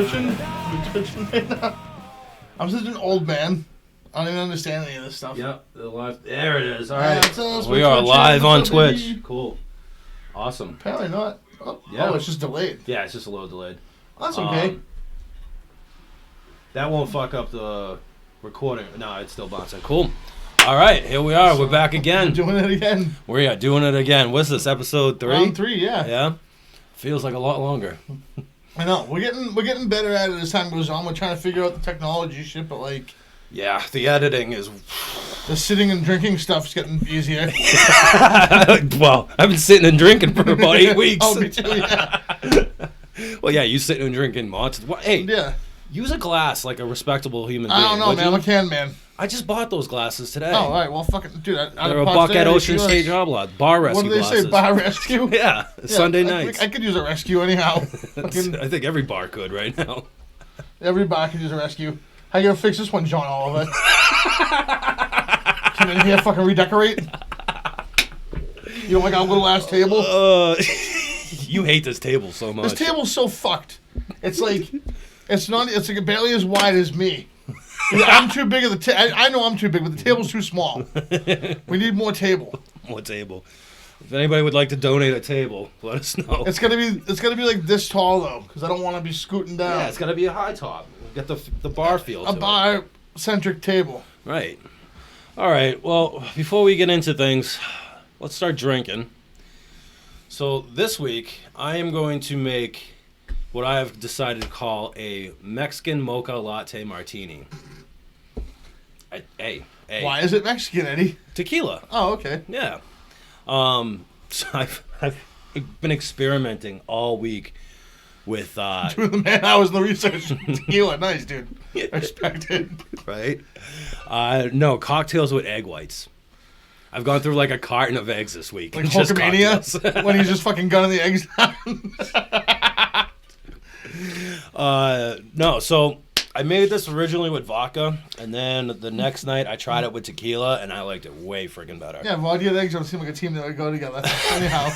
twitching? Are you twitching right now? I'm such an old man. I don't even understand any of this stuff. Yep, the live. There it is. All right, we are Twitch live on baby. Twitch. Cool, awesome. Apparently not. Oh, Yeah. oh, it's just delayed. Yeah, it's just a little delayed. That's okay. That won't fuck up the recording. No, it's still bouncing. Cool. All right, here we are. We're back again. Doing it again. We are doing it again. What's this, episode 3? Round 3, yeah. Yeah. Feels like a lot longer. I know. We're getting better at it as time goes on. We're trying to figure out the technology shit, but like, yeah, the editing is. the sitting and drinking stuff's getting easier. Well, I've been sitting and drinking for about 8 weeks. Oh, me too. Yeah. Well, yeah, you sitting and drinking monsters. Hey, Yeah. use a glass like a respectable human being. I don't know, would man. you? I'm a can man. I just bought those glasses today. Oh, all right. Well, fucking dude. They're a buck at Ocean State Job Lot. Bar rescue What do they glasses. say? Bar rescue? Yeah, Sunday I nights. could use a rescue anyhow. Fucking I think every bar could right now. every bar could use a rescue. How you gonna fix this one, John Oliver? Come in here, fucking redecorate. You don't like our little ass table? You hate this table so much. This table's so fucked. It's like, it's like barely as wide as me. Yeah, I'm too big of the I know I'm too big, but the table's too small. We need more table. More table. If anybody would like to donate a table, let us know. It's gonna be like this tall though, because I don't want to be scooting down. Yeah, it's got to be a high top. Get the bar feel. A to it. bar-centric table. Right. All right. Well, before we get into things, let's start drinking. So this week, I am going to make what I have decided to call a Mexican mocha latte martini. Hey. Why is it Mexican, Eddie? Tequila. Oh, okay. Yeah. So I've been experimenting all week with Doing the man hours in the research. Tequila, nice, dude. Respect it. right. No, cocktails with egg whites. I've gone through like a carton of eggs this week. Like Just Hulkamania, cocktails. when he's just fucking gunning the eggs down. No, so I made this originally with vodka, and then the next night I tried it with tequila, and I liked it way freaking better. Yeah, vodka and eggs don't seem like a team that would go together. Anyhow.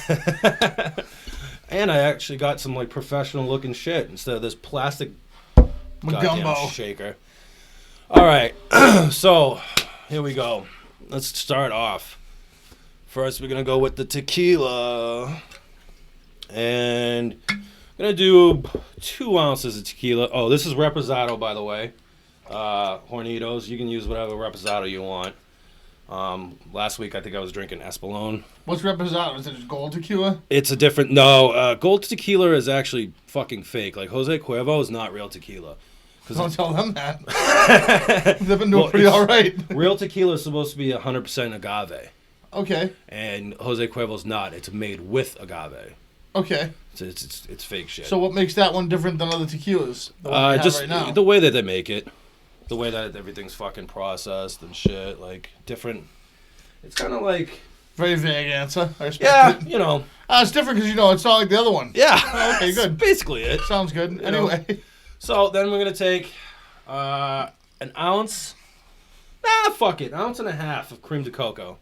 And I actually got some like professional looking shit instead of this plastic goddamn Magumbo. shaker. All right, so here we go. Let's start off. First, we're gonna go with the tequila, and I'm gonna do 2 ounces of tequila. Oh, this is Reposado, by the way. Hornitos. You can use whatever Reposado you want. Last week, I think I was drinking Espolón. What's Reposado? Is it just gold tequila? It's a different. No, gold tequila is actually fucking fake. Like Jose Cuervo is not real tequila. Don't tell them that. They've been doing pretty all right. Real tequila is supposed to be 100% agave, Okay. and Jose Cuervo's not. It's made with agave. Okay. So it's fake shit. So what makes that one different than other tequilas? The one we have just right now? the way that they make it, the way that everything's fucking processed and shit, like different. It's kind of like Very vague answer. I respect yeah, it. you know, It's different because, it's not like the other one. yeah. Oh, okay, good. That's basically it. Sounds good. know. Anyway. So then we're gonna take an ounce. Fuck it, 1.5 ounces of cream de cocoa.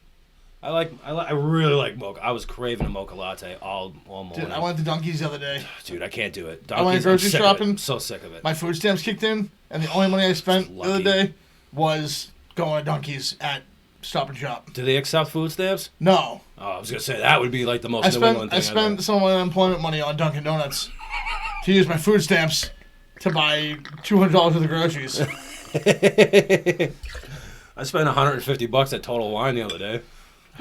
I really like mocha. I was craving a mocha latte all morning. Dude, I went to Dunkies the other day. Dude, I can't do it. I went Donkeys, grocery I'm sick of it. shopping. I'm so sick of it. My food stamps kicked in, and the only money I spent the other Lucky. day was going to Dunkies at Stop and Shop. Do they accept food stamps? No. Oh, I was gonna say that would be like the most I New England spent thing some of my unemployment money on Dunkin' Donuts to use my food stamps to buy $200 worth of groceries. ever. I spent $150 at Total Wine the other day.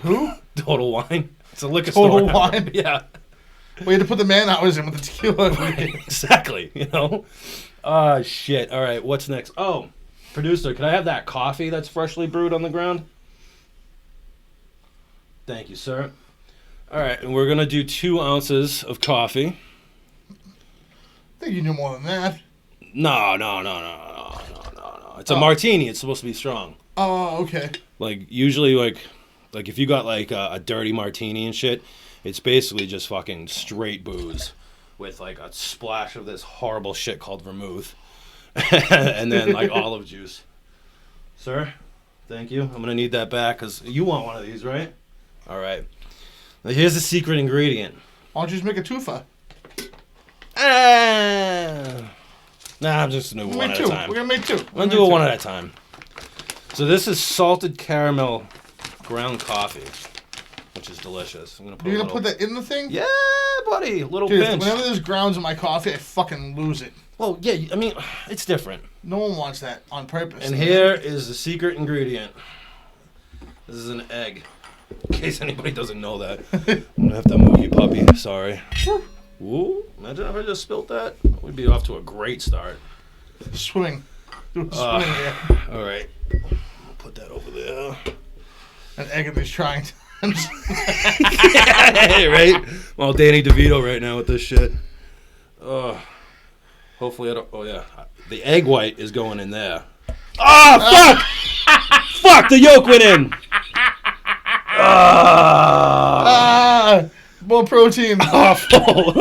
Who? Total Wine. It's a liquor Total store. Wine? Yeah. We had to put the man hours in with the tequila. Exactly. Shit. All right. What's next? Oh, producer, can I have that coffee that's freshly brewed on the ground? Thank you, sir. All right, and we're gonna do 2 ounces of coffee. I think you knew more than that. No. It's a martini. It's supposed to be strong. Oh, okay. Like usually, like if you got like a dirty martini and shit, it's basically just fucking straight booze with like a splash of this horrible shit called vermouth, and then like olive juice. Sir, thank you. I'm gonna need that back because you want one of these, right? All right. Now here's the secret ingredient. Why don't you just make a tufa? Nah, I'm just gonna do one at a time. We're gonna make two. I'm gonna do it one at a time. So this is salted caramel ground coffee, which is delicious. I'm gonna put You're gonna put that in the thing? Yeah, buddy, little Dude, pinch. whenever there's grounds in my coffee, I fucking lose it. Well, yeah, I mean, it's different. No one wants that on purpose. And here is the secret ingredient. This is an egg. In case anybody doesn't know that. I'm gonna have to move you, puppy. Sorry. Ooh, imagine if I just spilt that. We'd be off to a great start. Swimming. Do a swimming here. All right. I'll put that over there. An egg at these trying times. Right? Well, Danny DeVito right now with this shit. Hopefully I don't. Oh, yeah. The egg white is going in there. Ah, fuck! Fuck, the yolk went in. More protein. Awful.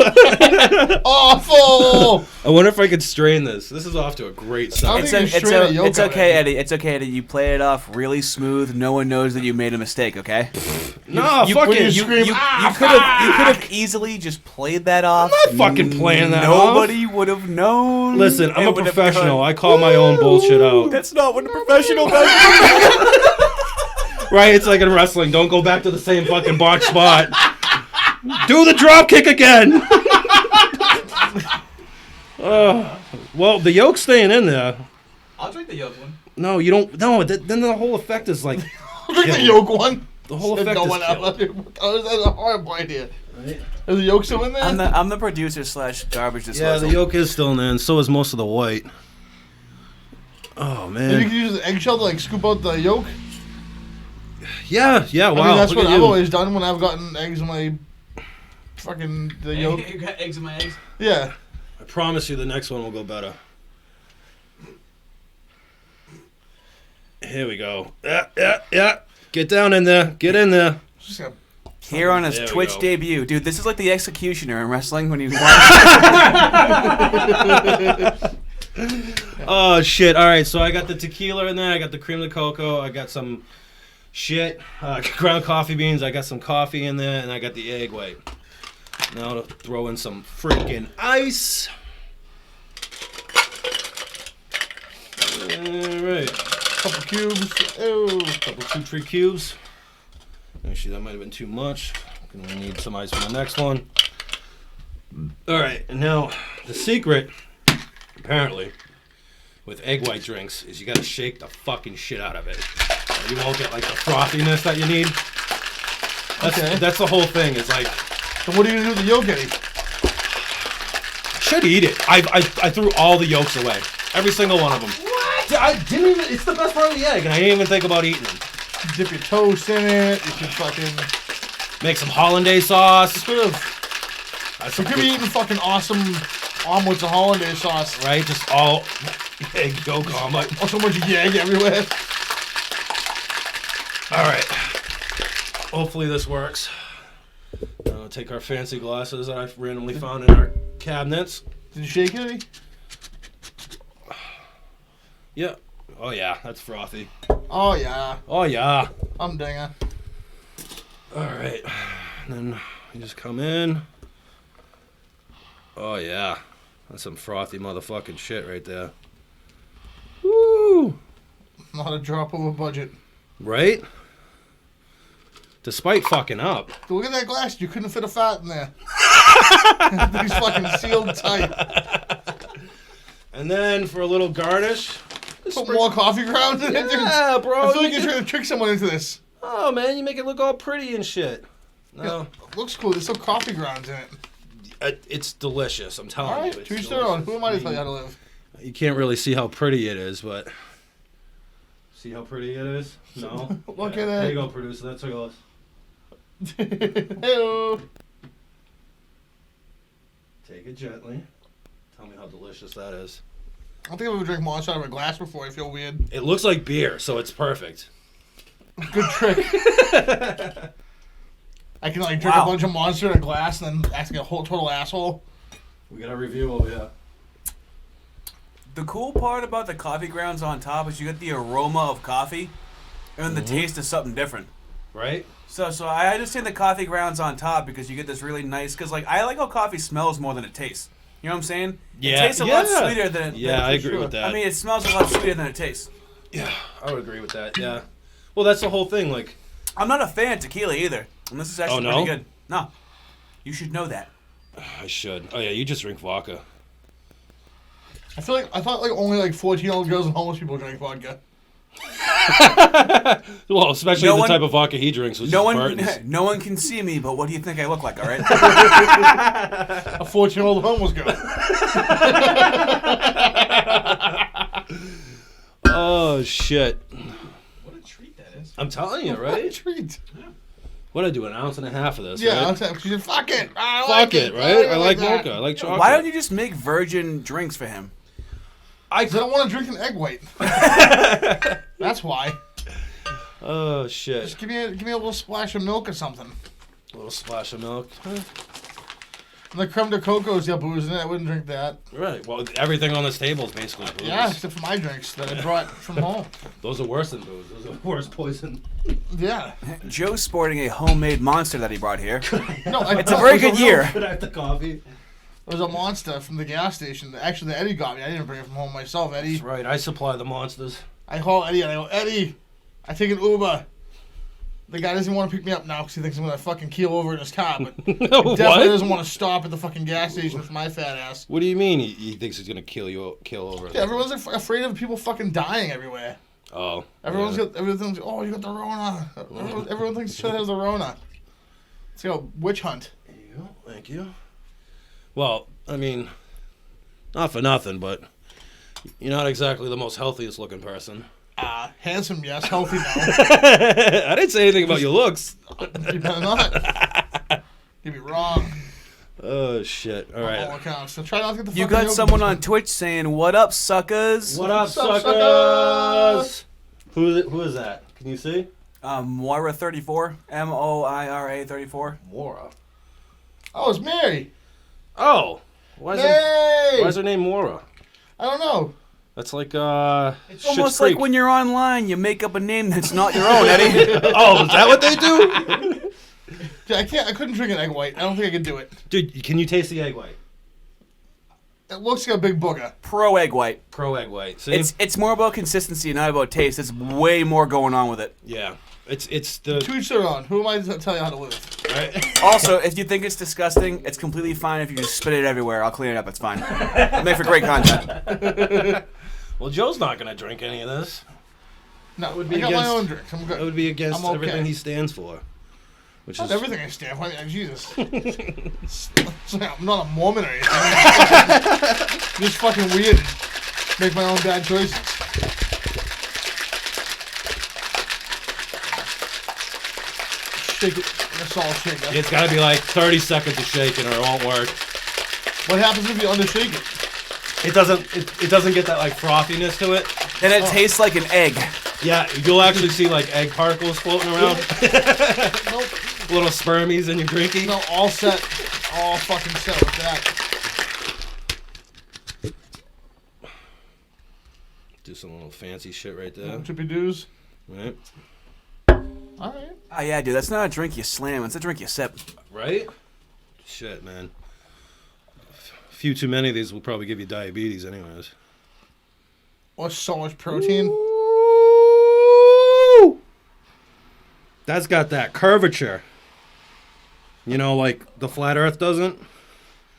Awful. I wonder if I could strain this. This is off to a great start. I think you strain a yolk It's out okay, of it. Eddie. It's okay, Eddie. You play it off really smooth. No one knows that you made a mistake. Okay. No, fuck when it. you You scream, could "Ah, have easily just played that off. I'm not fucking playing that Nobody would have known. Listen, I'm It a would have professional. gone, I call my own bullshit out. That's not what a professional does. Right? It's like in wrestling. Don't go back to the same fucking box spot. Do the drop kick again. Well, the yolk's staying in there. I'll drink the yolk one. No, you don't. No, then the whole effect is like Drink the yolk one. the whole Said effect no is one else. killed. Oh, that's a horrible idea. Right? Is the yolk still in there? I'm the producer / garbage Yeah, disposal. the yolk is still in there, and so is most of the white. Oh And you man. can use the eggshell to like scoop out the yolk. Yeah. Wow. I mean, that's look what at I've you. always done when I've gotten eggs in my fucking the yolk. You got eggs in my eggs. Yeah. I promise you, the next one will go better. Here we go. Yeah. Get down in there. Get in there. Just gonna Here on his There we Twitch go. debut, dude. This is like the Executioner in wrestling when he won. Oh shit! All right, so I got the tequila in there. I got the cream de cocoa. I got some shit ground coffee beans. I got some coffee in there, and I got the egg white. Now to throw in some freaking ice. All right, couple cubes. Oh. couple 2-3 cubes. Actually, that might have been too much. Gonna need some ice for the next one. All right, and now the secret, apparently, with egg white drinks is you gotta shake the fucking shit out of it. Or you won't get like the frothiness that you need. That's the whole thing. It's like So what are you gonna do with the yolk, Eddie? I should eat it. I threw all the yolks away, every single one of them. What? I didn't even. It's the best part of the egg, and I didn't even think about eating them. Dip your toast in it. You should fucking. Make some hollandaise sauce. Could have. That's You some could be good- eating fucking awesome omelets of hollandaise sauce. right? Just all egg yolk omelet. Oh, so much yeg everywhere. All right. Hopefully this works. Take our fancy glasses that I randomly found in our cabinets. Did you shake it, Eddie? Yeah. Oh yeah, that's frothy. Oh yeah. Oh yeah. I'm dinger. All right. And then you just come in. Oh yeah. That's some frothy motherfucking shit right there. Woo! Not a drop over budget. Right? Despite fucking up. Dude, look at that glass. You couldn't fit a fat in there. Things fucking sealed tight. And then for a little garnish. Put more coffee grounds in it, dude. Yeah, bro. I feel like you you're trying to trick someone into this. Oh man, you make it look all pretty and shit. No, Looks cool. There's some coffee grounds in it. it's delicious. I'm telling All right, you. It's to each their own. delicious. Who am I to tell you how to live? You can't really see how pretty it is, but see how pretty it is. No. Look Yeah. at There it. you go, producer. That's what Hello. Take it gently. Tell me how delicious that is. I don't think I've ever drank Monster out of a glass before. I feel weird. It looks like beer, so it's perfect. Good trick. I can like drink Wow. a bunch of Monster in a glass and then act like a whole total asshole. We got a review over here. The cool part about the coffee grounds on top is you get the aroma of coffee, and then the taste is something different. Right? So I understand the coffee grounds on top because you get this really nice. Because like I like how coffee smells more than it tastes. You know what I'm saying? Yeah, It tastes a lot sweeter than. Yeah, I agree with that. I mean, it smells a lot sweeter than it tastes. Yeah, I would agree with that. Yeah. Well, that's the whole thing. Like, I'm not a fan of tequila either, and this is actually no? pretty good. No, you should know that. I should. Oh yeah, you just drink vodka. I thought like only like 14-year-old girls and homeless people drink vodka. Well, especially No the one- type of vodka he drinks, which No is one, Burton's. no one can see me, but what do you think I look like? All right. A 14-year-old homeless girl. Oh shit! What a treat that is. I'm telling you, What a right? treat. What I do, an ounce and a half of this? Yeah, right? I'm saying, she said, fuck it. I Fuck like it, right? I like that. mocha. I like chocolate. Why don't you just make virgin drinks for him? I don't want to drink an egg white. That's why. Oh shit! Just give me a little splash of milk or something. A little splash of milk. And the creme de coco's got booze in it. I wouldn't drink that. Right. Well, everything on this table is basically booze. Yeah, except for my drinks that I brought from home. Those are worse than booze. Those are worse poison. Yeah. Joe's sporting a homemade monster that he brought here. No, It's a very good year. Could I have the coffee? It was a monster from the gas station. Actually, Eddie got me. I didn't bring it from home myself. Eddie, That's right. I supply the monsters. I call Eddie and I go, Eddie, I take an Uber. The guy doesn't want to pick me up now because he thinks I'm going to fucking keel over in his car, but definitely What? doesn't want to stop at the fucking gas station with my fat ass. What do you mean? He thinks he's gonna kill over? Yeah, everyone's afraid of people fucking dying everywhere. Oh. Everyone's yeah. got everything's. Oh, you got the Rona. Everyone thinks shit has the Rona. It's like a witch hunt. There you go. Thank you. Well, I mean, not for nothing, but you're not exactly the most healthiest looking person. Handsome, yes. Healthy, no. I didn't say anything about your looks. You better not. You'd be wrong. Oh shit! All On all right. accounts. So try not to get the. You fucking got yolk someone in on Twitch saying, "What up, suckers?" What up, What's up, suckers? Who is that? Can you see? Moira 34, Moira 34. Mora. Oh, it's Mary. Oh. Why is Hey! her name Mora? I don't know. That's like It's almost like when you're online, you make up a name that's not your own, Eddie. Oh, is that what they do? Yeah, I couldn't drink an egg white. I don't think I could do it. Dude, can you taste the egg white? It looks like a big booger. Pro egg white. Pro egg white. See? It's more about consistency, not about taste. There's way more going on with it. Yeah. It's the To each their own. Who am I to tell you how to live? right. Also, if you think it's disgusting, it's completely fine if you just spit it everywhere. I'll clean it up. It's fine. It'll make for great content. Well, Joe's not gonna drink any of this. No, would be I got my against- own drinks. I'm That good. would be against I'm okay. everything he stands for. Which Not is everything I stand for. I mean, Jesus. It's like I'm not a Mormon or anything. I'm just fucking weird. Make my own bad choices. Shake it. That's all shake it. It's gotta be like 30 seconds of shaking or it won't work. What happens if you undershake it? It doesn't get that like frothiness to it. Then it tastes like an egg. Yeah, you'll actually see like egg particles floating around. Nope. Little spermies in your drinky. No, all set. All fucking set with that. Do some little fancy shit right there. Trippy doos. Right? Alright. Oh, yeah, dude. That's not a drink you slam. It's a drink you sip. Right? Shit, man. A few too many of these will probably give you diabetes anyways. Or so much protein. Ooh. That's got that curvature. You know, like the flat earth doesn't.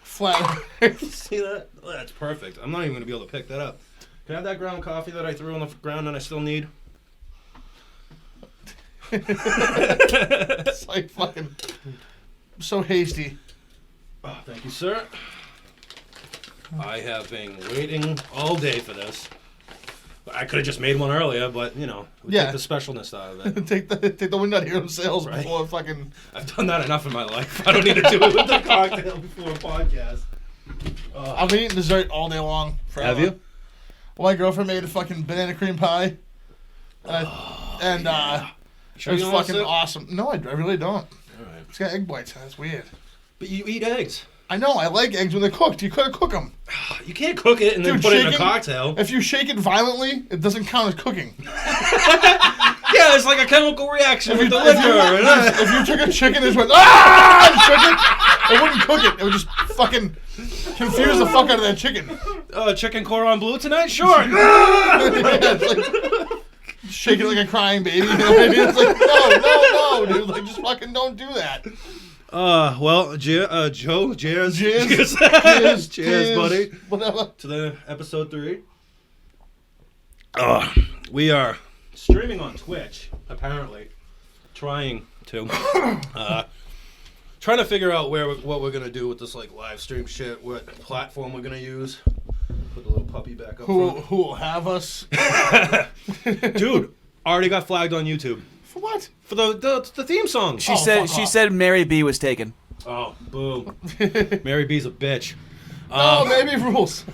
Flat. See that? Oh, that's perfect. I'm not even going to be able to pick that up. Can I have that ground coffee that I threw on the ground and I still need? It's like fucking so hasty. Oh, thank you, sir. I have been waiting all day for this. I could have just made one earlier, but, you know, we Yeah. take the specialness out of it. take the wind out of your sales Right. before fucking. I've done that enough in my life. I don't need to do it with the cocktail before a podcast. I've been eating dessert all day long. Forever. Have you? Well, my girlfriend made a fucking banana cream pie. It Sure was you don't want fucking to? awesome. No, I really don't. All right. It's got egg whites. That's weird. But you eat eggs. I know. I like eggs when they're cooked. You gotta cook them. You can't cook it and then Dude, put it in a shaking- cocktail. If you shake it violently, it doesn't count as cooking. Yeah, it's like a chemical reaction with the if liquor. you- and, if you took a chicken and just went, ah, and shook it, It wouldn't cook it. It would just fucking confuse the fuck out of that chicken. Chicken Cordon Bleu tonight? Sure. Yeah, it's like, shaking like a crying baby. You know what I mean? It's like, no, dude. Like, just fucking don't do that. Well, Joe, cheers. Cheers, buddy. Whatever. To the episode 3. We are streaming on Twitch, apparently. Trying to figure out what we're gonna do with this like live stream shit, what platform we're gonna use. Put the little puppy back up. Who will have us? Dude, already got flagged on YouTube. For what? For the theme song. She said Mary B was taken. Oh, boom. Mary B's a bitch. Oh, maybe rules.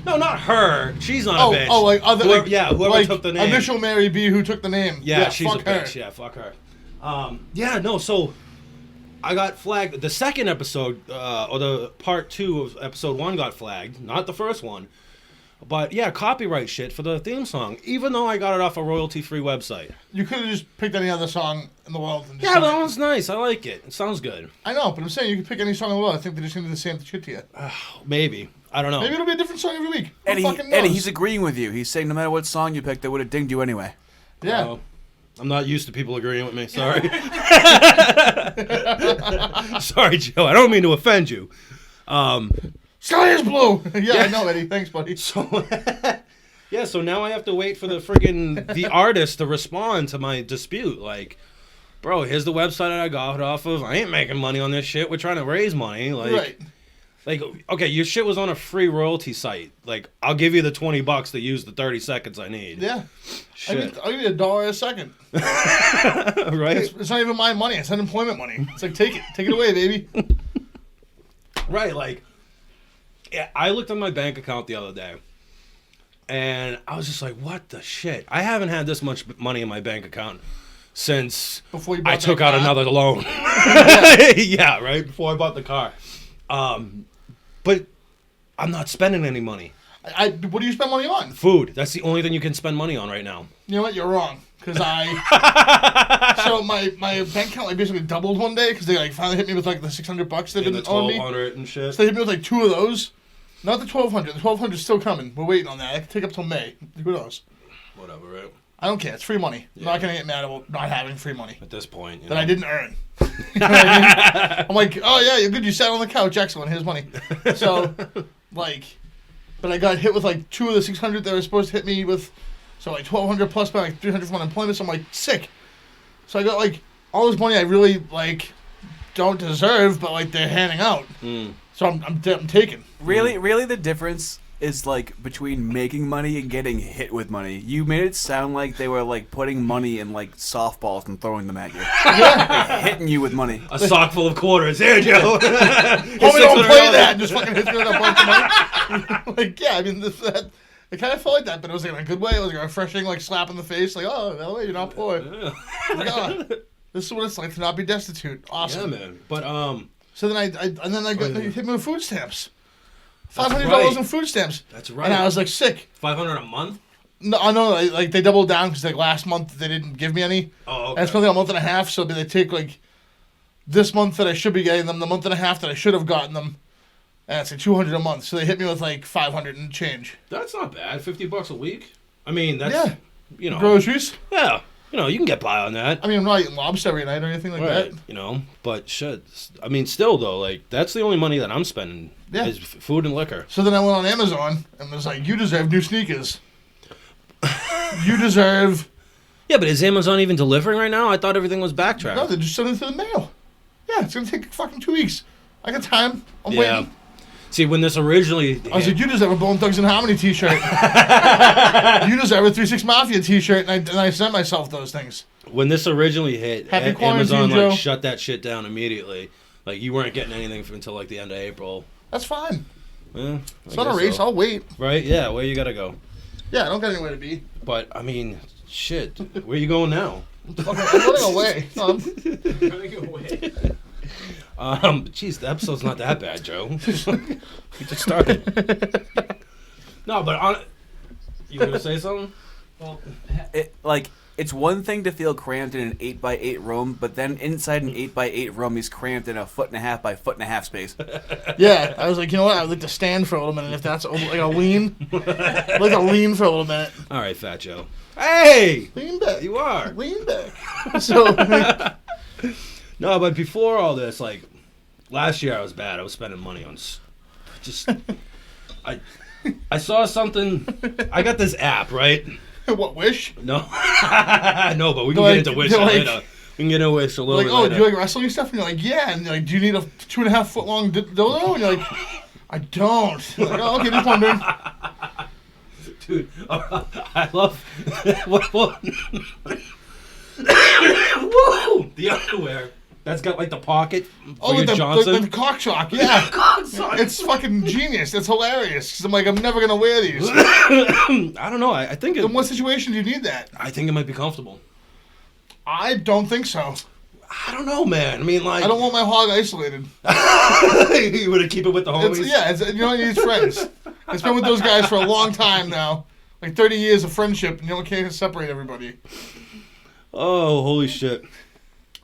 No, not her. She's not a bitch. Oh, like other, whoever, like, whoever like took the name. Initial Mary B who took the name. Yeah, she's fuck a bitch. her. Yeah, fuck her. So I got flagged. The second episode, or the part 2 of episode 1 got flagged, not the first one. But yeah, copyright shit for the theme song, even though I got it off a royalty-free website. You could have just picked any other song in the world. And just Yeah, done that it. one's nice. I like it. It sounds good. I know, but I'm saying you could pick any song in the world. I think they're just going to do the same shit to you. Maybe. I don't know. Maybe it'll be a different song every week. Who Eddie, fucking knows? he's agreeing with you. He's saying no matter what song you picked, they would have dinged you anyway. Yeah. Oh, I'm not used to people agreeing with me. Sorry. Sorry, Joe. I don't mean to offend you. Sky is blue. Yeah, I know, Eddie. Thanks, buddy. So, yeah, so now I have to wait for the artist to respond to my dispute. Like, bro, here's the website that I got it off of. I ain't making money on this shit. We're trying to raise money. Right. Like, okay, your shit was on a free royalty site. Like, I'll give you the $20 to use the 30 seconds I need. Yeah. Shit. I'll give you $1 a second. Right? It's not even my money. It's unemployment money. It's like, take it. Take it away, baby. Right, like, yeah, I looked at my bank account the other day, and I was just like, what the shit? I haven't had this much money in my bank account since Before you bought I took that out car? another loan. Yeah, right, before I bought the car. But I'm not spending any money. What do you spend money on? Food. That's the only thing you can spend money on right now. You know what? You're wrong. Because so my bank account like basically doubled one day because they like finally hit me with like the $600 they've And the been owing me. $1,200 and shit. So they hit me with like 2 of those. Not the 1,200. The 1,200 is still coming. We're waiting on that. It could take up till May. Who knows? Whatever, right? I don't care. It's free money. I'm Yeah. not gonna get mad about not having free money At this point, you that know. I didn't earn. You know what I mean? I'm like, oh yeah, you're good. You sat on the couch. Excellent. Here's money. So, like, but I got hit with like 2 of the 600 that were supposed to hit me with. So like 1,200 plus by like 300 from unemployment. So I'm like sick. So I got like all this money I really like don't deserve, but like they're handing out. So I'm taking. Really, the difference is like between making money and getting hit with money. You made it sound like they were like putting money in like softballs and throwing them at you, like, hitting you with money. A sock full of quarters. Here, Joe. Homie, don't play that. And just fucking hit me with a bunch of money. Like, yeah, I mean, it kind of felt like that, but it was like in a good way. It was like a refreshing, like slap in the face. Like, oh, no, you're not poor. Yeah. Like, oh, this is what it's like to not be destitute. Awesome. Yeah, man. But So then they hit me with food stamps. $500 right. in food stamps. That's right. And I was like sick. $500 a month. No, I know, like they doubled down because like last month they didn't give me any. Oh, And I okay. spent like a month and a half, so they take like this month that I should be getting them, the month and a half that I should have gotten them, and it's like $200 a month. So they hit me with like 500 and change. That's not bad. $50 a week. I mean, that's Yeah. you know. Groceries. Yeah. You know, you can get by on that. I mean, I'm not eating lobster every night or anything like Right. that. You know, but shit. I mean, still though, like that's the only money that I'm spending Yeah. is food and liquor. So then I went on Amazon and was like, "You deserve new sneakers. You deserve." Yeah, but is Amazon even delivering right now? I thought everything was backtracked. No, they're just sending it through the mail. Yeah, it's gonna take fucking 2 weeks. I got time. I'm Yeah. waiting. See, when this originally I was like, hit, you deserve a Bone Thugs and Harmony t-shirt. You deserve a 3-6 Mafia t-shirt, and I sent myself those things. when this originally hit, Happy quarantine, Amazon Joe. like shut that shit down immediately. Like you weren't getting anything until like the end of April. That's fine. Yeah, It's not a race. I'll wait. Right? Yeah, where you gotta go. Yeah, I don't got anywhere to be. But I mean, shit. Where you going now? I'm running away. Running away. Jeez, the episode's not that bad, Joe. We just started. No, but you gonna say something? Well, It, like It's one thing to feel cramped in an 8x8 room, but then inside an 8x8 room, he's cramped in a 1.5 by 1.5 space. Yeah, I was like, you know what? I'd like to stand for a little minute if that's like a lean. I'd like to lean for a little minute. All right, Fat Joe. Hey, Lean back. you are. Lean back. So, No, but before all this, like last year, I was bad. I was spending money on just. I saw something. I got this app, right? what, Wish? No, no, but we can Like, get into Wish they're like- later. We can get into Wish a little Like, bit oh, later. do you like wrestling stuff? And you're like, yeah. And you're like, do you need a 2.5 foot long dildo? And you're like, I don't. You're like, oh, okay, just wondering. Dude, I love what Woo! The underwear that's got like the pocket for Oh, your like Johnson. the cock shock, yeah. Johnson. It's fucking genius. It's hilarious. 'Cause I'm like, I'm never gonna wear these. I don't know. I think In what situation do you need that? I think it might be comfortable. I don't think so. I don't know, man. I mean, like I don't want my hog isolated. you would keep it with the homies. You know, he needs friends. It's been with those guys for a long time now. Like 30 years of friendship, and you can't separate everybody. Oh, holy shit.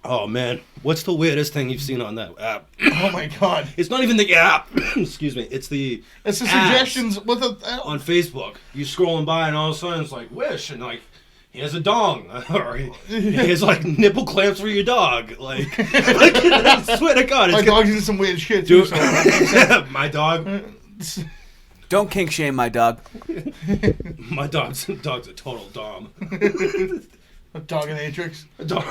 Oh man, what's the weirdest thing you've seen on that app? Oh my god. It's not even the app. Excuse me. It's the It's the ads suggestions with a. on Facebook. You scrolling by, and all of a sudden it's like Wish, and like here's a dong, or here's like nipple clamps for your dog. Like I swear to God, My it's dog's into some weird shit too. Dude, So my dog. Don't kink shame my dog. My dog's a total dom. a dog and Atrix. A dog.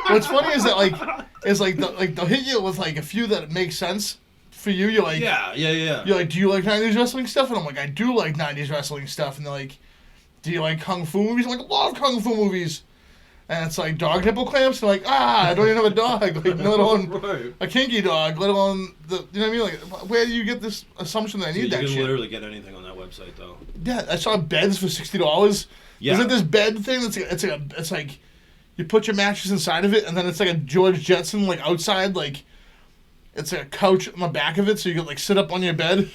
What's funny is that they'll hit you with like a few that make sense for you. You're like, Yeah. You're like, do you like 90s wrestling stuff? And I'm like, I do like 90s wrestling stuff. And they're like, do you like kung fu movies? I'm like, I love kung fu movies. And it's like dog nipple clamps. And like, I don't even have a dog. Like, let alone Right. a kinky dog. Let alone you know what I mean? Like, where do you get this assumption that I need You that can shit? literally get anything on that website, though. Yeah, I saw beds for $60. Yeah. Is it this bed thing? It's like you put your mattress inside of it, and then it's like a George Jetson like outside, like it's like a couch on the back of it, so you can like sit up on your bed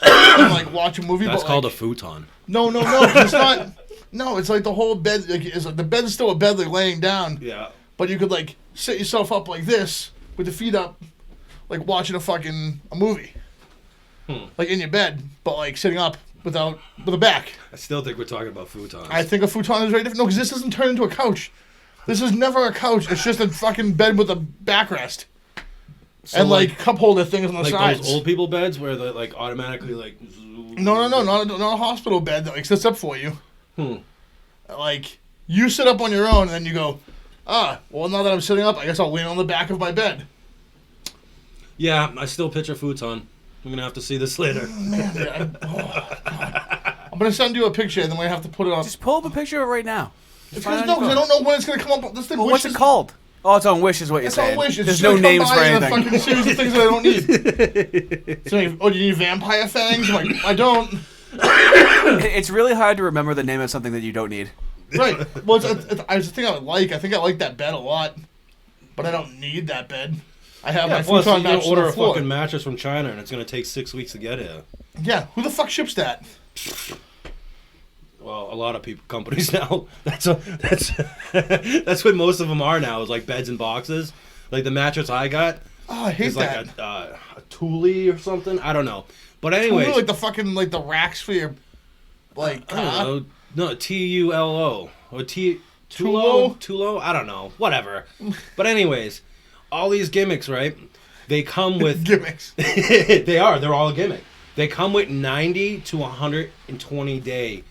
and like watch a movie. That's but, called like, a futon. No, 'cause it's not. No, it's like the whole bed. Like, it's like the bed's still a bed, like laying down. Yeah. But you could like sit yourself up like this with the feet up, like watching a movie, like in your bed, but like sitting up with a back. I still think we're talking about futons. I think a futon is very different. No, because this doesn't turn into a couch. This is never a couch. It's just a fucking bed with a backrest So, and like cup holder things on the like sides. those old people beds where they like automatically like. No, not a hospital bed that like sits up for you. Like you sit up on your own and then you go, well now that I'm sitting up, I guess I'll lean on the back of my bed. Yeah, I still picture futon. I'm gonna have to see this later. Man, God. I'm gonna send you a picture and then we have to put it on. Just pull up a picture of it right now. It's Find because it on I your don't know when it's gonna come up. This thing. phone. What's it called? Oh, it's on Wish is what you're It's saying. on Wish. It's There's just no gonna come names by for in a anything. fucking series of things that I don't need. So, like, oh, do you need vampire fangs? I'm like, I don't. It's really hard to remember the name of something that you don't need. Right. Well, it's a thing I would like. I think I like that bed a lot, but I don't need that bed. I have my Plus, futon you're gonna mattress on order the a floor. fucking mattress from China, and it's gonna take 6 weeks to get here. Yeah. Who the fuck ships that? Well, a lot of companies now. That's what most of them are now. Is like beds and boxes. Like the mattress I got Oh, I hate is like that. a Thule or something. I don't know. But anyways, Like the fucking the racks for your like. I don't know. No, TULO or Tulo? Tulo. I don't know. Whatever. But anyways, all these gimmicks, right? They come with gimmicks. They're all a gimmick. They come with 90 to 120 day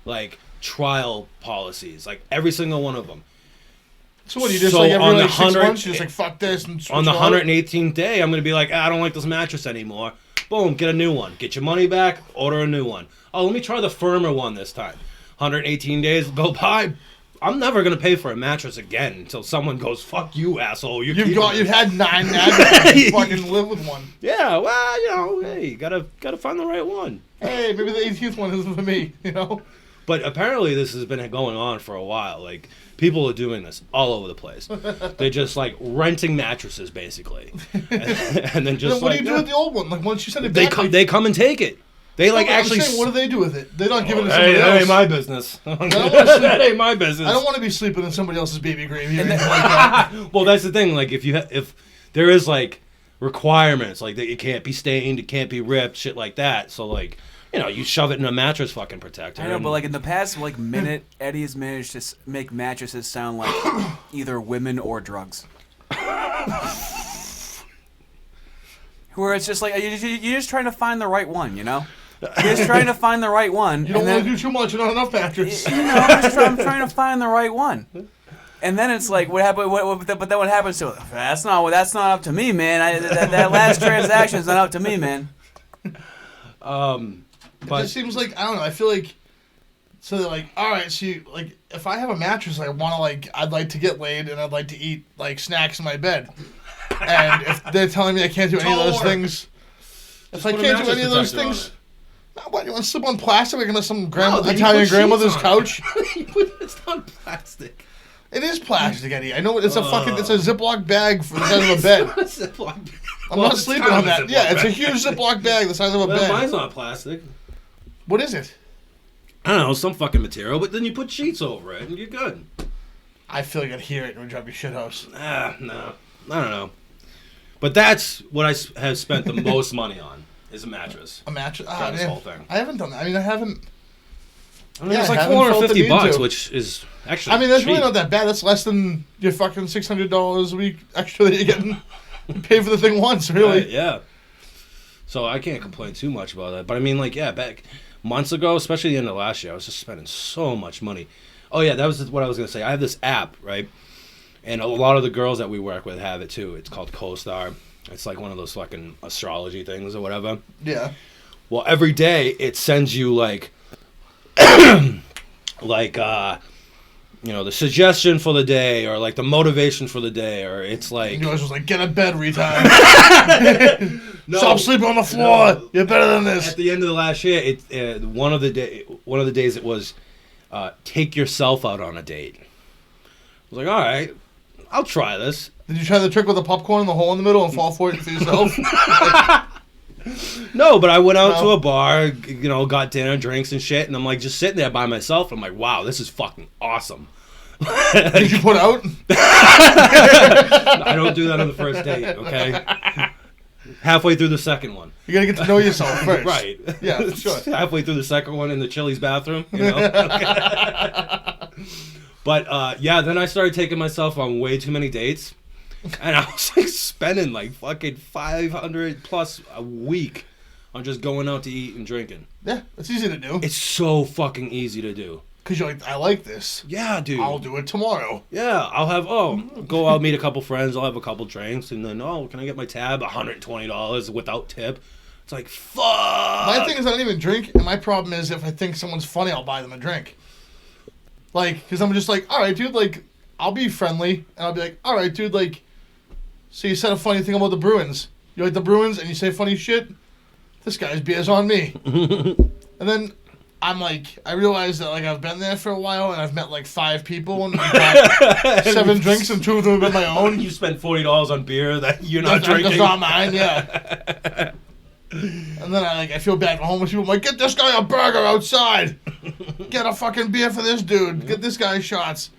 like trial policies, like every single one of them. So what? You just So like every on the like 6 100 months, you just like fuck this and switch On the it out? 118th day, I'm gonna be like, I don't like this mattress anymore. Boom, get a new one. Get your money back. Order a new one. Oh, let me try the firmer one this time. 118 days go by. I'm never gonna pay for a mattress again until someone goes, "Fuck you, asshole." You've You've had 9 mattresses. You fucking live with one. Yeah, well, hey, you gotta find the right one. Hey, maybe the 18th one isn't for me. You know. But apparently this has been going on for a while. Like, people are doing this all over the place. They're just, like, renting mattresses, basically. And then just, Then what like, do you do with the old one? Like once you send it they back, come like, they come and take it. They like I'm actually. saying, what do they do with it? They're not giving it to Hey, somebody that else. ain't my business. wanna sleep- That ain't my business. I don't want to be sleeping in somebody else's baby gravy or anything like that. Well, that's the thing. Like, if there is like requirements, like that, it can't be stained, it can't be ripped, shit like that. So like, you know, you shove it in a mattress fucking protector. I know, and- but like in the past like minute, Eddie has managed to make mattresses sound like either women or drugs. Where it's just like you're just trying to find the right one, you know? You're just trying to find the right one. You don't and want to then, do too much and not enough mattress. you know, I'm trying to find the right one. And then it's like, what happened? But then what happens to it? That's not up to me, man. That last transaction is not up to me, man. It but just seems like, I don't know, I feel like, so they're like, all right, so you, like, if I have a mattress, I want to, like, I'd like to get laid and I'd like to eat, like, snacks in my bed. And if they're telling me I can't do any of those Don't work. things, if Just I put a can't do mattress any of those protector on things, what, you want to sleep on plastic like on some No, then you Italian put grandmother's sheets on couch? It's not plastic. It is plastic, Eddie. I know it's a it's a Ziploc bag for the size of a bed. I'm not sleeping on that. Yeah, it's a huge Ziploc bag the size of a Well, bed. mine's not plastic. What is it? I don't know, some fucking material, but then you put sheets over it and you're good. I feel like I'd hear it and it would drive me shithouse. No. I don't know. But that's what I have spent the most money on, is a mattress. A mattress? For Ah, this man. whole thing. I haven't done that. I mean, I haven't. I mean, Yeah, it's I like haven't felt the need $450, to. which is actually I mean, that's cheap. really not that bad. That's less than your fucking $600 a week extra that you're getting. You pay for the thing once, really. Right, yeah. So I can't complain too much about that. But I mean, like, yeah, back months ago, especially the end of last year, I was just spending so much money. Oh, yeah, that was what I was going to say. I have this app, right? And a lot of the girls that we work with have it, too. It's called CoStar. It's like one of those fucking astrology things or whatever. Yeah. Well, every day it sends you, like, you know, the suggestion for the day or, like, the motivation for the day. Or it's like... And yours was like, get a bed, retard. No. Stop sleeping on the floor. No. You're better than this. At the end of the last year, one of the days it was take yourself out on a date. I was like, all right, I'll try this. Did you try the trick with the popcorn in the hole in the middle and fall for it for yourself? No, but I went out No. to a bar, you know, got dinner, drinks and shit, and I'm like just sitting there by myself. I'm like, wow, this is fucking awesome. Did you put out? I don't do that on the first date, okay? Halfway through the second one. You gotta get to know yourself first. Right. Yeah, sure. Halfway through the second one in the Chili's bathroom, you know? But, yeah, then I started taking myself on way too many dates. And I was, like, spending, like, fucking $500 plus a week on just going out to eat and drinking. Yeah, it's easy to do. It's so fucking easy to do. Because you're like, I like this. Yeah, dude. I'll do it tomorrow. Yeah, I'll have, go out, meet a couple friends, I'll have a couple drinks, and then, can I get my tab? $120 without tip. It's like, fuck. My thing is I don't even drink, and my problem is if I think someone's funny, I'll buy them a drink. Like, because I'm just like, all right, dude, like, I'll be friendly, and I'll be like, all right, dude, like, so you said a funny thing about the Bruins. You like the Bruins, and you say funny shit? This guy's beer's on me. And then I'm like, I realize that, like, I've been there for a while, and I've met, like, 5 people, and got 7 drinks, and 2 of them have been my own. You spend $40 on beer that you're not That's drinking. not mine, yeah. And then I feel bad for homeless people. I'm like, get this guy a burger outside. Get a fucking beer for this dude. Get this guy shots.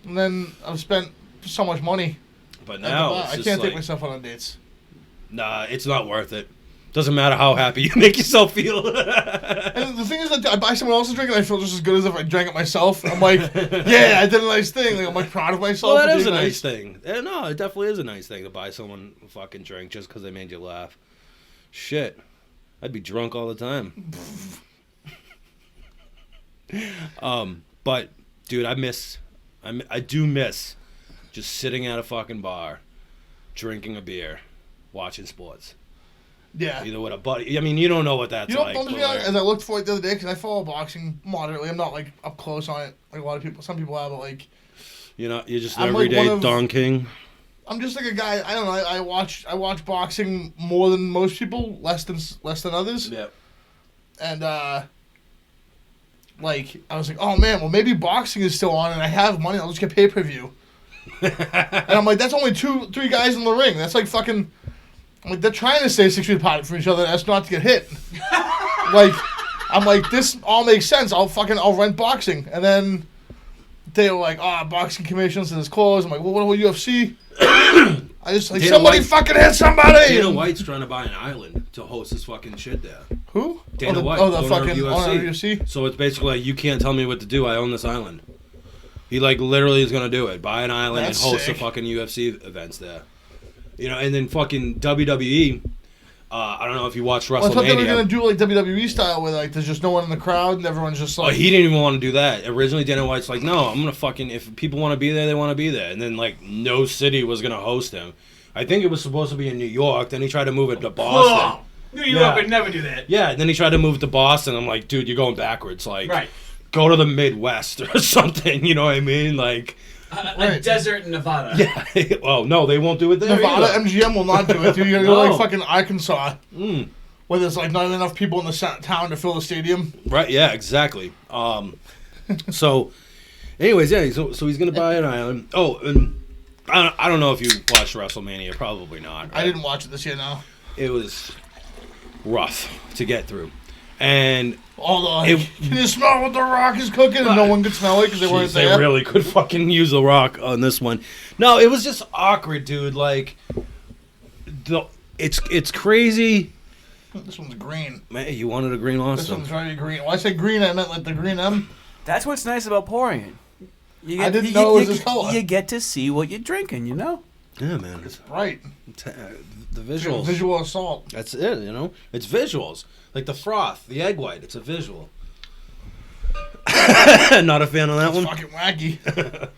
And then I've spent so much money. But At the now, bar. it's I just can't take like, myself out on dates. nah, it's not worth it. Doesn't matter how happy you make yourself feel. And the thing is that I buy someone else's drink and I feel just as good as if I drank it myself. I'm like, yeah, I did a nice thing. Like, I'm like proud of myself. Well, that for is a being nice thing. No, it definitely is a nice thing to buy someone a fucking drink just because they made you laugh. Shit. I'd be drunk all the time. But, dude, I do miss just sitting at a fucking bar, drinking a beer, watching sports. Yeah. Either with a buddy. I mean, you don't know what that's You know like. what bums but me out? like- As I looked for it the other day, because I follow boxing moderately. I'm not, like, up close on it like a lot of people. Some people are, but, like, you're just I'm an like everyday one of- Don King. I'm just like a guy. I don't know. I watch boxing more than most people, less than others. Yeah. And like I was like, oh man, well maybe boxing is still on, and I have money. I'll just get pay-per-view. And I'm like, that's only 2-3 guys in the ring. That's like fucking. I'm like, they're trying to stay 6 feet apart from each other. That's not to get hit. like, I'm like, this all makes sense. I'll rent boxing. And then they were like, boxing commissions is closed. I'm like, well, what about UFC? I just like, Dana somebody White- fucking hit somebody. Dana White's trying to buy an island to host his fucking shit there. Who? Dana White. Oh, the owner fucking of UFC. owner of UFC. So it's basically like, you can't tell me what to do. I own this island. He like literally is gonna do it. Buy an island That's and host sick. the fucking UFC events there. You know, and then fucking WWE. I don't know if you watched WrestleMania. Well, I thought they were gonna do like WWE style, where like there's just no one in the crowd and everyone's just Oh, like. he didn't even want to do that. Originally, Dana White's like, no, I'm gonna fucking, if people want to be there, they want to be there. And then like, no city was gonna host him. I think it was supposed to be in New York. Then he tried to move it to Boston. New York Yeah. would never do that. Yeah, and then he tried to move it to Boston. I'm like, dude, you're going backwards. Like, Right. go to the Midwest or something. You know what I mean? Like, A Right. desert in Nevada. yeah. Oh no, they won't do it there. Nevada either. MGM will not do it. Dude. You gotta go No. like fucking Arkansas, Mm. where there's like not enough people in the town to fill the stadium. Right? Yeah, exactly. So, anyways, yeah. So he's gonna buy an island. Oh, and I don't know if you watched WrestleMania. Probably not. I right? didn't watch it this year. Now It was rough to get through, and all the like, It- can you smell what the Rock is cooking? And no one could smell it because they weren't Jeez, there. they really could fucking use the Rock on this one. No, it was just awkward, dude. Like, it's crazy. This one's green. Man, you wanted a green This monster. one's very green. When I say green, I meant like the green M. That's what's nice about pouring it. You I didn't know it was you, this color. You get to see what you're drinking, you know? Yeah, man. Right. The visuals. Visual assault. That's it, you know? It's visuals. Like the froth, the egg white, it's a visual. Not a fan of that It's one. fucking wacky.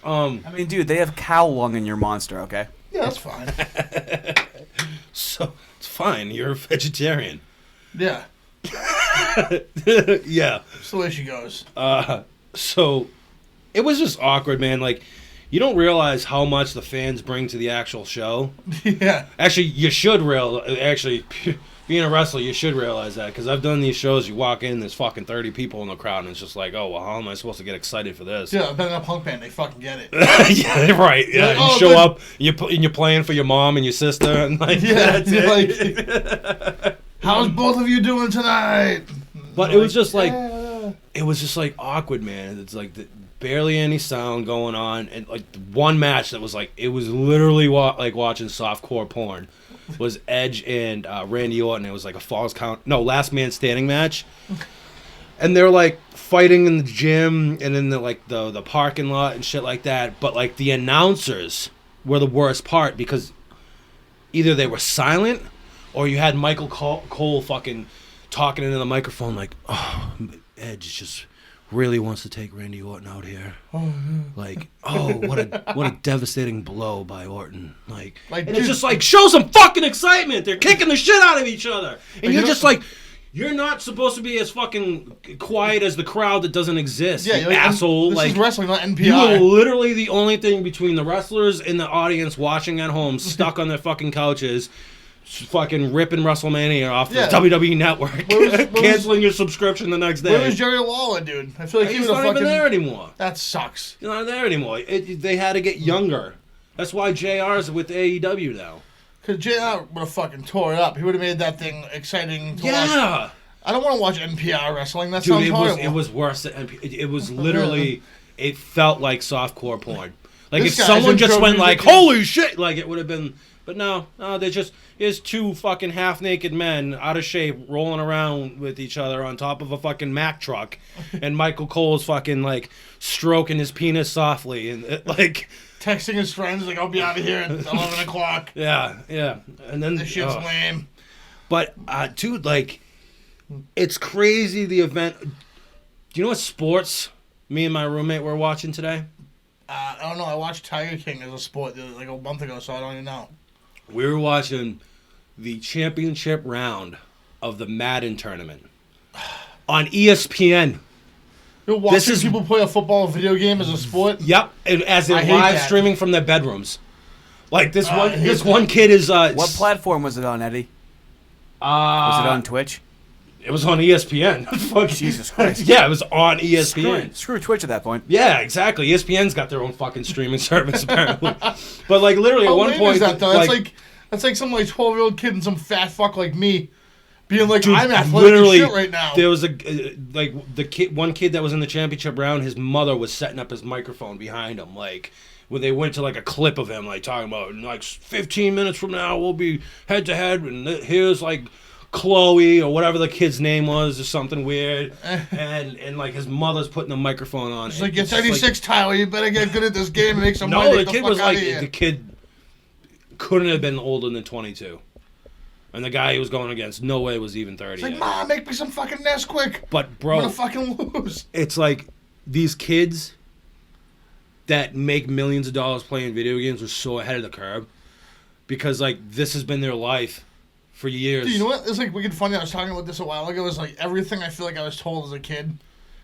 I mean, dude, they have cow lung in your monster, okay? Yeah, that's fine. So, it's fine. You're a vegetarian. Yeah, Yeah. that's the way she goes. So, it was just awkward, man. Like, you don't realize how much the fans bring to the actual show. Yeah. Actually, you should being a wrestler, you should realize that, because I've done these shows. You walk in, there's fucking 30 people in the crowd, and it's just like, oh, well, how am I supposed to get excited for this? Yeah, I've been in a punk band. They fucking get it. Yeah, right. Yeah, Like, you oh, show good. up, and you're playing for your mom and your sister, and like, Yeah, that's you're it. like, how's both of you doing tonight? But it was just like, "Yeah." it was just like awkward, man. It's like barely any sound going on, and like one match that was like, it was literally like watching softcore porn. Was Edge and Randy Orton. It was like a last man standing match, and they're like fighting in the gym and in the parking lot and shit like that. But like the announcers were the worst part, because either they were silent or you had Michael Cole fucking talking into the microphone like, oh, Edge just really wants to take Randy Orton out here. Like, oh, what a devastating blow by Orton. Like and it's dude- just like, show some fucking excitement. They're kicking the shit out of each other. And you're you just know- like, you're not supposed to be as fucking quiet as the crowd that doesn't exist. Yeah, you you're like, asshole. This Like, is wrestling, not you are NPR. literally the only thing between the wrestlers and the audience watching at home, stuck on their fucking couches, fucking ripping WrestleMania off the Yeah. WWE Network, Where was- canceling your subscription the next day. Where was Jerry Lawler, dude? I feel like he He's was a not fucking. even there anymore. That sucks. He's not there anymore. They had to get younger. That's why JR's with AEW now. Because JR would have fucking tore it up. He would have made that thing exciting to watch. Yeah. I don't want to watch NPR wrestling. That Dude, sounds it horrible. was worse than it was literally, it felt like softcore porn. Like This if guy's someone intro just went music like, is- holy shit, like it would have been, but no, here's two fucking half-naked men out of shape rolling around with each other on top of a fucking Mack truck, and Michael Cole's fucking like stroking his penis softly, and like, Texting his friends, like, I'll be out of here at 11 o'clock. yeah, and then, This shit's oh. lame. But, dude, like, it's crazy the event. Do you know what sports me and my roommate were watching today? I don't know. I watched Tiger King as a sport like a month ago, so I don't even know. We were watching the championship round of the Madden tournament on ESPN. You're watching This is- people play a football video game as a sport? Yep, and as they're I hate live that. streaming from their bedrooms. Like this I hate this that. one kid is What platform was it on, Eddie? Was it on Twitch? It was on ESPN. Fuck. Jesus Christ. Yeah, it was on ESPN. Screw Twitch at that point. Yeah, exactly. ESPN's got their own fucking streaming service apparently. But like literally How at one lame point, is that, though? That's like some like 12-year-old kid and some fat fuck like me being like, Dude, I'm athletic literally, as shit right now. There was one kid that was in the championship round. His mother was setting up his microphone behind him, like when they went to like a clip of him, like talking about like 15 minutes from now we'll be head to head, and here's like Chloe or whatever the kid's name was, or something weird, and like his mother's putting the microphone on. It's like, you're 36, Tyler. You better get good at this game and make some No, money. the Get kid fuck was outta like here. the kid couldn't have been older than 22. And the guy he was going against, no way was even 30 It's like, yet. Mom, make me some fucking Nesquik. But, I'm bro, gonna fucking lose. it's like these kids that make millions of dollars playing video games are so ahead of the curve because, like, this has been their life for years. Dude, you know what? It's like wicked funny. I was talking about this a while ago. It's like everything I feel like I was told as a kid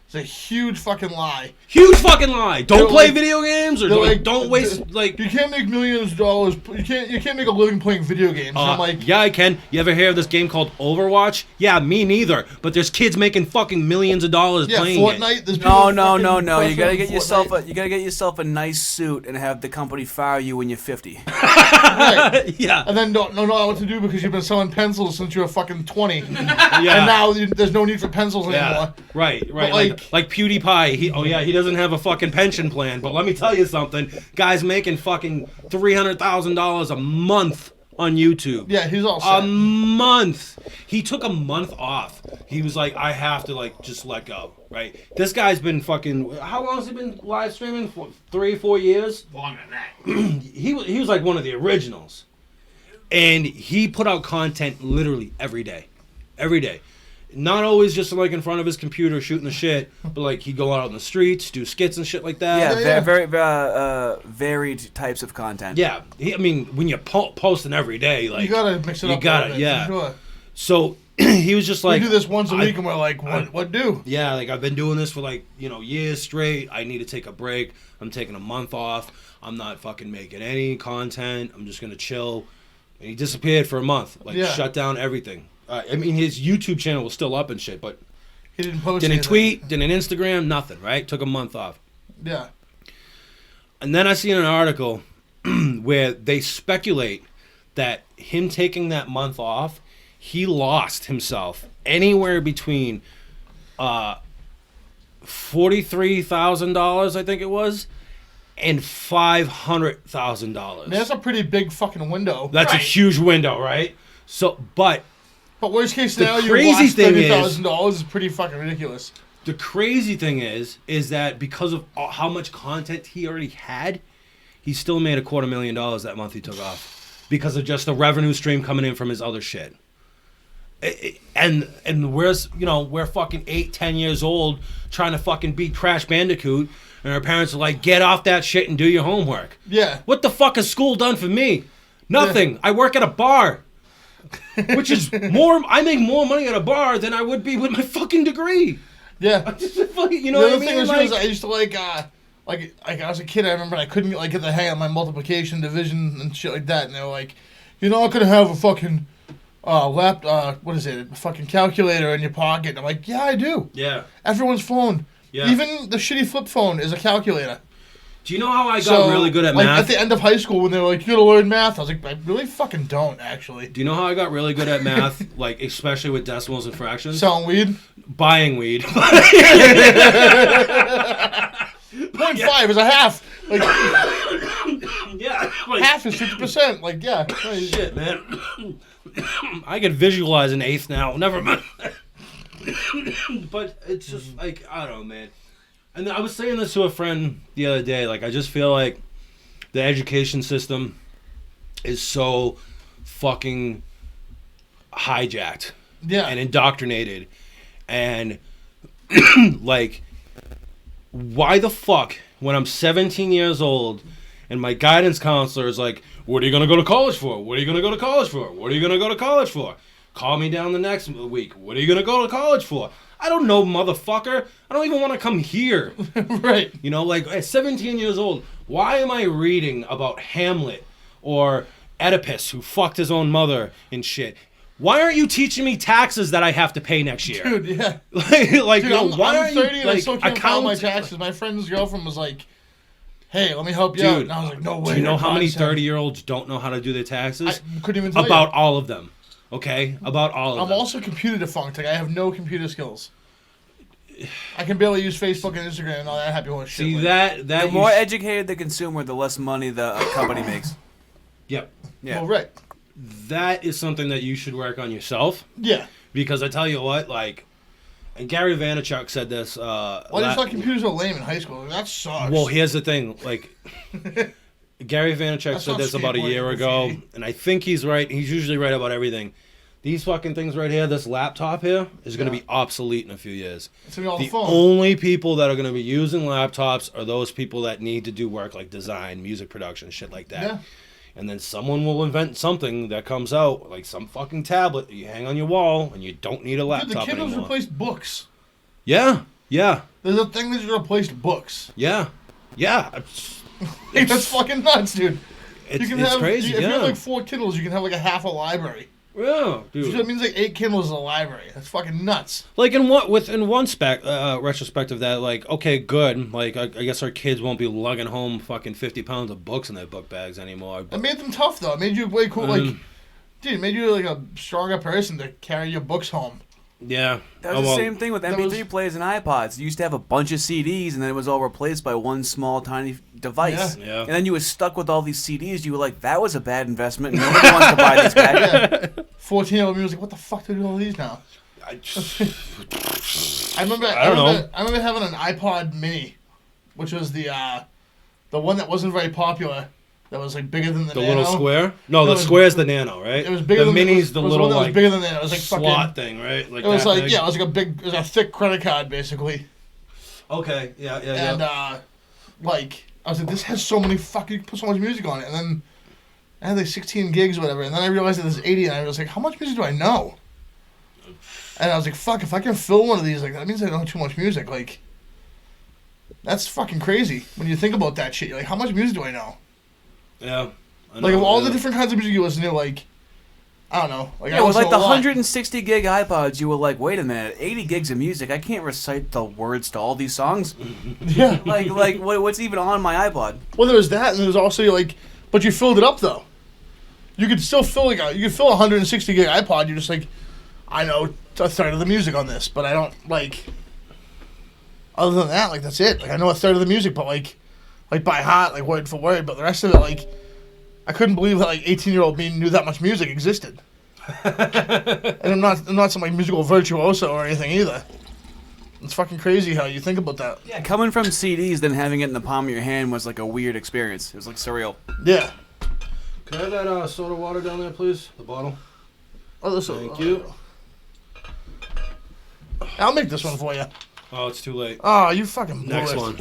is a huge fucking lie. Huge fucking lie. Don't They're play like- video games or they're don't, like- don't waste, like... You can't make millions of dollars. You can't make a living playing video games. And I'm like, yeah, I can. You ever hear of this game called Overwatch? Yeah, me neither. But there's kids making fucking millions of dollars yeah, playing Fortnite. it. There's No, people no, fucking no, no. You gotta playing get yourself Fortnite. a nice suit and have the company fire you when you're 50. Right. Yeah. And then don't know what to do because you've been selling pencils since you were fucking 20. Yeah. And now there's no need for pencils Yeah, anymore. right. But, Like PewDiePie. He doesn't have a fucking pension plan. But let me tell you something. Guy's making fucking $300,000 a month on YouTube. Yeah, he's all A set. month. He took a month off. He was like, I have to like just let go. Right. This guy's been fucking. How long has he been live streaming? For 3-4 years. Longer than that. He was like one of the originals, and he put out content literally every day. Not always just like in front of his computer shooting the shit, but like he'd go out on the streets, do skits and shit like that. Yeah, yeah. very varied types of content. Yeah. I mean, when you're posting every day, like You gotta mix it you up. gotta- a little bit, yeah. For sure. so he was just like, We do this once a I- week and we're like, what do? yeah, like I've been doing this for like, years straight. I need to take a break. I'm taking a month off. I'm not fucking making any content. I'm just gonna chill. And he disappeared for a month, like Yeah. shut down everything. I mean, his YouTube channel was still up and shit, but He didn't post didn't anything. tweet, didn't Instagram, nothing. Right? Took a month off. Yeah. And then I seen an article where they speculate that him taking that month off, he lost himself anywhere between $43,000, I think it was, and $500,000. I mean, that's a pretty big fucking window. That's a Right. huge window, right? So, but But worst case The scenario, crazy you lost thing is- $30,000 is pretty fucking ridiculous. the crazy thing is that because of how much content he already had, he still made $250,000 that month he took off because of just the revenue stream coming in from his other shit. And we're fucking 8-10 years old trying to fucking beat Crash Bandicoot, and our parents are like, get off that shit and do your homework. Yeah. What the fuck has school done for me? Nothing. I work at a bar, which is more. I make more money at a bar than I would be with my fucking degree. Yeah. You know The what I other mean? thing is, Like- I used to like I was a kid. I remember I couldn't get the hang of my multiplication, division, and shit like that. And they were like, "You're not gonna have a fucking what is it? A fucking calculator in your pocket." And I'm like, "Yeah, I do. yeah. Everyone's phone, Yeah. even the shitty flip phone, is a calculator." Do you know how I got So, really good at like, math? At the end of high school, when they were like, "You gotta learn math," I was like, "I really fucking don't actually." Do you know how I got really good at math? Like, especially with decimals and fractions? Selling weed. Buying weed. 0.5 is a half. Like yeah. Like, half is 50%. Like yeah. shit, man. I can visualize an eighth now. Never mind. But it's just like, I don't know, man. And I was saying this to a friend the other day. Like, I just feel like the education system is so fucking hijacked Yeah. and indoctrinated. And, like, why the fuck, when I'm 17 years old and my guidance counselor is like, what are you going to go to college for? What are you going to go to college for? What are you going to go to college for? Call me down the next week. What are you going to go to college for? I don't know, motherfucker. I don't even want to come here. Right. You know, like at 17 years old, why am I reading about Hamlet or Oedipus who fucked his own mother and shit? Why aren't you teaching me taxes that I have to pay next year? Dude, yeah. like, Dude, you know, I'm why aren't 30 you and I like still can't file my account? taxes. My friend's girlfriend was like, "Hey, let me help you out." Dude, And I was like, "No way." do you know they're how many concept." 30-year-olds don't know how to do their taxes? I couldn't even tell About all of them. Okay, about all of I'm them. also computer defunct. Like I have no computer skills. I can barely use Facebook and Instagram and all that happy horse shit. See like, that The you more sh- educated the consumer, the less money the company makes. Yep. Yeah. Well, right. That is something that you should work on yourself, Yeah. because I tell you what, like, and Gary Vaynerchuk said this. Why do you thought computers were lame in high school? That sucks. Well, here's the thing, like. Gary Vaynerchuk That's said not this about a skateboarding, year it's ago, graffiti. and I think he's right. He's usually right about everything. These fucking things right here, this laptop here, is going to be obsolete in a few years. It's gonna be all The the phone. only people that are going to be using laptops are those people that need to do work like design, music production, shit like that. Yeah. And then someone will invent something that comes out, like some fucking tablet that you hang on your wall, and you don't need a Dude, the laptop Kindle's anymore. replaced books. Yeah, yeah, There's a thing that's replaced books. yeah, yeah. Like, that's fucking nuts, dude. It's, You can it's have, crazy, if you have yeah. like 4 Kindles, you can have like a half a library. Yeah, So dude. that means like 8 Kindles is a library. That's fucking nuts. Like in one retrospect of that, like, okay, good. Like I guess our kids won't be lugging home fucking 50 pounds of books in their book bags anymore. It made them tough though. It made you way cool. Like, dude, it made you like a stronger person to carry your books home. Yeah. That was Oh, the well, same thing with that MP3 was- players and iPods. You used to have a bunch of CDs, and then it was all replaced by one small, tiny device. Yeah. Yeah. And then you were stuck with all these CDs. You were like, that was a bad investment. Nobody wants to buy these back. Yeah. 14-year-old me was like, what the fuck do I do with all these now? I remember. I don't know. I remember having an iPod Mini, which was the one that wasn't very popular. That was like bigger than the The Nano. little square? No, No, the it was- square's the Nano, right? It was bigger the than Mini's the it was little one that was like bigger than that. It was like slot fucking. thing, right? Like It was that like big? yeah, it was like it was a thick credit card basically, Okay, yeah. and like I was like, this has so many fucking, you can put so much music on it, and then I had like 16 gigs or whatever, and then I realized that there's 80, and I was like, how much music do I know? And I was like, fuck, if I can fill one of these, like that means I know too much music. Like, that's fucking crazy when you think about that shit. You're like, how much music do I know? Yeah. I Like, know, of all yeah. the different kinds of music you listen to, like, I don't know. Like, Yeah, I with listen like to the a lot. 160 gig iPods, you were like, wait a minute, 80 gigs of music. I can't recite the words to all these songs. Yeah. like what's even on my iPod? Well, there was that, and there was also like, but you filled it up though. You could still fill you could fill a 160 gig iPod. You're just like, I know a third of the music on this, but I don't like. Other than that, like that's it. Like I know a third of the music, but like by heart, like word for word. But the rest of it, like, I couldn't believe that like 18-year-old me knew that much music existed. And I'm not some like musical virtuoso or anything either. It's fucking crazy how you think about that. Yeah, coming from CDs, then having it in the palm of your hand was like a weird experience. It was like surreal. Yeah. Can I have that soda water down there, please? The bottle. Oh, this Thank you. I'll make this one for you. Oh, it's too late. Oh, you fucking blew Next it. one.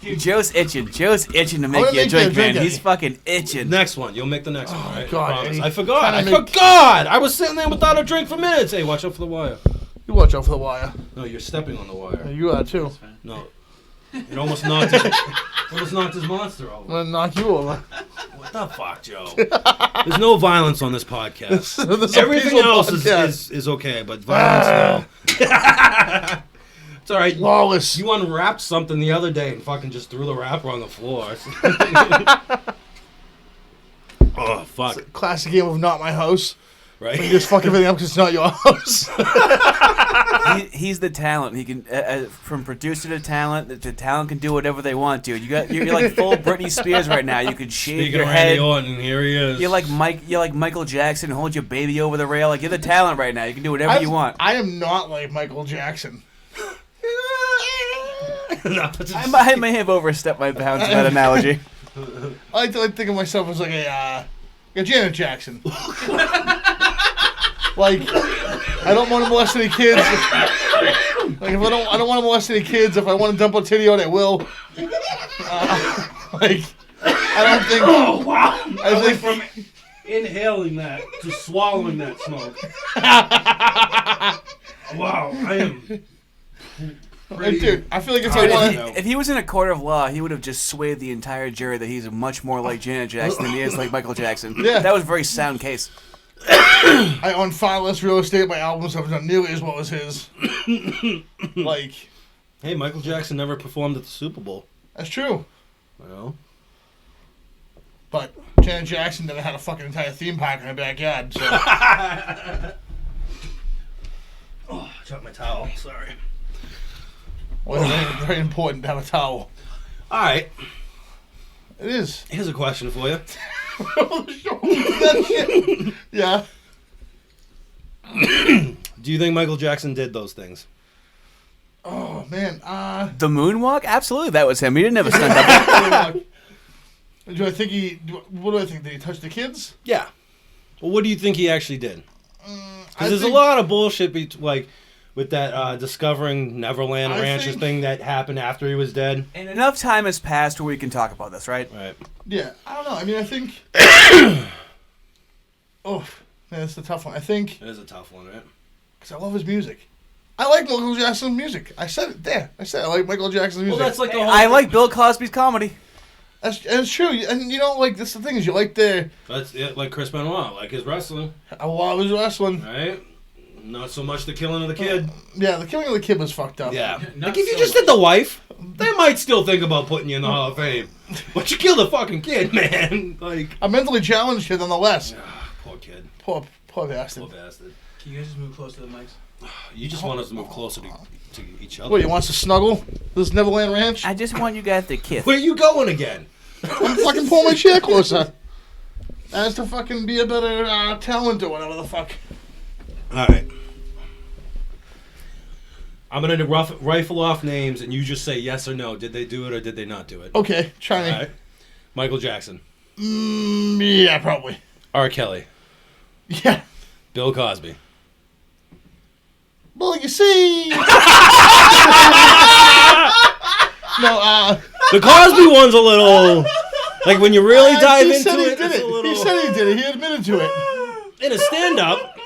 Dude, Joe's itching. Joe's itching to make gonna you a make you a drink, drink, man. Eddie. He's fucking itching. Next one. You'll make the next one, right? God, I promise. Eddie. I forgot. I Trying to make- forgot. I was sitting there without a drink for minutes. Hey, watch out for the wire. You watch out for the wire. No, you're stepping on the Yeah, wire. you are too. No. It almost knocked his, monster I'm over. gonna knock you over. What the fuck, Joe? There's no violence on this podcast. This is a Everything peaceful else podcast. is okay, but violence, no. It's all right. Lawless. You unwrapped something the other day and fucking just threw the wrapper on the floor. Oh, fuck. Classic game of not my house. You Right? just fuck everything up because it's not your house. He's the talent. He can, from producer to talent, the talent can do whatever they want, dude. You're like full Britney Spears right now. You could shave Speaking your of Randy head. Orton, here he is. You're like Michael Jackson. Hold your baby over the rail. Like you're the talent right now. You can do whatever you want. I am not like Michael Jackson. No, it's just- I may have overstepped my bounds in that analogy. I like to think of myself as like a Janet Jackson. Like, I don't want to molest any kids. Like, if I don't want to molest any kids. If I want to dump a titty out, I will. Like, I don't think. Oh, wow. I think From inhaling that to swallowing that smoke. Wow, I am. Like, dude, I feel like if Dude, I want No. If he was in a court of law, he would have just swayed the entire jury that he's much more like Janet Jackson than he is like Michael Jackson. Yeah. That was a very sound case. I own far less real estate. My albums have done nearly as well as his. Like, Hey, Michael Jackson never performed at the Super Bowl. that's true. You know? But Janet Jackson never had a fucking entire theme park in her backyard. So Oh, I dropped my towel. Sorry. well, it's very, very important to have a towel. All right. It is. Here's a question for you. That shit. Yeah. Do you think Michael Jackson did those things? Oh man. The moonwalk? Absolutely, that was him. He didn't have a stunt double. Do I think he? What do I think? Did he touch the kids? Yeah. Well, what do you think he actually did? I Because there's think- a lot of bullshit, like with that discovering Neverland I Ranches think- thing that happened after he was dead. And enough time has passed where we can talk about this, right? Right. Yeah. I don't know. I mean, I think. Oh, man, that's a tough one. I think It is a tough one, right? because I love his music. I like Michael Jackson's music. I said it there. I said I like Michael Jackson's music. Well, that's like the whole. I like Bill Cosby's comedy. and it's true. And you know, like that's the thing is you like the That's it, like Chris Benoit, like his wrestling, I love his wrestling. right? Not so much the killing of the kid. Yeah, the killing of the kid was fucked up. Yeah. Not Like if you so just did the wife, they might still think about putting you in the Hall of Fame. But you killed a fucking kid, man. Like, A mentally challenged kid, nonetheless. poor kid, Poor bastard. poor bastard. Can you guys just move close to the mics? You just want us to move closer to each other. What, he wants to snuggle? This Neverland Ranch? I just want you guys to kiss. Where you going again? I'm fucking pulling my chair closer. As to fucking be a better talent or whatever the fuck. All right. I'm gonna rifle off names, and you just say yes or no. Did they do it or did they not do it? Okay, try me. All right. Michael Jackson, Yeah, probably. R. Kelly, Yeah. Bill Cosby. Well, you see. No, The Cosby one's a little like when you really dive he into said he it. did It's it. a little He said he did it. He admitted to it. in a stand-up.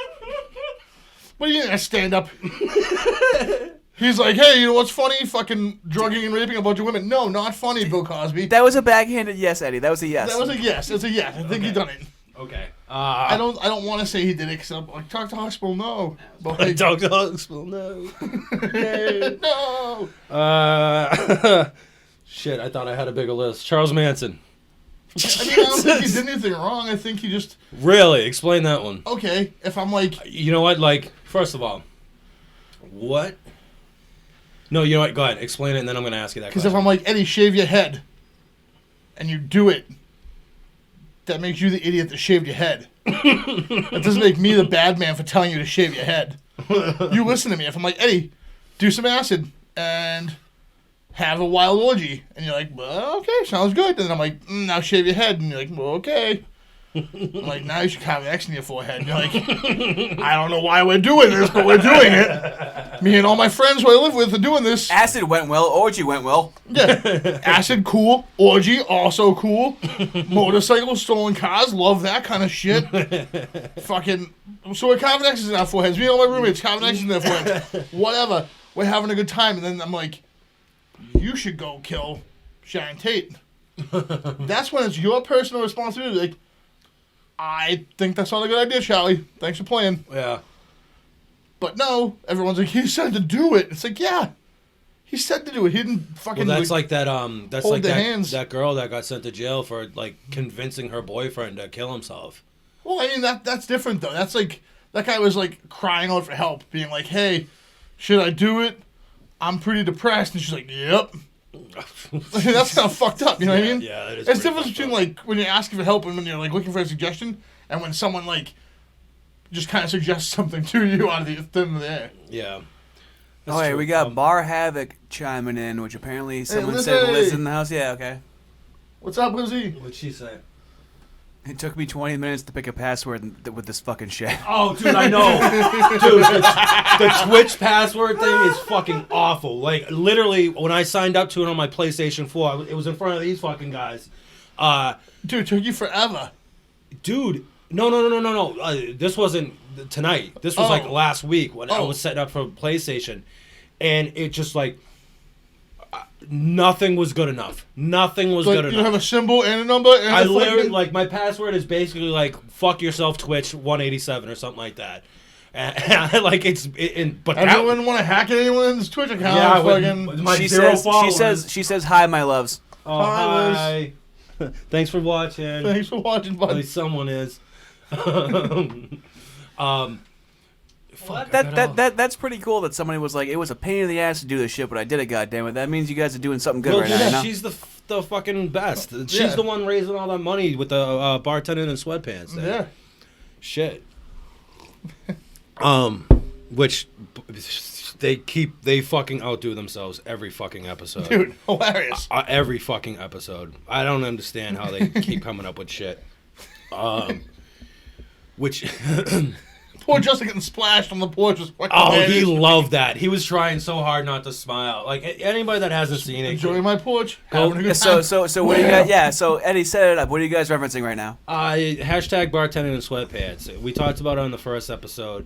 What do you mean, a stand-up? He's like, hey, you know what's funny? Fucking drugging and raping a bunch of women. No, not funny, Bill Cosby. That was a backhanded yes, Eddie. That was a yes. That was a yes. It's a yes. I think he done it. Okay. I don't want to say he did it because I'm like, talk to hospital, no. But like, Dog Hospital, no. no. Shit, I thought I had a bigger list. Charles Manson. I mean, I don't think he did anything wrong. I think he just, Really? Explain that one. okay, if I'm like, You know what? Like, first of all, what? No, you know what? Go ahead. Explain it, and then I'm going to ask you that because question. if I'm like, Eddie, shave your head, and you do it, that makes you the idiot that shaved your head. That doesn't make me the bad man for telling you to shave your head. You listen to me. If I'm like, Eddie, do some acid and have a wild orgy, and you're like, well, okay, sounds good. And then I'm like, now shave your head, and you're like, well, okay. I'm like, now you should carve an X in your forehead. And you're like, I don't know why we're doing this, but we're doing it. Me and all my friends who I live with are doing this. Acid went well. Orgy went well. Yeah. Acid, cool. Orgy, also cool. Motorcycles, stolen cars, love that kind of shit. Fucking. So we're carving X's in our foreheads. Me and all my roommates carving X's in their foreheads. Whatever. We're having a good time. And then I'm like, you should go kill Sharon Tate. That's when it's your personal responsibility. Like, I think that's not a good idea, Charlie. Thanks for playing. Yeah. But no, everyone's like, he said to do it. It's like, yeah. He said to do it. He didn't fucking. Well, that's like that. That's hold like their that. hands. That girl that got sent to jail for like convincing her boyfriend to kill himself. Well, I mean that's different though. That's like that guy was like crying out for help, being like, "Hey, should I do it? I'm pretty depressed." And she's like, "Yep." That's kind of fucked up. You know what I mean? Yeah, that is. It's pretty difference fucked between up. like when you're asking for help and when you're like looking for a suggestion, and when someone like just kind of suggests something to you out of the thin air. Yeah. Oh, hey, we got Bar Havoc chiming in, which apparently someone Lizzie! said Liz in the house. Yeah, okay. What's up, Lizzie? What'd she say? It took me 20 minutes to pick a password with this fucking shit. Oh, dude, I know. Dude, the Twitch password thing is fucking awful. Like, literally, when I signed up to it on my PlayStation 4, it was in front of these fucking guys. Dude, it took you forever. Dude, no. This wasn't tonight. This was like Oh. last week when I Oh. was setting up for PlayStation. And it just like, nothing was good enough. Nothing was Like, good you enough. don't have a symbol and a number. And I a literally, fucking- like, my password is basically like, fuck yourself Twitch 187 or something like that. And, like, but that, Everyone want to hack at anyone's Twitch account. yeah, fucking. with my She zero says, followers. she says, "Hi, my loves." Oh, Hi, Liz. hi. Thanks for watching. Thanks for watching, At bud. least someone is. Fuck, That's pretty cool that somebody was like, it was a pain in the ass to do this shit, but I did it, goddammit. That means you guys are doing something good well, right now. yeah, You know? she's the fucking best. She's Yeah. the one raising all that money with the bartending and sweatpants. Thing. Yeah. Shit. Which they fucking outdo themselves every fucking episode. Dude, hilarious. Every fucking episode. I don't understand how they keep coming up with shit. Which Poor Justin getting splashed on the porch was fucking oh, he hilarious. loved that. He was trying so hard not to smile. Like anybody that hasn't seen it, Enjoying my porch. Go- Having a good So time. what do you guys? Yeah. So Eddie set it up. What are you guys referencing right now? hashtag bartending in sweatpants. We talked about it on the first episode.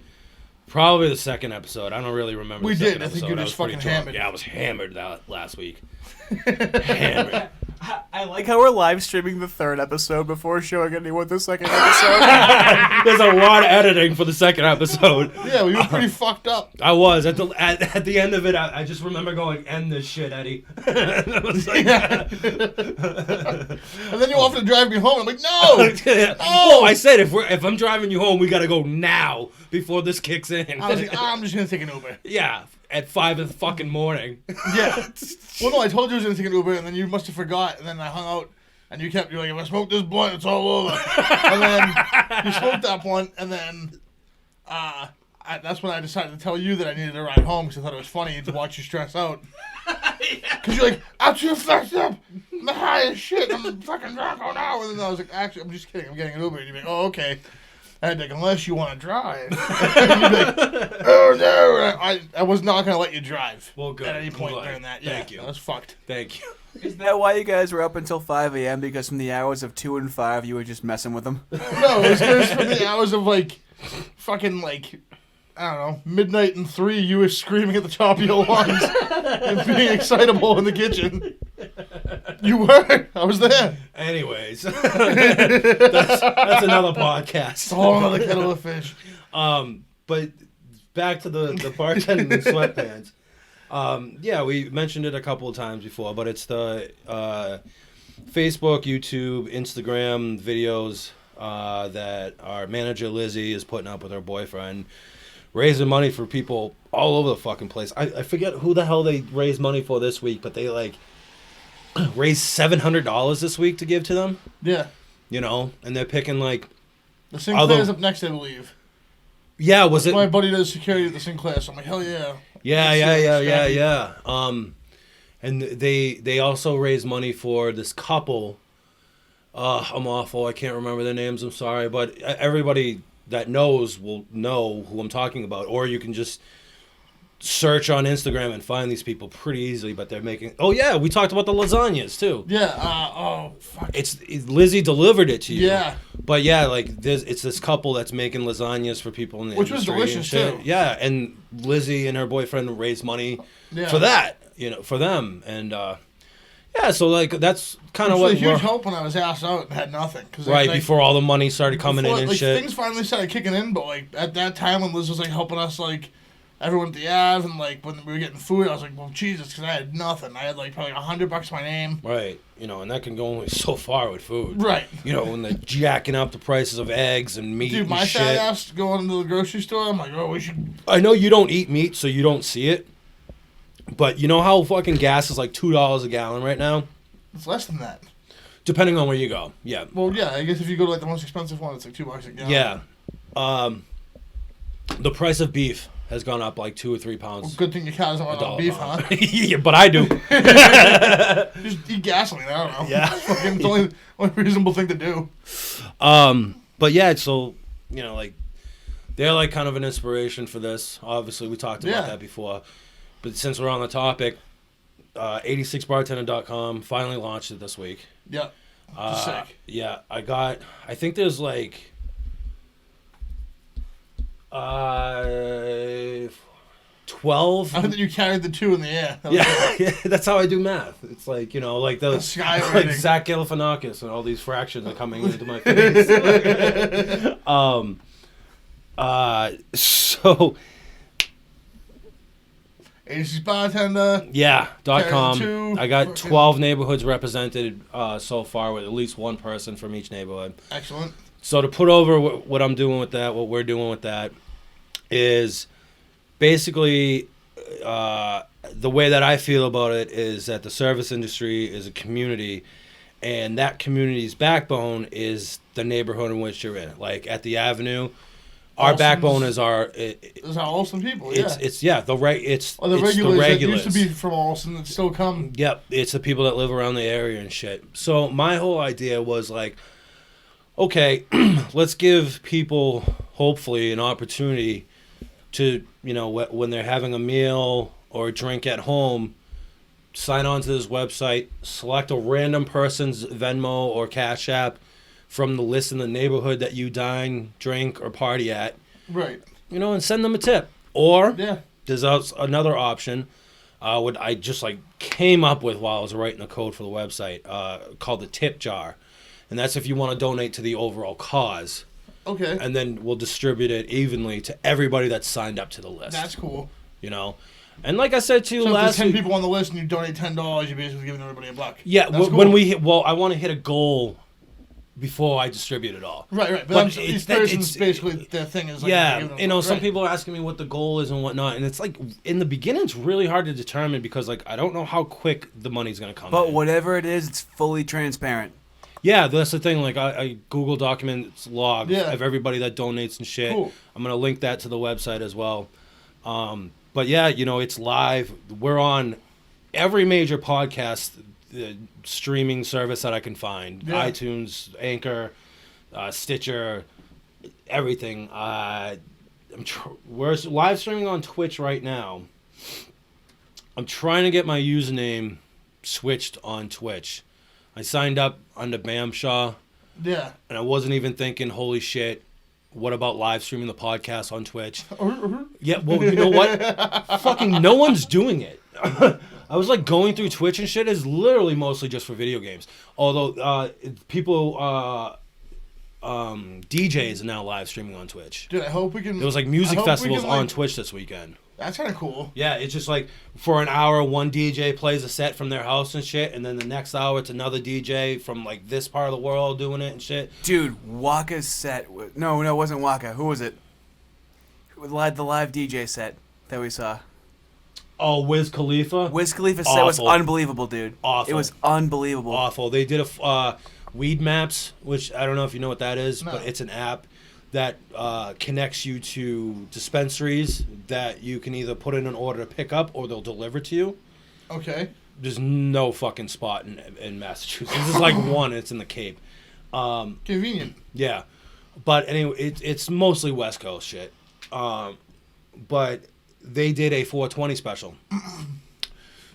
Probably the second episode. I don't really remember. We the did. second I think you episode. were I just was pretty fucking drunk. hammered. Yeah, I was hammered that last week. Hammered. I like how we're live streaming the third episode before showing anyone the second episode. There's a lot of editing for the second episode. Yeah, we were pretty fucked up. I was at the end of it. I just remember going, "End this shit, Eddie." I was like, And then you offered to drive me home. I'm like, no! Oh, I said if I'm driving you home, we gotta go now before this kicks in. I was like, I'm just going to take an Uber. Yeah, at 5 in the fucking morning. Yeah. Well, no, I told you I was going to take an Uber, and then you must have forgot, and then I hung out, and you're like, if I smoke this blunt, it's all over. And then you smoked that blunt, and then that's when I decided to tell you that I needed a ride home, because I thought it was funny to watch you stress out. Because you're like, I'm too fucked up. I'm high as shit. I'm fucking drunk all now. And then I was like, actually, I'm just kidding. I'm getting an Uber. And you're like, oh, okay. I had like, unless you want to drive. And you'd be like, oh, no. And I was not going to let you drive. Well, good. At any point Good. during that. Thank Yeah, you. I was fucked. Thank you. Is that why you guys were up until 5 a.m.? Because from the hours of 2 and 5, you were just messing with them? No, it was just from the hours of like, fucking like, I don't know, midnight and 3, you were screaming at the top of your lungs and being excitable in the kitchen. You were. I was there. Anyways, that's another podcast. A whole other kettle of fish. But back to the bartending in sweatpants. Yeah, we mentioned it a couple of times before, but it's the Facebook, YouTube, Instagram videos that our manager Lizzie is putting up with her boyfriend, raising money for people all over the fucking place. I forget who the hell they raised money for this week, but they like raised $700 this week to give to them. Yeah. You know, and they're picking like, The Sinclair's Although- up next, I believe. yeah, was it? My buddy does security at the Sinclair, so I'm like, hell yeah. Yeah. And they also raised money for this couple. I'm awful. I can't remember their names. I'm sorry, but everybody that knows will know who I'm talking about. Or you can just search on Instagram and find these people pretty easily. But they're making. Oh yeah, we talked about the lasagnas too. Yeah, oh, fuck. Lizzie delivered it to you. Yeah. But yeah, like it's this couple that's making lasagnas for people in the Which was industry and delicious, shit. too. Yeah, and Lizzie and her boyfriend raised money Yeah. for that, for them, and yeah, so like that's kind It of was what a huge we're, help when I was asked out and had nothing. Cause right like, before all the money started coming in and like, shit. Things finally started kicking in, but like at that time when Liz was like helping us, like everyone at the Ave, and like when we were getting food, I was like, well, Jesus, because I had nothing. I had like probably $100 to my name. Right, and that can go only so far with food. Right. When they're jacking up the prices of eggs and meat Dude, and my shit. fat ass going to the grocery store, I'm like, oh, we should. I know you don't eat meat, so you don't see it. But you know how fucking gas is like $2 a gallon right now? It's less than that. Depending on where you go. Yeah. Well, yeah, I guess if you go to like the most expensive one, it's like $2 a gallon. Yeah. The price of beef has gone up like 2 or 3 pounds. Well, good thing your car doesn't run on beef, huh? Yeah, but I do. Just eat gasoline, I don't know. Yeah. It's fucking the only reasonable thing to do. But yeah, so, like, they're like kind of an inspiration for this. Obviously, we talked about Yeah. that before. But since we're on the topic, 86bartender.com finally launched it this week. Yeah. Just sick. Yeah, I think there's like 12. I think that you carried the 2 in the air. That was Yeah, that's how I do math. It's like, like the sky like rating. Zach Galifianakis and all these fractions are coming into my face. So 86 bartender. Yeah, .com. Two, I got fucking- 12 neighborhoods represented so far, with at least one person from each neighborhood. Excellent. So to put over what I'm doing with that, what we're doing with that, is basically the way that I feel about it is that the service industry is a community, and that community's backbone is the neighborhood in which you're in. Like at the Avenue, our Olson's- backbone is our. Those are Olsen people, yeah. It's yeah the right it's Or the it's regulars, the that regulars. used to be from Olsen that still come. Yep, it's the people that live around the area and shit. So my whole idea was like, okay, let's give people hopefully an opportunity to, you know, when they're having a meal or a drink at home, sign on to this website, select a random person's Venmo or Cash App from the list in the neighborhood that you dine, drink, or party at, Right. you know, and send them a tip. Or Yeah. there's another option, what I just like came up with while I was writing the code for the website, called the tip jar, and that's if you want to donate to the overall cause, Okay. and then we'll distribute it evenly to everybody that's signed up to the list. That's cool. You know, and like I said to you So if there's last 10 week, people on the list and you donate $10, you're basically giving everybody a buck. yeah, That's when cool. we hit, I want to hit a goal before I distribute it all. Right, right. But, But each it's- person's it's- basically their thing is like Yeah, giving them you know, a buck. some Right. people are asking me what the goal is and whatnot, and it's like in the beginning it's really hard to determine because like I don't know how quick the money's gonna come. But in. whatever it is, it's fully transparent. Yeah, that's the thing. Like I Google documents log Yeah. of everybody that donates and shit. Cool. I'm gonna link that to the website as well. But yeah, you know, it's live. We're on every major podcast streaming service that I can find: Yeah. iTunes, Anchor, Stitcher, everything. We're live streaming on Twitch right now. I'm trying to get my username switched on Twitch. I signed up under Bamshaw, Yeah. and I wasn't even thinking, holy shit, what about live streaming the podcast on Twitch? Yeah, well, you know what? Fucking no one's doing it. I was like going through Twitch and shit. It's literally mostly just for video games. Although people, DJs are now live streaming on Twitch. Dude, I hope we can. There was like I music hope we festivals can, on like- Twitch this weekend. That's kind of cool. Yeah, it's just like for an hour, one DJ plays a set from their house and shit, and then the next hour it's another DJ from like this part of the world doing it and shit. Dude, Waka's set. No, it wasn't Waka. Who was it? Who led the live DJ set that we saw? Oh, Wiz Khalifa? Wiz Khalifa's set was Awful. unbelievable, dude. Awful. It was unbelievable. Awful. They did a Weed Maps, which I don't know if you know what that is, No. but it's an app that connects you to dispensaries that you can either put in an order to pick up or they'll deliver to you. Okay. There's no fucking spot in Massachusetts. There's like one. It's in the Cape. Convenient. Yeah, but anyway, it's mostly West Coast shit. But they did a 420 special.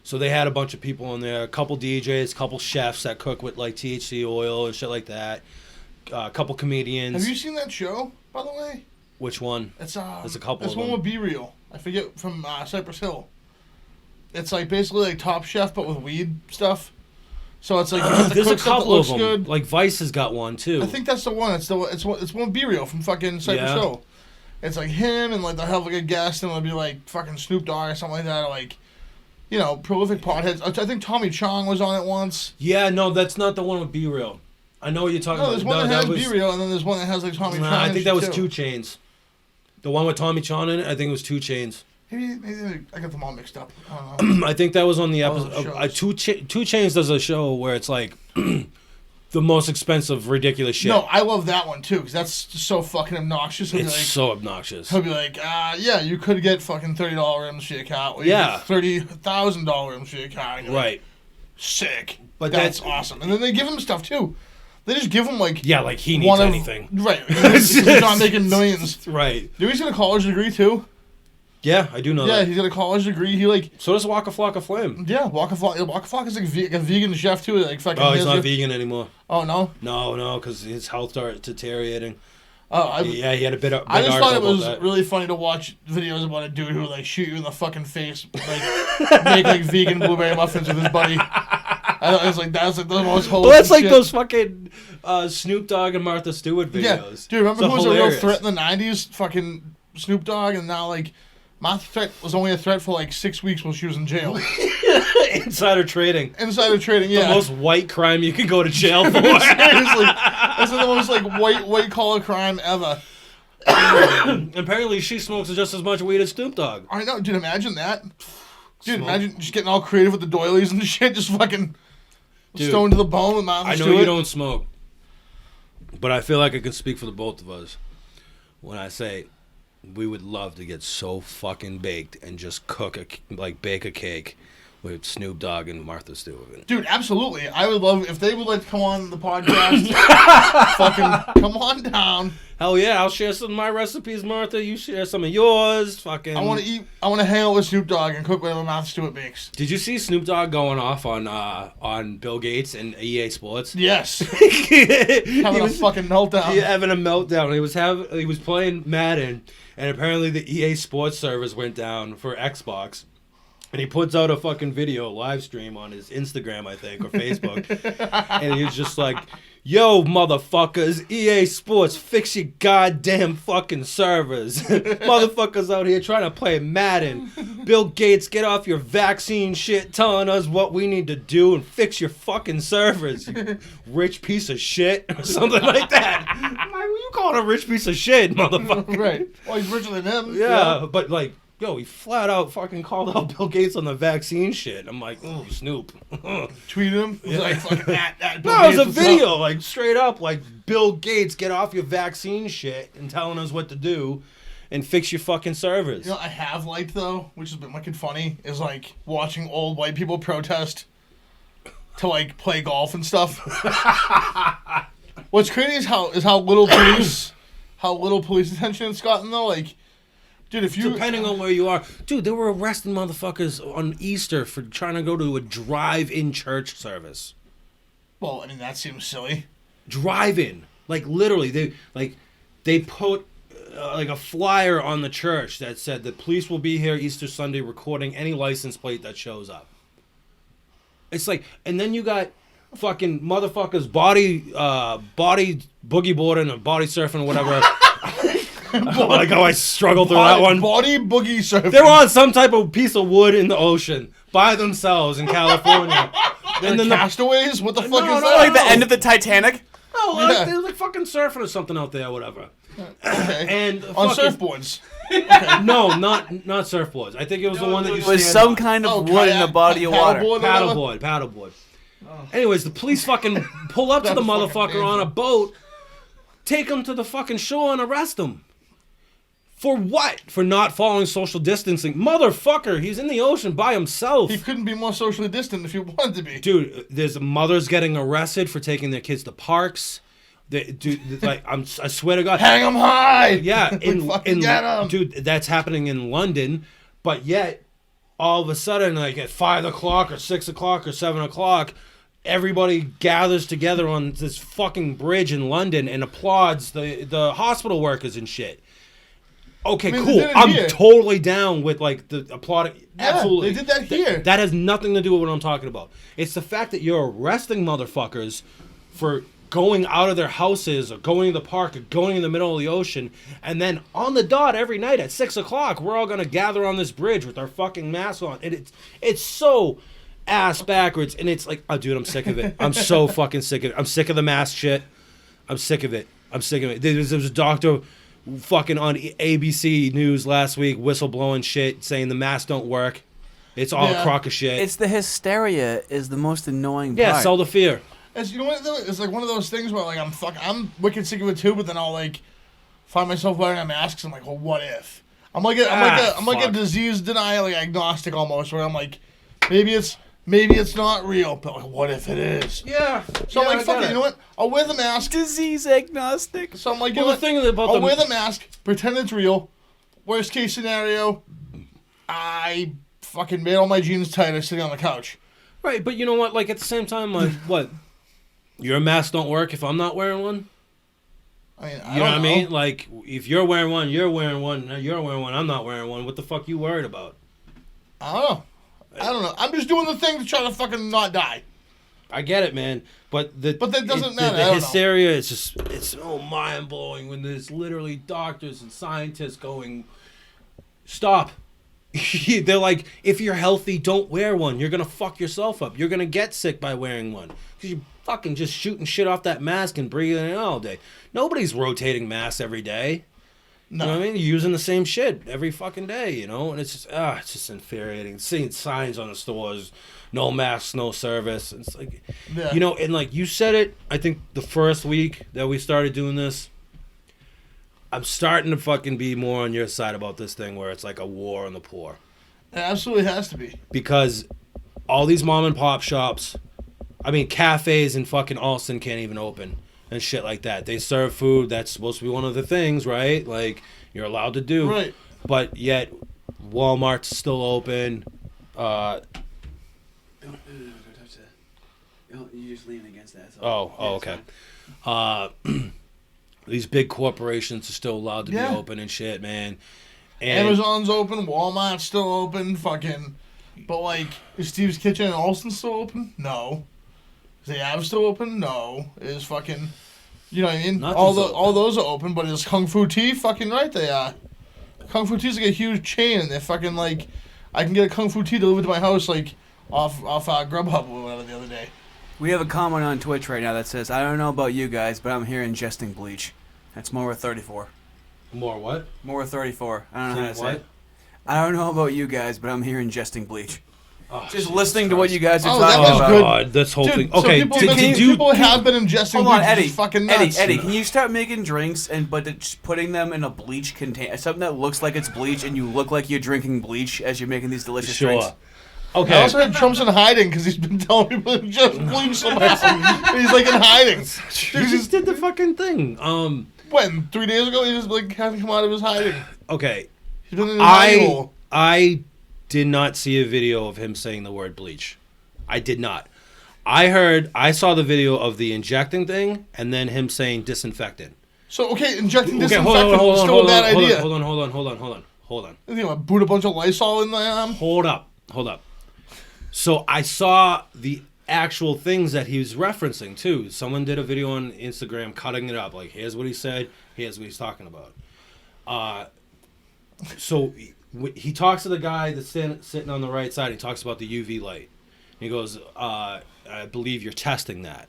So they had a bunch of people in there, a couple DJs, a couple chefs that cook with like THC oil and shit like that. A couple comedians. Have you seen that show, by the way? Which one? It's There's a couple It's of one them. with Be Real. I forget from Cypress Hill. It's like basically like Top Chef but with weed stuff. So it's like you have to There's a cook stuff that couple of looks them. good. Like Vice has got one too. I think that's the one. It's one with Be Real from fucking Cypress Yeah. Hill. It's like him and like they'll have like a guest and it'll be like fucking Snoop Dogg or something like that. Or like, you know, prolific potheads. I think Tommy Chong was on it once. Yeah, no, that's not the one with Be Real. I know what you're talking No, about. there's one that has was, Be Real and then there's one that has like Tommy Chong. I and think that shit, was too. 2 Chains. The one with Tommy Chon in it, I think it was 2 Chains. Maybe I got them all mixed up. I don't know. I think that was on the One of episode. those shows. 2 Chains does a show where it's like the most expensive, ridiculous shit. No, I love that one too because that's just so fucking obnoxious. He'll be It's like, so obnoxious. he'll be like, yeah, you could get fucking $30 rims for your car. Or you Yeah. get $30,000 rims for your car. And you're like, Right. sick. But That's that's- awesome. And then they give him stuff too. They just give him like Yeah, like he needs one of anything. right. He's not making millions. Right. Dude, he's got a college degree too. Yeah, I do know Yeah, that. he's got a college degree. He like So does Waka Flocka Flame. Waka Flocka is like a vegan chef too. Like fucking. Oh, he's has not your- vegan anymore. Oh no. No, because his health started deteriorating. Oh, Yeah, he had a bit of. I big just thought it article was about that. really funny to watch videos about a dude who like shoot you in the fucking face, like make like vegan blueberry muffins with his buddy. I thought it was like that's like the most wholesome. Well, that's like shit. those fucking Snoop Dogg and Martha Stewart videos. Yeah, dude, remember So who was a real hilarious. threat in the '90s? Fucking Snoop Dogg, and now like Martha threat was only a threat for like 6 weeks while she was in jail. Insider trading. Insider trading, yeah. The most white crime you can go to jail for. Seriously, this is the most like white collar crime ever. Apparently, she smokes just as much weed as Snoop Dogg. I know, dude. Imagine that. Dude, Smoke. imagine just getting all creative with the doilies and shit, just fucking Dude, stoned to the bone with Martha I know Stewart. you don't smoke, but I feel like I can speak for the both of us when I say we would love to get so fucking baked and just bake a cake with Snoop Dogg and Martha Stewart. Dude, absolutely. I would love if they would like to come on the podcast. Fucking come on down. Hell yeah, I'll share some of my recipes, Martha. You share some of yours. Fucking. I want to eat. I want to hang out with Snoop Dogg and cook whatever Martha Stewart makes. Did you see Snoop Dogg going off on Bill Gates and EA Sports? Yes, He having was- a fucking meltdown. He having a meltdown. He was playing Madden, and apparently the EA Sports servers went down for Xbox. And he puts out a fucking video live stream on his Instagram, I think, or Facebook. And he's just like, "Yo, motherfuckers, EA Sports, fix your goddamn fucking servers. Motherfuckers out here trying to play Madden. Bill Gates, get off your vaccine shit telling us what we need to do and fix your fucking servers, you rich piece of shit," or something like that. I'm like, you calling a rich piece of shit, motherfucker? Right. Well, he's richer than him. Yeah, but like, yo, he flat out fucking called out Bill Gates on the vaccine shit. I'm like, oh, Snoop. Tweeted him. It was like fucking at Bill No, it was a Gates, what's video, up? like straight up, like Bill Gates, get off your vaccine shit and telling us what to do, and fix your fucking servers. You know, I have liked though, which has been fucking funny, is like watching old white people protest to like play golf and stuff. What's crazy is how little police attention it's gotten though. Like, dude, if you Depending on where you are, dude, they were arresting motherfuckers on Easter for trying to go to a drive-in church service. well, I mean that seems silly. Drive-in, like literally, they put like a flyer on the church that said the police will be here Easter Sunday recording any license plate that shows up. It's like, and then you got fucking motherfuckers body boogie boarding or body surfing or whatever. Like how I struggled through that one. Body boogie surfing. They were on some type of piece of wood in the ocean by themselves in California. and then castaways. What the fuck No, is no, that? Like the end of the Titanic. Oh, Yeah. they were like fucking surfing or something out there, whatever. Okay. And On fucking- surfboards. No, not surfboards. I think it was the one that you It was stand some on. kind of Oh, wood in a kayak, body of water. paddleboard. Paddleboard. Anyways, the police fucking pull up to the That's fucking motherfucker on a painful. boat, take him to the fucking shore and arrest him. For what? For not following social distancing. Motherfucker, he's in the ocean by himself. He couldn't be more socially distant if he wanted to be. Dude, there's mothers getting arrested for taking their kids to parks. Dude, like I swear to God. Hang him high. Yeah, Fucking get him. dude, that's happening in London, but yet all of a sudden, like at 5 o'clock or 6 o'clock or 7 o'clock, everybody gathers together on this fucking bridge in London and applauds the hospital workers and shit. Okay, I mean, they cool. did it I'm here. totally down with like the applauding. Yeah, Absolutely, they did that here. That has nothing to do with what I'm talking about. It's the fact that you're arresting motherfuckers for going out of their houses or going to the park or going in the middle of the ocean, and then on the dot every night at 6 o'clock, we're all gonna gather on this bridge with our fucking masks on. And it's so ass backwards, and it's like, oh, dude, I'm sick of it. I'm so fucking sick of it. I'm sick of the mask shit. I'm sick of it. There was a doctor fucking on ABC News last week whistleblowing shit saying the masks don't work. It's all Yeah. a crock of shit. It's the hysteria is the most annoying Yeah, part. sell the fear. As you know what though? It's like one of those things where like I'm wicked sick of it too, but then I'll like find myself wearing a mask. And I'm like, well, what if? I'm like a Fuck. disease denial, like agnostic almost, where I'm like, maybe it's not real, but like, what if it is? Yeah. So I'm like, fuck it. You know what? I'll wear the mask. Disease agnostic. So I'm like, you Well, know the thing what? about I'll the wear the mask, pretend it's real. Worst case scenario, I fucking made all my jeans tighter sitting on the couch. Right, but you know what? Like at the same time, like what? Your mask don't work if I'm not wearing one. I mean, You know what I mean? Like if you're wearing one, you're wearing one. You're wearing one. I'm not wearing one. What the fuck you worried about? I don't know. I'm just doing the thing to try to fucking not die. I get it, man. But that doesn't matter. I The don't know. hysteria is just it's so mind blowing when there's literally doctors and scientists going, stop. they're like, if you're healthy, don't wear one. You're gonna fuck yourself up. You're gonna get sick by wearing one because you're fucking just shooting shit off that mask and breathing it all day. Nobody's rotating masks every day. No. You know what I mean? You're using the same shit every fucking day, you know? And it's just infuriating. Seeing signs on the stores, no masks, no service. It's like, Yeah. you know, and like you said it, I think the first week that we started doing this, I'm starting to fucking be more on your side about this thing where it's like a war on the poor. It absolutely has to be. Because all these mom and pop shops, I mean, cafes in fucking Alston can't even open. And shit like that. They serve food. That's supposed to be one of the things, right? Like, you're allowed to do. Right. But yet, Walmart's still open. Don't touch that. You just lean against that. So Okay. These big corporations are still allowed to be Yeah. open and shit, man. And Amazon's open. Walmart's still open. Fucking. But, like, is Steve's Kitchen in Alston still open? No. Is the Av still open? No. Is fucking. You know what I mean? Nothing's open. All those are open, but is Kung Fu Tea? Fucking right they are. Kung Fu Tea's like a huge chain, and they're fucking like. I can get a Kung Fu Tea delivered to my house, like, off Grubhub or whatever the other day. we have a comment on Twitch right now that says, "I don't know about you guys, but I'm here ingesting bleach." That's Mower 34. more what? Mower 34. I don't know how to say What? it. I don't know about you guys, but I'm here ingesting bleach. Oh, Just Jesus listening to what Christ. you guys are Oh, that talking was about. good. God, this whole Dude, thing. so Okay, people, did have been ingesting Hold on, bleach, Eddie. which is fucking Eddie, nuts. Eddie, can you start making drinks but just putting them in a bleach container, something that looks like it's bleach, and you look like you're drinking bleach as you're making these delicious drinks? Sure. I Okay. also had Trump's in hiding because he's been telling people to just bleach so much. He's like in hiding. He just did the fucking thing. When 3 days ago, he just like hadn't come out of his hiding. Okay. He's been in his hiding hole. I did not see a video of him saying the word bleach. I did not. I saw the video of the injecting thing and then him saying disinfectant. So okay, injecting Okay, disinfectant is still a bad idea. Hold on. You know, boot a bunch of Lysol in the Hold up. So I saw the actual things that he was referencing too. Someone did a video on Instagram cutting it up. Like, here's what he said. Here's what he's talking about. So he talks to the guy that's sitting on the right side. He talks about the UV light. He goes, I believe you're testing that.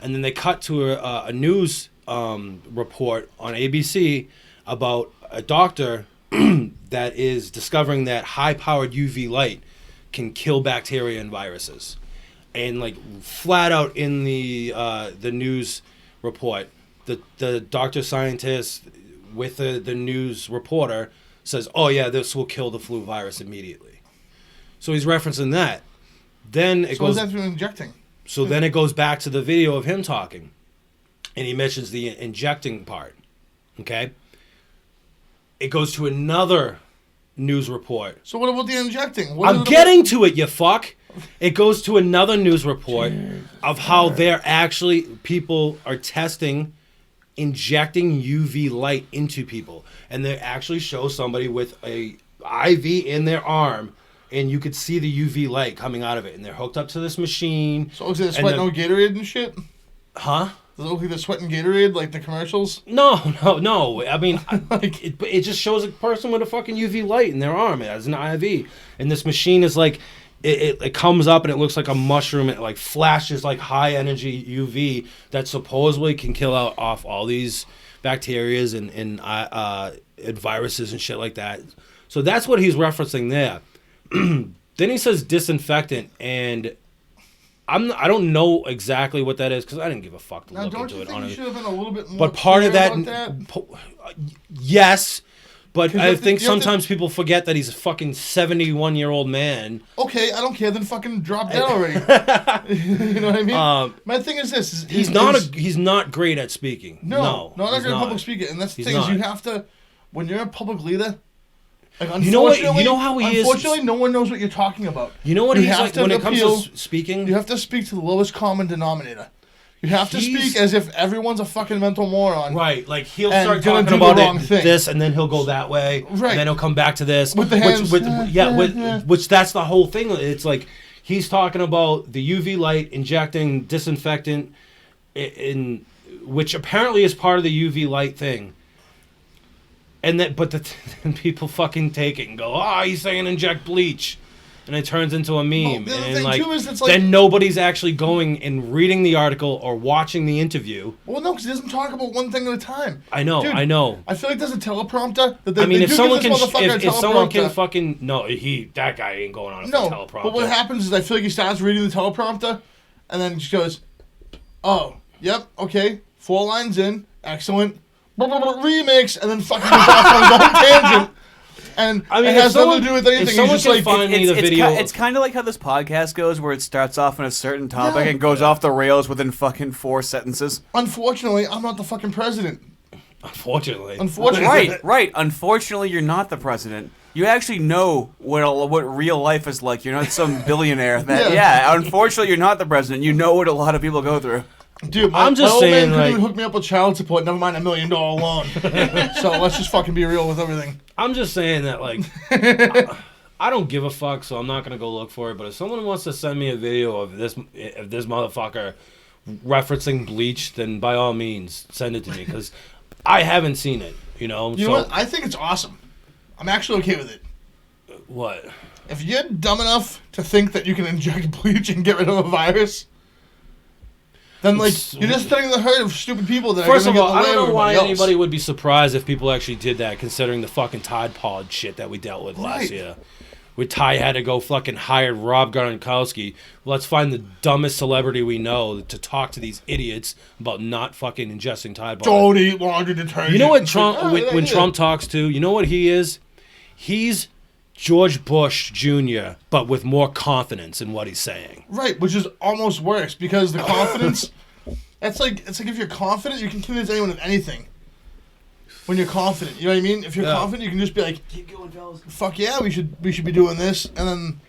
And then they cut to a news report on ABC about a doctor that is discovering that high-powered UV light can kill bacteria and viruses. And like flat out in the news report, the doctor scientist with the news reporter says, "Oh yeah, this will kill the flu virus immediately." So he's referencing that. Then it So what's goes. that for injecting? So then it goes back to the video of him talking, and he mentions the injecting part. Okay. It goes to another news report. So what about the injecting? What I'm is it getting to it, you fuck. It goes to another news report of how they're actually people are testing injecting UV light into people, and they actually show somebody with a IV in their arm, and you could see the UV light coming out of it, and they're hooked up to this machine. So is it and sweating the- no Gatorade and shit? Huh? Does it look like they're sweating Gatorade like the commercials? No. I mean, it just shows a person with a fucking UV light in their arm as an IV, and this machine is like, it comes up and it looks like a mushroom. It like flashes like high energy UV that supposedly can kill off all these bacterias and viruses and shit like that. So that's what he's referencing there. Then he says disinfectant, and I don't know exactly what that is because I didn't give a fuck to Now, look don't into you it. think you Honestly. should have been a little bit more But part of clear that, about that? yes, but 'Cause you I have to- think you have to- sometimes people forget that he's a fucking 71-year-old man. Okay, I don't care. Then fucking drop dead already. You know what I mean? My thing is this: He's not great at speaking. no, not he's a good public speaker. And that's the He's thing is, you not. have to when you're a public leader. Like, You know what- unfortunately- you know how he is- Unfortunately, no one knows what you're talking about. You know what You he's have like to when it comes appeal- to speaking? You have to speak to the lowest common denominator. You have to He's- speak as if everyone's a fucking mental moron. Right, like he'll And start gonna talking do the about wrong it, thing. this, and then he'll go that way, Right. and then he'll come back to this With the hands. which that's the whole thing. It's like he's talking about the UV light injecting disinfectant, in which apparently is part of the UV light thing. And then, but then people fucking take it and go, "Oh, he's saying inject bleach," and it turns into a meme. the other and thing, like, too, is it's like- then nobody's actually going and reading the article or watching the interview. Well, no, because he doesn't talk about one thing at a time. I know, Dude, I know. I feel like there's a teleprompter. That they, I mean, they if do someone give can, this motherfucker a if someone can teleprompter. fucking that guy ain't going on a No, teleprompter. but what happens is I feel like he starts reading the teleprompter, and then just goes, "Oh, yep, okay, 4 lines in, excellent, remix," and then fucking goes off on his own tangent. And I mean, it if has someone- nothing to do with if anything. someone He's just can like, find me the video. It's kind of like how this podcast goes, where it starts off on a certain topic Yeah. and goes off the rails within fucking 4 sentences. unfortunately, I'm not the fucking president. Unfortunately. Right. Unfortunately, you're not the president. You actually know what real life is like. You're not some billionaire. Yeah. Unfortunately, you're not the president. You know what a lot of people go through. Dude, I'm just my old saying, man couldn't like- even hook me up with child support, never mind $1 million loan. So let's just fucking be real with everything. I'm just saying that, like, I don't give a fuck, so I'm not gonna go look for it. But if someone wants to send me a video of this motherfucker referencing bleach, then by all means send it to me, because I haven't seen it. You know. You know what? I think it's awesome. I'm actually okay with it. What? If you're dumb enough to think that you can inject bleach and get rid of a virus, then like you're just studying the herd of stupid people that First are of going all, to I get in the don't way know why of everybody else. anybody would be surprised if people actually did that, considering the fucking Tide Pod shit that we dealt with last Right. year. Where Ty had to go fucking hire Rob Gronkowski. Let's find the dumbest celebrity we know to talk to these idiots about not fucking ingesting Tide Pod. Don't eat laundry detergent. You know what It's Trump, like, oh, when yeah. Trump talks to, you know what he is? He's George Bush Jr., but with more confidence in what he's saying. Right, which is almost worse because the confidence. It's like if you're confident, you can convince anyone of anything. When you're confident, you know what I mean. If you're Yeah. confident, you can just be like, Keep going, fellas. "Fuck yeah, we should be doing this," and then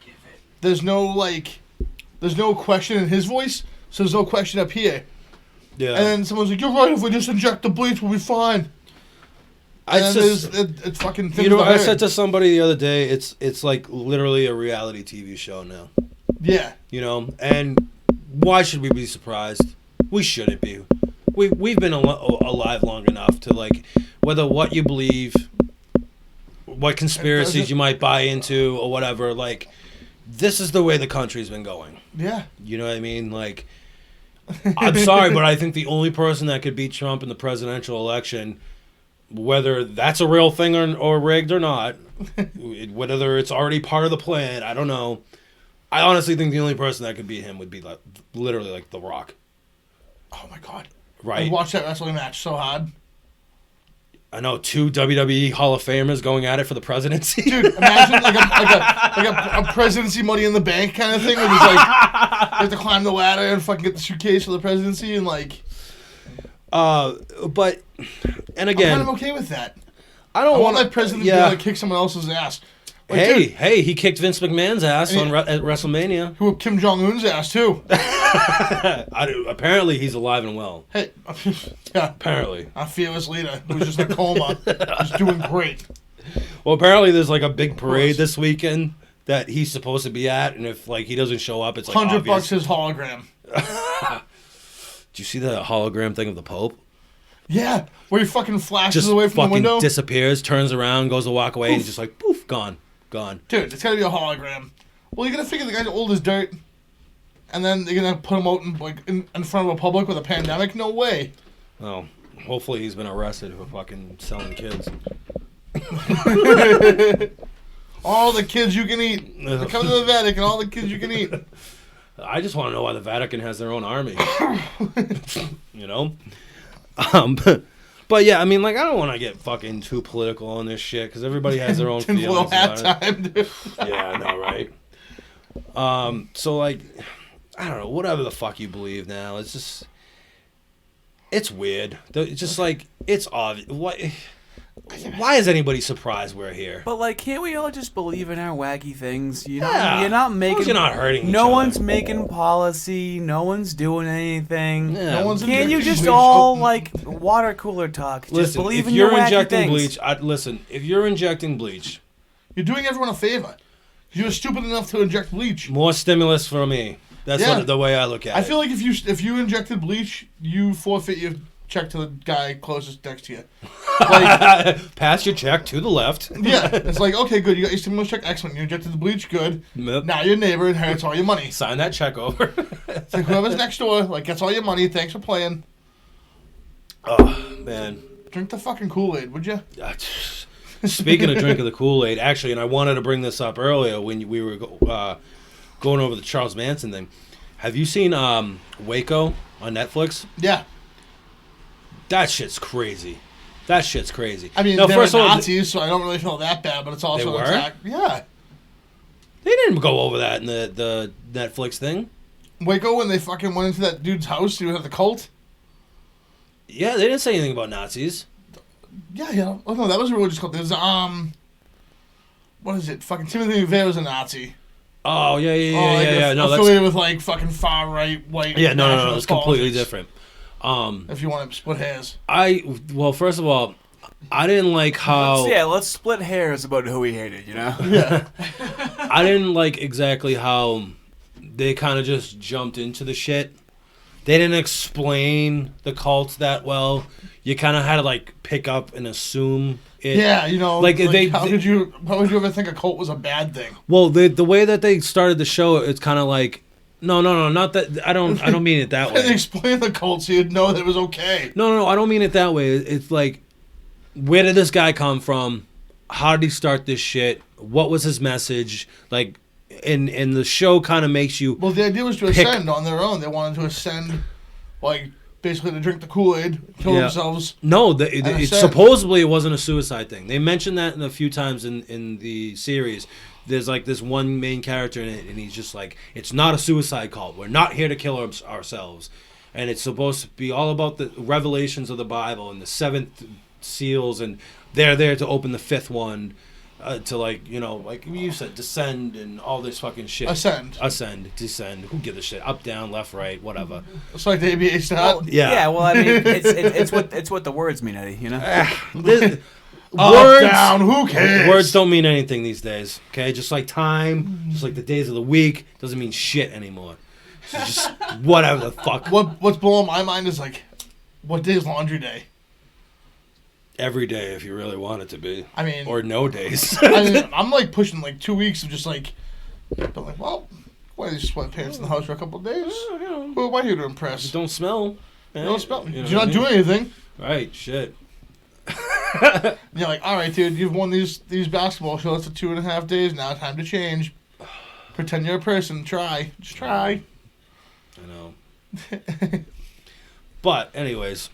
there's no question in his voice, so there's no question up here. Yeah. And then someone's like, "You're right. If we just inject the bleach, we'll be fine." And It's then just- it's fucking. you know, I said to somebody the other day, it's like literally a reality TV show now. yeah, You know, and why should we be surprised? We shouldn't be. We've been alive long enough to, like, whether what you believe, what conspiracies you might buy into or whatever, like, this is the way the country's been going. yeah. You know what I mean? Like, I'm sorry, but I think the only person that could beat Trump in the presidential election, whether that's a real thing or rigged or not, whether it's already part of the plan, I don't know. I honestly think the only person that could beat him would be like, literally like The Rock. Oh my god! I Right? watched that wrestling match so hard, I know 2 WWE Hall of Famers going at it for the presidency. dude. Imagine like a presidency Money in the Bank kind of thing, where he's like, you have to climb the ladder and fucking get the suitcase for the presidency, and like, But, and I'm again, kind of okay with that. I I don't want want my president to be able to kick someone else's ass. Like, dude, Hey, he kicked Vince McMahon's ass And at WrestleMania. who whipped Kim Jong Un's ass too? Apparently, he's alive and well. Hey, yeah, Apparently. our fearless leader who's just in a coma, is doing great. Well, apparently there's like a big parade this weekend that he's supposed to be at, and if like he doesn't show up, it's like $100 obvious. his hologram. Did you see the hologram thing of the Pope? Yeah, where he fucking flashes Just away from the fucking window. disappears, turns around, goes to walk away, and he's just like poof, gone. Dude, it's gotta be a hologram. Well, you're gonna figure the guy's old as dirt, and then you're gonna put him out in front of a public with a pandemic? No way. Oh, hopefully he's been arrested for fucking selling kids. All the kids you can eat. They're coming to the Vatican, all the kids you can eat. I just want to know why the Vatican has their own army. You know? But yeah, I mean, like, I don't want to get fucking too political on this shit because everybody has their own Tinfoil feelings hat about it. time, dude. Yeah, I know, right? So, like, I don't know, whatever the fuck you believe now, it's just, it's weird. It's just like, it's obvious. Why is anybody surprised we're here? But like, can't we all just believe in our wacky things? You're Yeah. not As long as making. you're not hurting each No other. one's making policy. No one's doing anything. Yeah. No one's Can't you injecting just bleach. all Oh, like water cooler talk? Just Listen, believe if in you're your wacky injecting things. bleach, if you're injecting bleach, You're doing everyone a favor. You're stupid enough to inject bleach. more stimulus for me. That's Yeah. the way I look at it. I feel like if you injected bleach, you forfeit your check to the guy closest next to you. Like, Pass your check to the left. yeah, it's like, okay, good. You got your stimulus check. Excellent. You injected the bleach. Good. Yep. Now your neighbor inherits all your money. Sign that check over. It's like whoever's next door, like, gets all your money. Thanks for playing. Oh, man. Drink the fucking Kool-Aid, would you? Speaking of drinking the Kool-Aid, actually, and I wanted to bring this up earlier when we were going over the Charles Manson thing. Have you seen Waco on Netflix? Yeah. That shit's crazy. That shit's crazy. I mean, now, they're first of all, Nazis, so I don't really feel that bad, but it's also They an were? attack. Yeah. they didn't go over that in the Netflix thing. Waco, when they fucking went into that dude's house, he had the cult. Yeah, they didn't say anything about Nazis. Yeah. Oh, no, that was a religious cult. There's, what is it? Fucking Timothy McVeigh was a Nazi. Oh, yeah. No, affiliated with, like, fucking far-right, white... Yeah, no. nationalist It's completely politics, different. If you want to split hairs. Well, first of all, I didn't like how... Let's split hairs about who he hated, you know? Yeah. I didn't like exactly how they kind of just jumped into the shit. They didn't explain the cult that well. You kind of had to, like, pick up and assume it. Yeah, you know, Like, how would you ever think a cult was a bad thing? Well, the way that they started the show, it's kind of like... No, not that... I don't mean it that They way. explained the cult so you'd know that it was okay. No, I don't mean it that way. It's like, where did this guy come from? How did he start this shit? What was his message? Like, and the show kind of makes you... Well, the idea was to ascend on their own. They wanted to ascend, like, basically to drink the Kool-Aid, kill Yeah. themselves. No, ascend. supposedly it wasn't a suicide thing. They mentioned that a few times in the series. There's like this one main character in it, and he's just like, it's not a suicide cult. We're not here to kill ourselves. And it's supposed to be all about the revelations of the Bible and the seventh seals, and they're there to open the fifth one to, like, you know, like you said, descend and all this fucking shit. Ascend, descend. Who gives a shit? Up, down, left, right, whatever. It's like the ABA style. Yeah. Well, I mean, it's what the words mean, Eddie. You know. Up, down, who cares? Words don't mean anything these days, okay? Just like time, just like the days of the week, doesn't mean shit anymore. It's just whatever the fuck. What's blowing my mind is, like, what day is laundry day? Every day, if you really want it to be. I mean... Or no days. I mean, I'm, like, pushing, like, 2 weeks of just, like... But, like, well, why are these sweatpants in the house for a couple of days? Who am I here to impress? Don't smell. You don't smell. You know You're what not I mean? doing anything. Right, shit. You're like, all right, dude, you've won these basketball shows for 2.5 days. Now time to change. Pretend you're a person. Try. Just try. I know. But, anyways,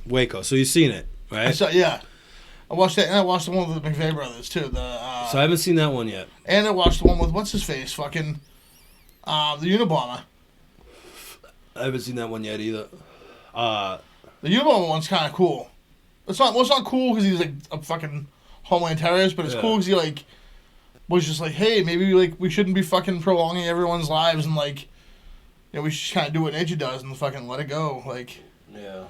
Waco. So you've seen it, right? Yeah. I watched that, and I watched the one with the McVeigh brothers, too. So I haven't seen that one yet. And I watched the one with, what's his face? Fucking, the Unabomber. I haven't seen that one yet either. The Unabomber one's kind of cool. It's not cool because he's, like, a fucking homeland terrorist, but it's cool because he, like, was just like, hey, maybe, like, we shouldn't be fucking prolonging everyone's lives and, like, you know, we should kind of do what nature does and fucking let it go. Like, Yeah.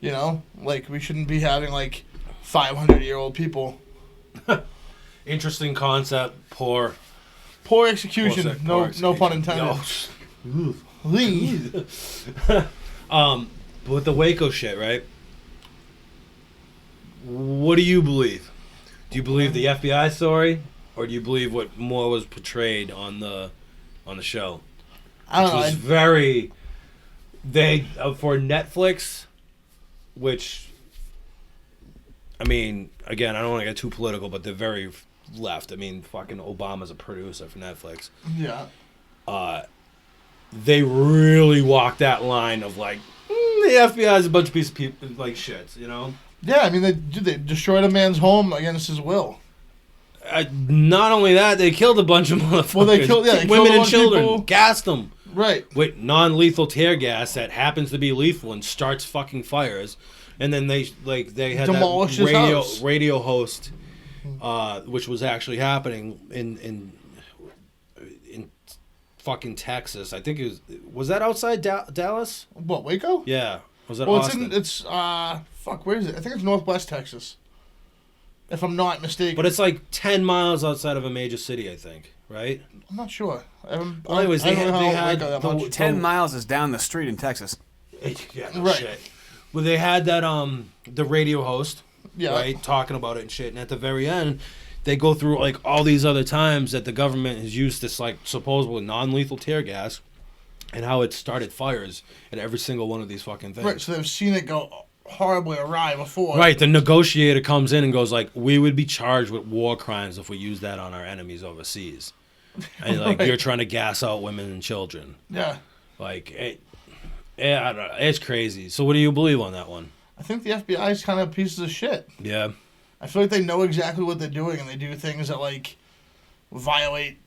you know? Like, we shouldn't be having, like, 500-year-old people. Interesting concept. Poor Execution. No pun intended. Lee. But with the Waco shit, right? What do you believe? Do you believe the FBI story, or do you believe what more was portrayed on the show? I don't It know. was very for Netflix, which, I mean, again, I don't want to get too political, but they're very left. I mean, fucking Obama's a producer for Netflix. Yeah. They really walked that line of like, the FBI is a bunch of piece of people like shits, you know. Yeah, I mean, they destroyed a man's home against his will. Not only that, they killed a bunch of motherfuckers. Well, they killed women a and bunch of children, people. gassed them Right. with non-lethal tear gas that happens to be lethal and starts fucking fires. And then they had Demolished his that house. radio host, which was actually happening in fucking Texas. I think was that outside Dallas? What, Waco? Yeah. Was that Well, Austin? where is it? I think it's Northwest Texas. If I'm not mistaken. But it's like 10 miles outside of a major city, I think, right? I'm not sure. Well, anyways, they had the 10 miles is down the street in Texas. Yeah, no Right. shit. Well, they had that the radio host, Yeah. right, talking about it and shit. And at the very end, they go through like all these other times that the government has used this like supposedly non-lethal tear gas, and how it started fires at every single one of these fucking things. Right, so they've seen it go horribly awry before. Right, the negotiator comes in and goes like, "We would be charged with war crimes if we use that on our enemies overseas." And like, Right. you're trying to gas out women and children. Yeah. Like, I don't know. It's crazy. So what do you believe on that one? I think the FBI is kind of pieces of shit. Yeah. I feel like they know exactly what they're doing, and they do things that like violate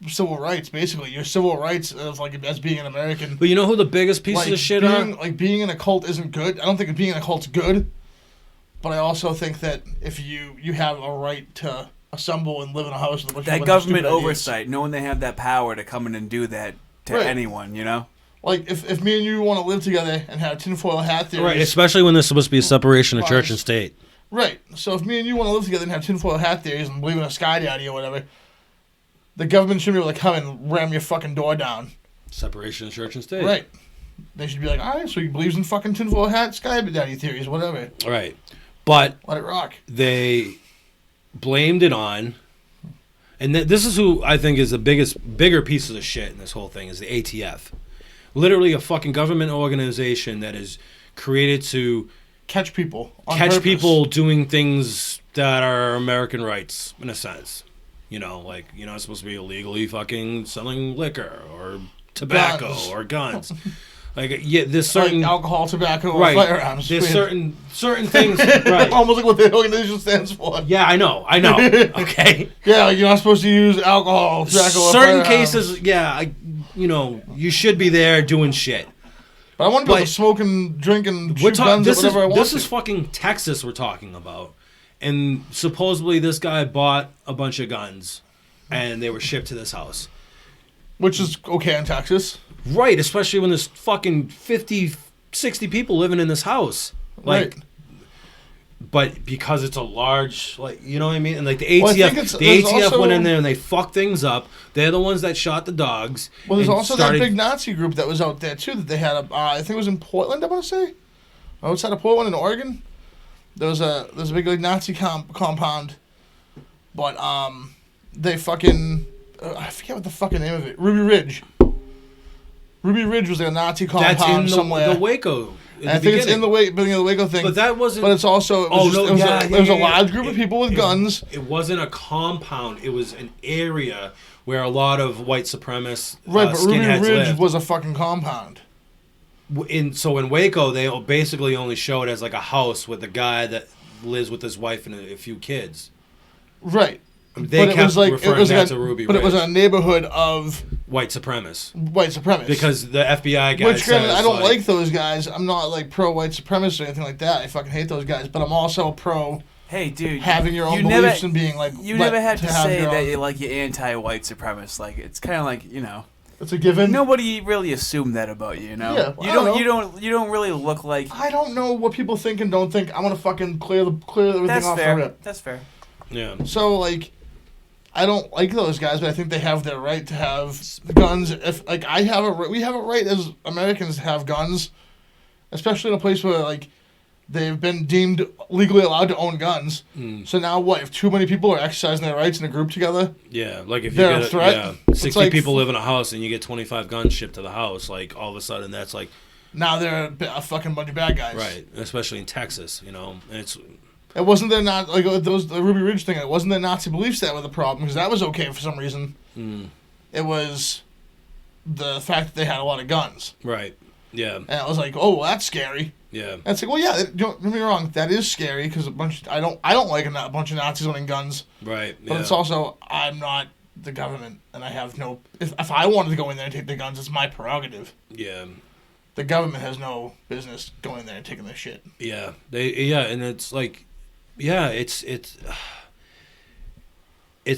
civil rights. Basically, your civil rights of like as being an American. But you know who the biggest pieces Like of shit being, are? like being in a cult isn't good. I don't think being in a cult's good, but I also think that if you have a right to assemble and live in a house with a bunch of That stupid government ideas. oversight, knowing they have that power to come in and do that to Right. anyone, you know? Like if me and you want to live together and have tinfoil hat theories, Right, especially when there's supposed to be a separation of Lies. church and state. Right. So if me and you want to live together and have tinfoil hat theories and believe in a sky daddy or whatever, the government shouldn't be able to come and ram your fucking door down. Separation of church and state. Right. They should be like, all right, so he believes in fucking tinfoil hat, sky daddy theories, whatever. Right. But Let it rock. they blamed it on, and this is who I think is the bigger pieces of shit in this whole thing, is the ATF. Literally a fucking government organization that is created to Catch people. On catch purpose. people doing things that are American rights, in a sense. You know, like, you're not supposed to be illegally fucking selling liquor or tobacco Guns. or guns. Like, yeah, there's Like certain... alcohol, tobacco, or right. firearms. There's Weird. certain things... Right. Almost like what the organization stands for. Yeah, I know. Okay. Yeah, like you're not supposed to use alcohol, tobacco, or Certain firearms. cases, yeah, you should be there doing shit. But I want to be able but- to smoke and drink and We're shoot talking. guns or This is whatever I want this to. is fucking Texas we're talking about, and supposedly this guy bought a bunch of guns, and they were shipped to this house. Which is okay in Texas. Right, especially when there's fucking 50, 60 people living in this house. Like, Right. but because it's a large, like, you know what I mean? And like the Well, I think ATF, the there's ATF also- went in there and they fucked things up. They're the ones that shot the dogs. Well, there's and also started- that big Nazi group that was out there too. That they had I think it was in Portland. I want to say, outside of Portland in Oregon. There's a big like Nazi compound, but they fucking I forget what the fucking name of it. Ruby Ridge. Ruby Ridge was like a Nazi compound That's in somewhere. the Waco. And I think it's in the beginning of the Waco thing. But that wasn't. But it's also Oh, no, yeah, there was a yeah, large yeah. group of people with guns. It wasn't a compound. It was an area where a lot of white supremacists, Right, but Ruby skinheads Ridge lived. was a fucking compound. So in Waco, they basically only show it as like a house with a guy that lives with his wife and a few kids. Right. They but kept referring that to Ruby But Ridge. it was a neighborhood of White supremacists. white supremacists. Because the FBI guy Which, granted, says, I don't like those guys. I'm not like pro white supremacist or anything like that. I fucking hate those guys. But I'm also pro Hey, dude. having your own you beliefs never, and being like. You let- never had to have say your that own- you're like you're anti-white supremacist. Like it's kind of like, you know, It's a given. nobody really assumed that about you. You know, Yeah, well, you I don't you don't really look like. I don't know what people think and don't think. I want to fucking clear everything That's off the fair. rip. That's fair. Yeah. So like, I don't like those guys, but I think they have their right to have guns. If like we have a right as Americans to have guns, especially in a place where like they've been deemed legally allowed to own guns. Mm. So now what? If too many people are exercising their rights in a group together, Yeah, like if you They're a get threat. yeah, It's 60 like- people live in a house and you get 25 guns shipped to the house, like all of a sudden that's like now they're a fucking bunch of bad guys. right, especially in Texas, you know. And it's It wasn't their not like the Ruby Ridge thing. It wasn't their Nazi beliefs that were the problem because that was okay for some reason. mm, It was the fact that they had a lot of guns, right. Yeah. and I was like, oh, well, that's scary. Yeah. And it's like, well, yeah, don't get me wrong, that is scary because I don't like a bunch of Nazis owning guns, Right. but Yeah. it's also I'm not the government, and I have no. If I wanted to go in there and take the guns, it's my prerogative. yeah. The government has no business going in there and taking their shit. Yeah, and it's like, yeah, it's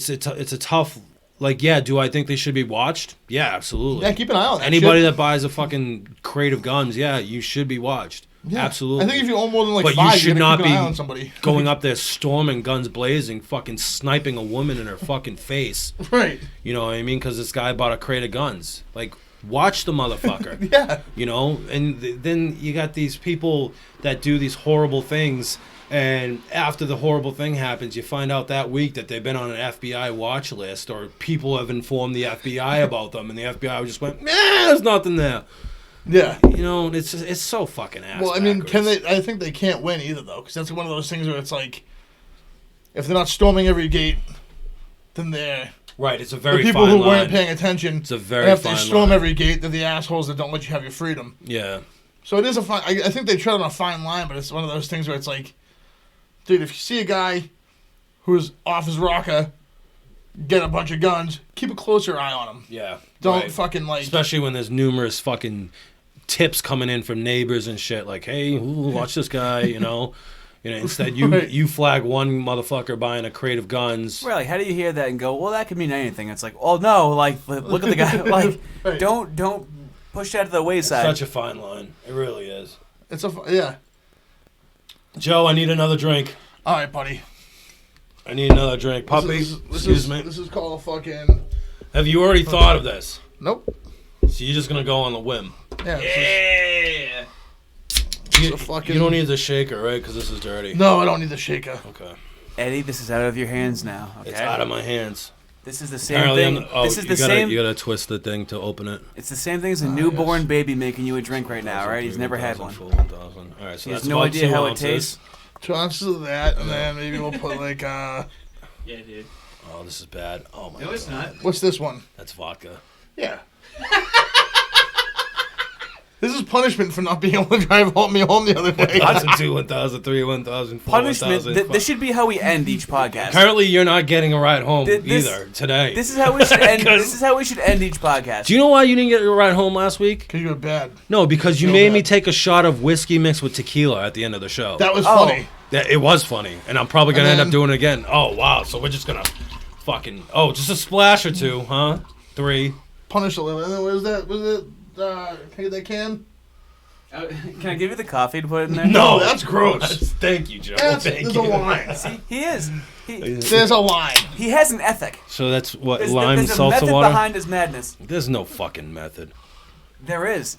a tough, like, yeah. Do I think they should be watched? Yeah, absolutely. Yeah, keep an eye on that. Anybody shit. that buys a fucking crate of guns, yeah, you should be watched. Yeah. Absolutely. I think if you own more than like But you five, should gotta not keep an eye be on somebody. going up there storming, guns blazing, fucking sniping a woman in her fucking face. Right. You know what I mean? Because this guy bought a crate of guns. Like, Watch the motherfucker. Yeah. You know, and then you got these people that do these horrible things, and after the horrible thing happens, you find out that week that they've been on an FBI watch list, or people have informed the FBI about them, and the FBI just went, there's nothing there. Yeah. You know, it's so fucking ass. Well, I mean, backwards. I think they can't win either, though, because that's one of those things where it's like, if they're not storming every gate, then they're Right, it's a the very people fine who weren't line. paying attention. It's a very and if fine they storm line. every gate, they're the assholes that don't let you have your freedom. Yeah. So it is a fine. I think they tread on a fine line, but it's one of those things where it's like, dude, if you see a guy who's off his rocker, get a bunch of guns, keep a closer eye on him. Yeah. Don't right. fucking like. Especially when there's numerous fucking tips coming in from neighbors and shit, like, hey, watch this guy, you know. Instead Right. you flag one motherfucker buying a crate of guns. Right, like, how do you hear that and go, well, that could mean anything? It's like, oh no, like, look at the guy, like, Right. don't push that to the wayside. Such a fine line. It really is. It's yeah. Joe, I need another drink. All right, buddy. I need another drink. Puppy, excuse me. This is called a fucking. Have you already thought of this? Nope. So you're just going to go on the whim. Yeah. Yeah. It's a fucking. You don't need the shaker, right? Because this is dirty. No, I don't need the shaker. Okay. Eddie, this is out of your hands now. Okay, It's out of my hands. this is the same Apparently, thing. This is the same. You gotta twist the thing to open it. It's the same thing as a newborn baby making you a drink right now, right? He's never had 1,000, one. 1,000. All right, so He has that's no about idea 2 how it ounces. tastes. 2 ounces of that, and then maybe we'll put like Yeah, dude. Oh, this is bad. Oh my No, it's god. not. what's this one? That's vodka. Yeah. This is punishment for not being able to drive me home the other day. 1,002, 1,003, 1,004, Punishment. 1,000. This should be how we end each podcast. Apparently, you're not getting a ride home This- either today. This is how we should end. This is how we should end each podcast. Do you know why you didn't get a ride home last week? Because you were bad. No, because you So made me bad. take a shot of whiskey mixed with tequila at the end of the show. That was Oh. funny. It was funny, and I'm probably gonna And end up then- doing it again. Oh wow! So we're just gonna fucking just a splash or two, huh? 3. Punish a little. And then what is that? Was it? Can I get that can? Can I give you the coffee to put it in there? No, that's gross. Thank you, Joe. That's, Thank there's you. a line. See, he is. He There's a line. he has an ethic. So that's what There's, lime there's a salsa method water. behind his madness. There's no fucking method. There is,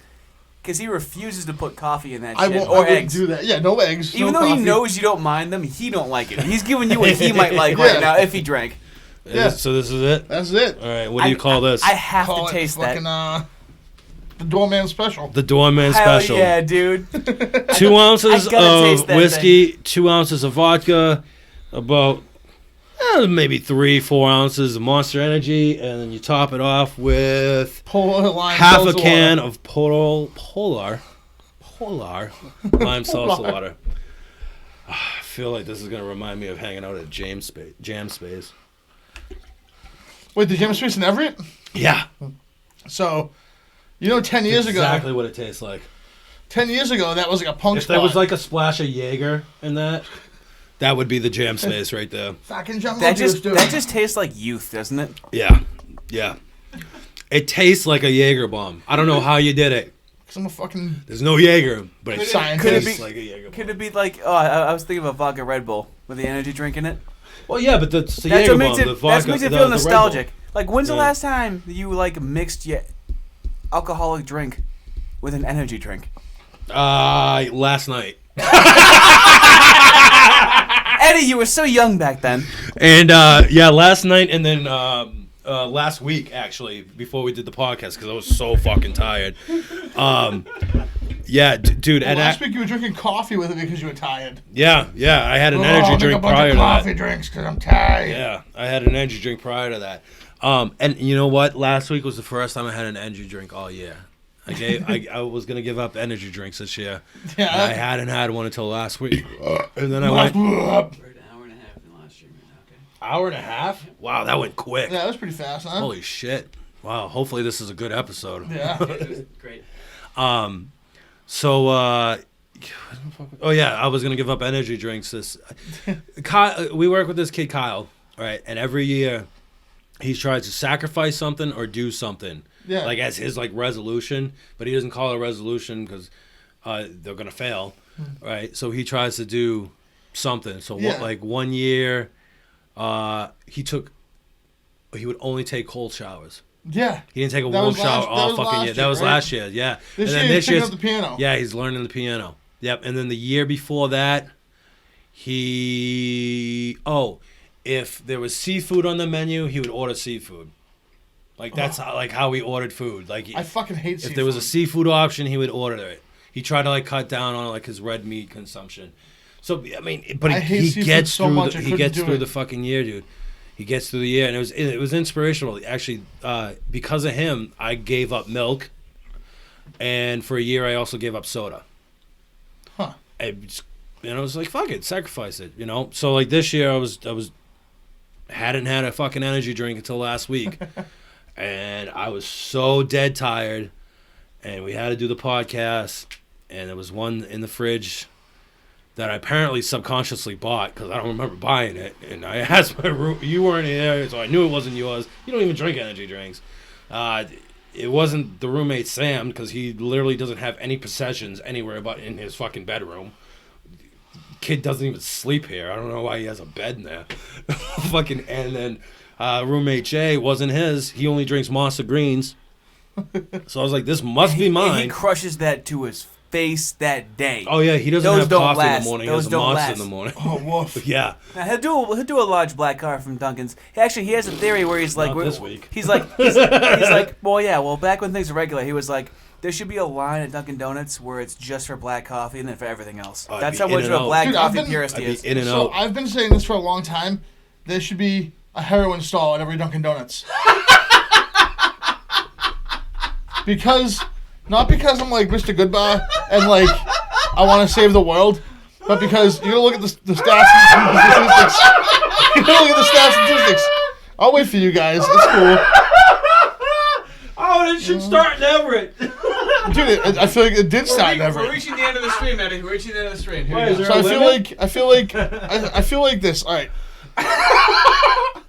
because he refuses to put coffee in that I shit won't. I or wouldn't eggs. do that. Yeah, no eggs. Even no though coffee. he knows you don't mind them, he don't like it. He's giving you what he might like Yeah. right now if he drank. Yeah. So this is it. That's it. All right. What do you call this? I have Call to it taste fucking, that. the doorman special. the Doorman Hell Special. yeah, dude. 2 ounces I gotta taste of that whiskey, 2 ounces of vodka, about maybe 3-4 ounces of Monster Energy, and then you top it off with Polar lime half a salsa can water. of polar lime salsa water. I feel like this is gonna remind me of hanging out at Jam Space. Wait, the Jam Space in Everett? Yeah, So, 10 years exactly ago. what it tastes like. 10 years ago, that was like a punk If spot. there was like a splash of Jaeger in that, that would be the Jam Space right there. fucking jungle That juice, just dude. that just tastes like youth, doesn't it? Yeah, yeah. It tastes like a Jaeger bomb. I don't know how you did it. 'Cause I'm a fucking There's no Jaeger, but it scientist. could it tastes be- like a Jaeger Could bomb. it be like? Oh, I was thinking of a vodka Red Bull with the energy drink in it. Well, yeah, but it's the That's Jaeger what makes bomb, it. the That vodka, makes it the feel Red Bull. nostalgic. Like, when's the Yeah. last time you like mixed your alcoholic drink with an energy drink? Last night. Eddie, you were so young back then. And yeah, last night and then last week actually before we did the podcast because I was so fucking tired. Yeah, dude. Well, and last week you were drinking coffee with it because you were tired. yeah, I had an I'll energy make drink a bunch prior of to that. coffee drinks because I'm tired. Yeah, I had an energy drink prior to that. And you know what? Last week was the first time I had an energy drink all year. I was gonna give up energy drinks this year. Yeah. And I hadn't had one until last week, and then I We're went at an hour and a half in the last stream right now, hour and a half. Wow, that went quick. Yeah, that was pretty fast, huh? Holy shit! Wow. Hopefully this is a good episode. Yeah. okay? It was great. So, oh yeah, I was gonna give up energy drinks. Kyle, we work with this kid Kyle, right? And every year, he tries to sacrifice something or do something, Yeah. like as his like resolution. But he doesn't call it a resolution because they're gonna fail, right? So he tries to do something. So Yeah. what, like 1 year, he would only take cold showers. Yeah. He didn't take a That warm was shower last- that all was fucking last year. That year, was right? last year, yeah. This And year then he's picking year's- up the piano. Yeah, he's learning the piano. Yep. And then the year before that, if there was seafood on the menu, he would order seafood. Like that's how he ordered food. Like I fucking hate if seafood. there was a seafood option, he would order it. He tried to like cut down on like his red meat consumption. So I mean, but I hate he seafood gets so through much, I he couldn't gets do through it. the fucking year, dude. He gets through the year, and it was inspirational. Actually, because of him, I gave up milk, and for a year, I also gave up soda. Huh. I was like, fuck it, sacrifice it, So like this year, I hadn't had a fucking energy drink until last week, and I was so dead tired, and we had to do the podcast, and there was one in the fridge that I apparently subconsciously bought because I don't remember buying it, and I asked my room, you weren't there, so I knew it wasn't yours. You don't even drink energy drinks. It wasn't the roommate Sam because he literally doesn't have any possessions anywhere but in his fucking bedroom. Kid doesn't even sleep here. I don't know why he has a bed in there. And then roommate Jay wasn't his. He only drinks Monster Greens. So I was like, this must be And mine. he crushes that to his face that day. Oh yeah, he doesn't Those have don't coffee in last. the morning. Those He has a don't Monster last. in the morning. Oh, woof. Yeah. Now, he'll do a large black coffee from Dunkin's. Actually, he has a theory where he's like, Not this week. he's like, well, back when things were regular, he was like, there should be a line at Dunkin' Donuts where it's just for black coffee and then for everything else. Oh, I'd That's be how in much of and a out. black Dude, I've coffee been- purist he I'd be is. in and So out. I've been saying this for a long time. There should be a heroin stall at every Dunkin' Donuts. Not because I'm like Mr. Goodbar and like I want to save the world, but because you gotta look at the stats and statistics. You gotta look at the stats and statistics. I'll wait for you guys. It's cool. Oh, it should start in Everett. Dude, I feel like it did start in We're Everett. reaching the end of the stream, Eddie. We're reaching the end of the stream. Here Why, we is go. there So a I feel like this. All right.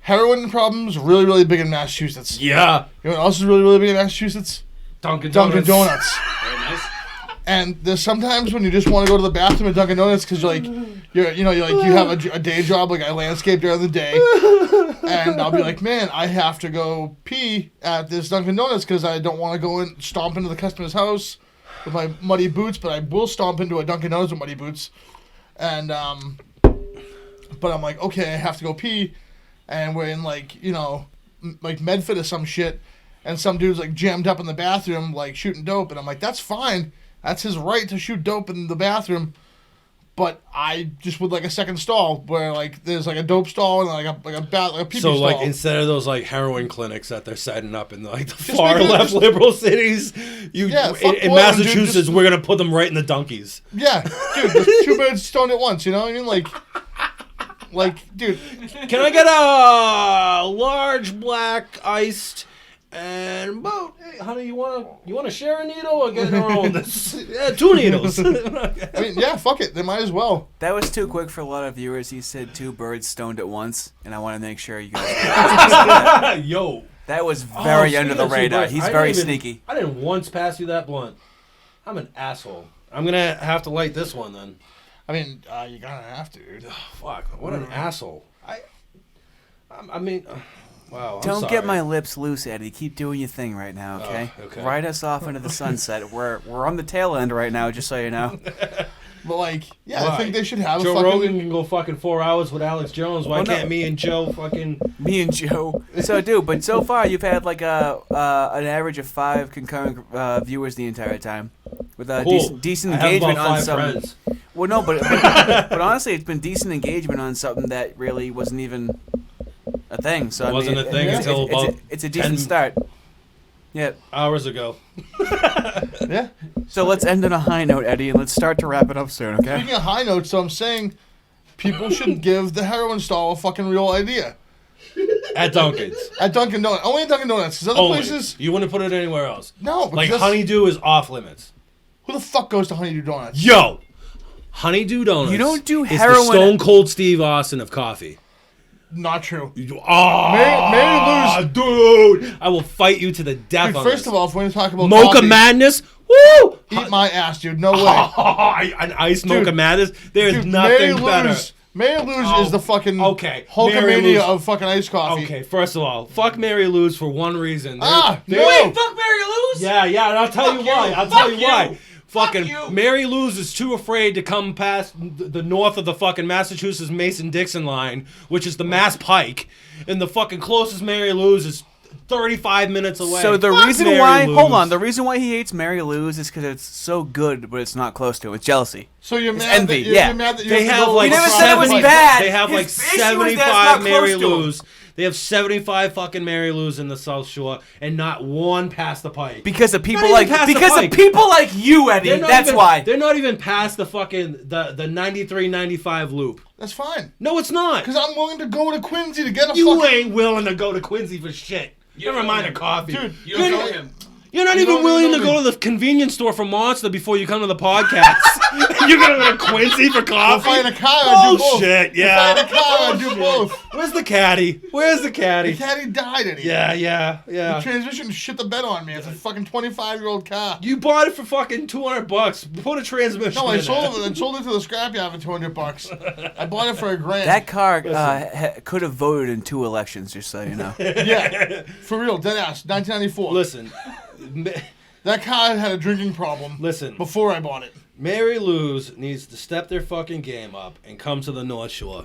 Heroin problems really, really big in Massachusetts. Yeah. You know what else is really, really big in Massachusetts? Dunkin' Dunkin' Donuts. Very nice. And there's sometimes when you just want to go to the bathroom at Dunkin' Donuts because you have a day job, like I landscape during the day, and I'll be like, man, I have to go pee at this Dunkin' Donuts because I don't want to go and stomp into the customer's house with my muddy boots, but I will stomp into a Dunkin' Donuts with muddy boots, and but I'm like, okay, I have to go pee, and we're in like Medford or some shit, and some dude's like jammed up in the bathroom like shooting dope, and I'm like, that's fine. That's his right to shoot dope in the bathroom, but I just would like a second stall where like there's like a dope stall and like a pee-pee So stall. like instead of those like heroin clinics that they're setting up in like the Just far make it- left just- liberal cities, fuck in Portland, dude, Massachusetts just- we're gonna put them right in the donkeys. Yeah, dude, there's two birds stoned at once. You know what I mean? Like, dude, Can I get a large black iced and hey, honey, you wanna share a needle or get our own? Yeah, 2 needles. I mean, yeah, fuck it. They might as well. That was too quick for a lot of viewers. He said 2 birds stoned at once, and I want to make sure you guys. Yo. That was very Oh, under the seriously, radar. Bryce, He's I very didn't even- sneaky. I didn't once pass you that blunt. I'm an asshole. I'm gonna have to light this one then. I mean, you're gonna have to, dude. Fuck, what an asshole. I mean, wow. I'm Don't sorry. get my lips loose, Eddie. Keep doing your thing right now, okay? Oh, okay. Ride us off into the sunset. We're on the tail end right now, just so you know. But like, yeah, I Why? think they should have Joe a fucking. Rogan can go fucking 4 hours with Alex Jones. Why Well, no. can't me and Joe fucking? Me and Joe. So, dude, but so far you've had like an average of 5 concurrent viewers the entire time, with Cool. decent I have engagement about on 5 something. friends. Well, no, but honestly, it's been decent engagement on something that really wasn't even a thing. So It wasn't a thing until about it's a decent 10 start. Yeah. hours ago. Yeah. So let's end on a high note, Eddie, and let's start to wrap it up soon, okay? Speaking of high notes, so I'm saying people should give the heroin stall a fucking real idea At Dunkin's. at Dunkin' Donuts. Only at Dunkin' Donuts, because other Only. places, You wouldn't put it anywhere else. no. Like because Honeydew is off limits. who the fuck goes to Honeydew Donuts? Yo, Honeydew Donuts. You don't do is heroin- the Stone Cold Steve Austin of coffee. Not true. Oh, Mary dude! I will fight you to the death Dude, on first this. of all, if we're going to talk about Mocha coffee, Madness. Woo! eat my ass, dude. No way. An iced Mocha Dude. Madness. There's Dude, nothing better. Mary Lou's is the fucking okay. Hulkamania Mary Lou's- of fucking iced coffee. Okay, first of all, fuck Mary Lou's for one reason. No. Wait, fuck Mary Lou's? Yeah, and I'll tell Fuck you why. you. I'll tell Fuck you why. you. Fucking Fuck you. Mary Lou's is too afraid to come past the north of the fucking Massachusetts Mason-Dixon line, which is the Mass Pike, and the fucking closest Mary Lou's is 35 minutes away. So the Fuck reason Mary why, Lou's. hold on, the reason why he hates Mary Lou's is because it's so good, but it's not close to him. It's jealousy. So you're It's mad envy, that you're, yeah. you're mad that you They have to have go like You never across said it was the- bad. They have His like issue is that it's 75 not Mary close to him. Lou's. They have 75 fucking Mary Lou's in the South Shore, and not one past the Pike. Because of people even like past the Pike. you, Eddie. They're not That's even- why. They're not even past the fucking the 93-95 loop. That's fine. No, it's not. Because I'm willing to go to Quincy to get a You fucking... ain't willing to go to Quincy for shit. Never mind a coffee. Dude, You don't know him. You're not You even don't willing even to know go to the convenience store for Monster before you come to the podcast. You're gonna go to Quincy for If coffee? I had a car, I'd do both. Bullshit, If I had a yeah. car, I'd do both. Where's the caddy? Where's the The caddy? caddy died, Eddie. Yeah. The transmission shit the bed on me. It's a fucking 25-year-old car. You bought it for fucking $200. Put a transmission No, I in sold it. it. I sold it to the scrapyard for $200. I bought it for $1,000. That car could have voted in 2 elections, just so you know. Yeah, for real, dead ass. 1994. Listen. That car had a drinking problem. Listen. Before I bought it. Mary Lou's needs to step their fucking game up and come to the North Shore.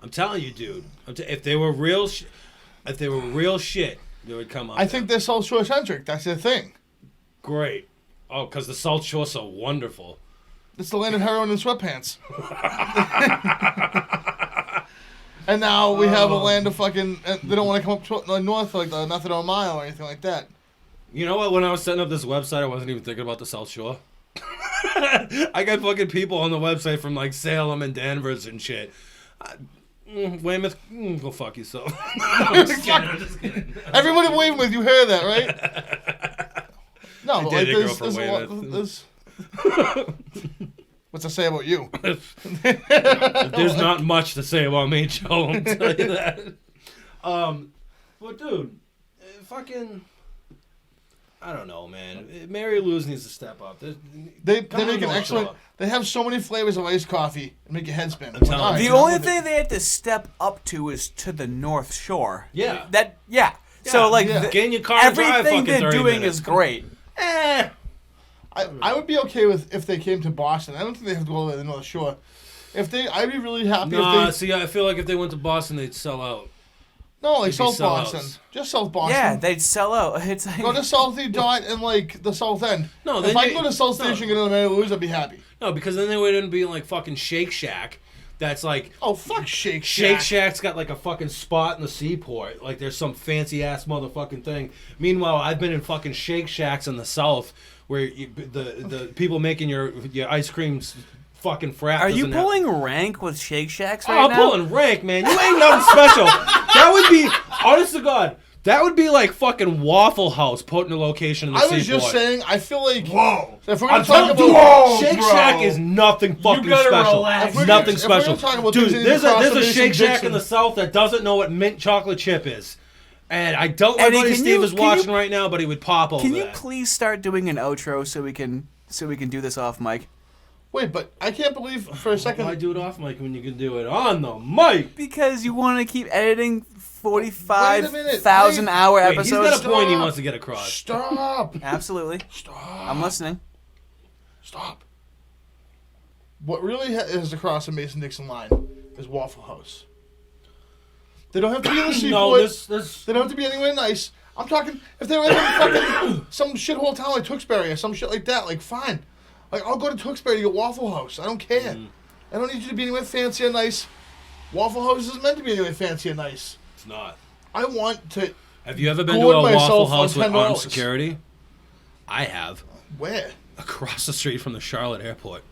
I'm telling you, dude. If they were real, if they were real shit, they would come up. I think they're South Shore centric. That's their thing. Great. Oh, because the South Shore's so wonderful. It's the land of heroin and sweatpants. And now we have a land of fucking. They don't want to come up to, north like the Methadone Mile or anything like that. You know what? When I was setting up this website, I wasn't even thinking about the South Shore. I got fucking people on the website from like Salem and Danvers and shit. Weymouth, go fuck yourself. I'm just kidding. Everybody waving with you heard that, right? No, but like dated a girl there's, from there's a lot. Weymouth. What's to say about you? There's not much to say about me, Joe. I'll tell you that. But dude, fucking, I don't know, man. Mary Lou's needs to step up. They Come on, make an North excellent. Shore. They have so many flavors of iced coffee and make your head spin. telling you. Alright, The I'm only with it. thing they had to step up to is to the North Shore. Yeah. Yeah. So like yeah. Get in your car and drive everything fucking they're 30 doing minutes. is great. I would be okay with if they came to Boston. I don't think they have to go all the way to the North Shore. I'd be really happy Nah, if they. see, I feel like if they went to Boston, they'd sell out. No, like They'd be South sellouts. Boston. Just South Boston. Yeah, they'd sell out. It's like Go to Southie Dot and like the South End. No, if then I you- go to South no. Station and get to Mary Lou's, I'd be happy. No, because then they wouldn't be in like fucking Shake Shack. That's like Oh fuck Shake Shake Shack. Shack's got like a fucking spot in the seaport. Like there's some fancy ass motherfucking thing. Meanwhile, I've been in fucking Shake Shacks in the South where the people making your ice creams fucking frap. Are you doesn't have- pulling rank with Shake Shacks Oh, right I'm now? pulling rank, man. You ain't nothing special. That would be, honest to God, that would be like fucking Waffle House put in a location in the I seaport. was just saying. I feel like. Whoa. If we're gonna I'm talk telling about you, Shake bro. Shack is nothing fucking gotta special. relax. If we're Nothing gonna- if we're special. gonna talk about Dude, things that there's need to a cross the Shake Shack Mason-Dixon. in the South that doesn't know what mint chocolate chip is. And I don't know Eddie, if buddy can Steve you- is can watching you- right now, but he would pop over Can you that. please start doing an outro so we can do this off mic? Wait, but I can't believe for a second. Why do it off mic when you can do it on the mic? Because you want to keep editing Wait a minute, 45,000 hour Wait, he's episodes. got a point he Stop. wants to get across. Stop. Absolutely. Stop. I'm listening. Stop. What really is across the Mason-Dixon line is Waffle House. They don't have to be in the seaport. No, this They don't have to be anywhere nice. I'm talking if they were in fucking some shithole town like Tewksbury or some shit like that. Like fine, like I'll go to Tewksbury to get Waffle House. I don't care. I don't need you to be anywhere fancy or nice. Waffle House isn't meant to be anywhere fancy or nice. It's not. I want to. Have you ever been to Gourd a Waffle myself on House with armed $10. security? I have. Where? Across the street from the Charlotte airport.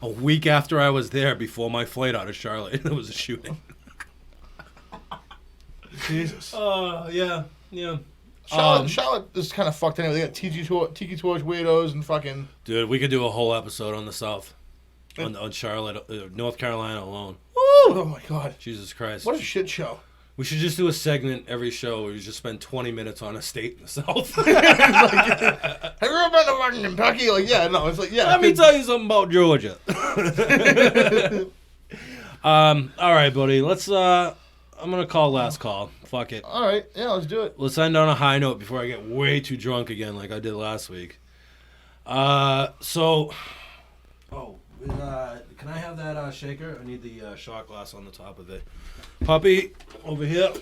A week after I was there, before my flight out of Charlotte, there was a shooting. Jesus. Yeah. Charlotte is kind of fucked anyway. They got Tiki Torch weirdos and fucking. Dude, we could do a whole episode on the South. On Charlotte, North Carolina alone. Oh my god. Jesus Christ. What a shit show. We should just do a segment every show where you just spend 20 minutes on a state in the South. Have you ever been to fucking Kentucky? Like, yeah, no, it's like, yeah. Let me tell you something about Georgia. All right, buddy. Let's. I'm gonna call last call. Fuck it. All right, yeah, let's do it. Let's end on a high note before I get way too drunk again, like I did last week. So, can I have that shaker? I need the shot glass on the top of it. Puppy, over here.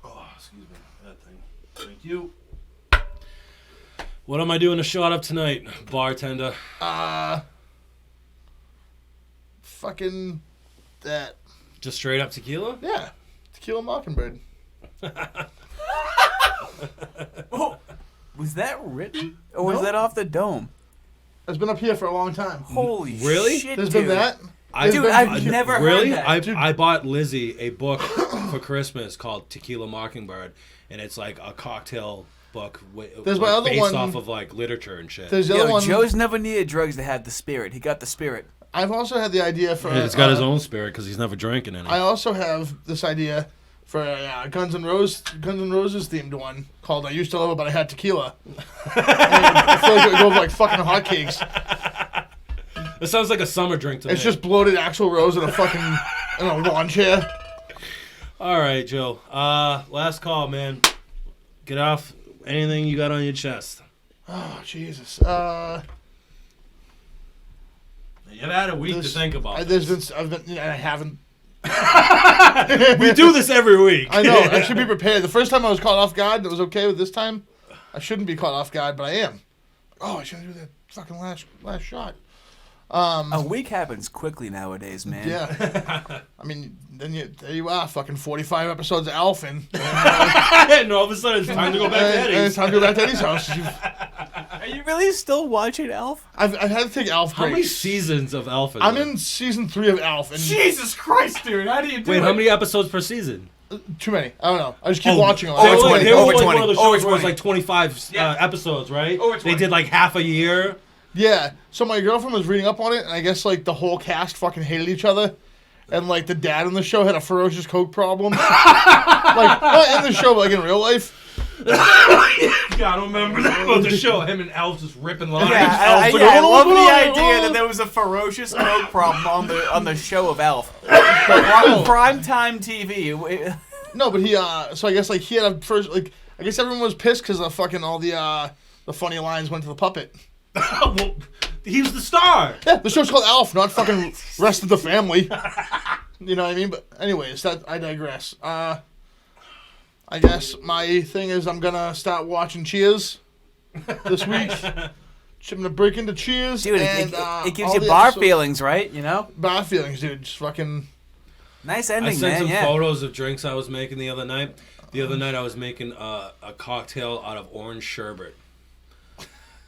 Oh, excuse me, that thing. Thank you. What am I doing to shot up tonight, bartender? Fucking that. Just straight up tequila? Yeah, Tequila Mockingbird. Oh, was that written? Or was No. that off the dome? It's been up here for a long time. Holy Really? shit, There's dude. been that. Dude, I've never really? heard that. I bought Lizzie a book for Christmas called Tequila Mockingbird, and it's like a cocktail book There's my other based one. off of like literature and shit. There's the other Yo, one. Joe's never needed drugs to have the spirit. He got the spirit. I've also had the idea for. It's got his own spirit because he's never drinking any. I also have this idea for a Guns N' Roses themed one called "I Used to Love It, But I Had Tequila." And I feel like it would go like fucking hotcakes. It sounds like a summer drink to me. It's just bloated Axl Rose in a fucking in a lawn chair. All right, Joe. Last call, man. Get off anything you got on your chest. Oh Jesus. You've had a week to think about. I haven't. We do this every week. I know. I should be prepared. The first time I was caught off guard, it was okay. With this time, I shouldn't be caught off guard, but I am. Oh, I shouldn't do that fucking last shot. A week happens quickly nowadays, man. Yeah. I mean, then there you are, fucking 45 episodes of Alf, and And all of a sudden, it's time to go back to and it's Eddie's. time to go back to Eddie's house. Are you really still watching Alf? I've had to take Alf How many breaks. seasons of Alpha? I'm in season 3 of Alf, and Jesus Christ, dude! How do you do Wait, it? how many episodes per season? too many. I don't know. I just keep watching them. over They were 20, they were over like 20, one of the over shows where it's 20. like 25 Yeah. episodes, right? Over They 20. did like half a year. Yeah. So my girlfriend was reading up on it, and I guess like the whole cast fucking hated each other. And like the dad in the show had a ferocious coke problem. Like not in the show, but like in real life. God, I don't remember that about the show. Him and Alf just ripping lines. Yeah, I Alf's like, I "Oh, love no, the no, no, idea no." that there was a ferocious coke problem on the show of Alf. On primetime TV. No, but he so I guess like he had a first like I guess everyone was pissed because fucking all the funny lines went to the puppet. Well, he was the star. Yeah, the show's called Alf, not fucking Rest of the Family. You know what I mean? But anyways, I digress. I guess my thing is I'm gonna start watching Cheers this week. I'm gonna break into Cheers, Dude, and it gives all you the bar episodes- feelings, right? You know? Bar feelings, dude. Just fucking. Nice I ending, sent man. some Yeah. photos of drinks I was making the other night. The other night I was making a cocktail out of orange sherbet.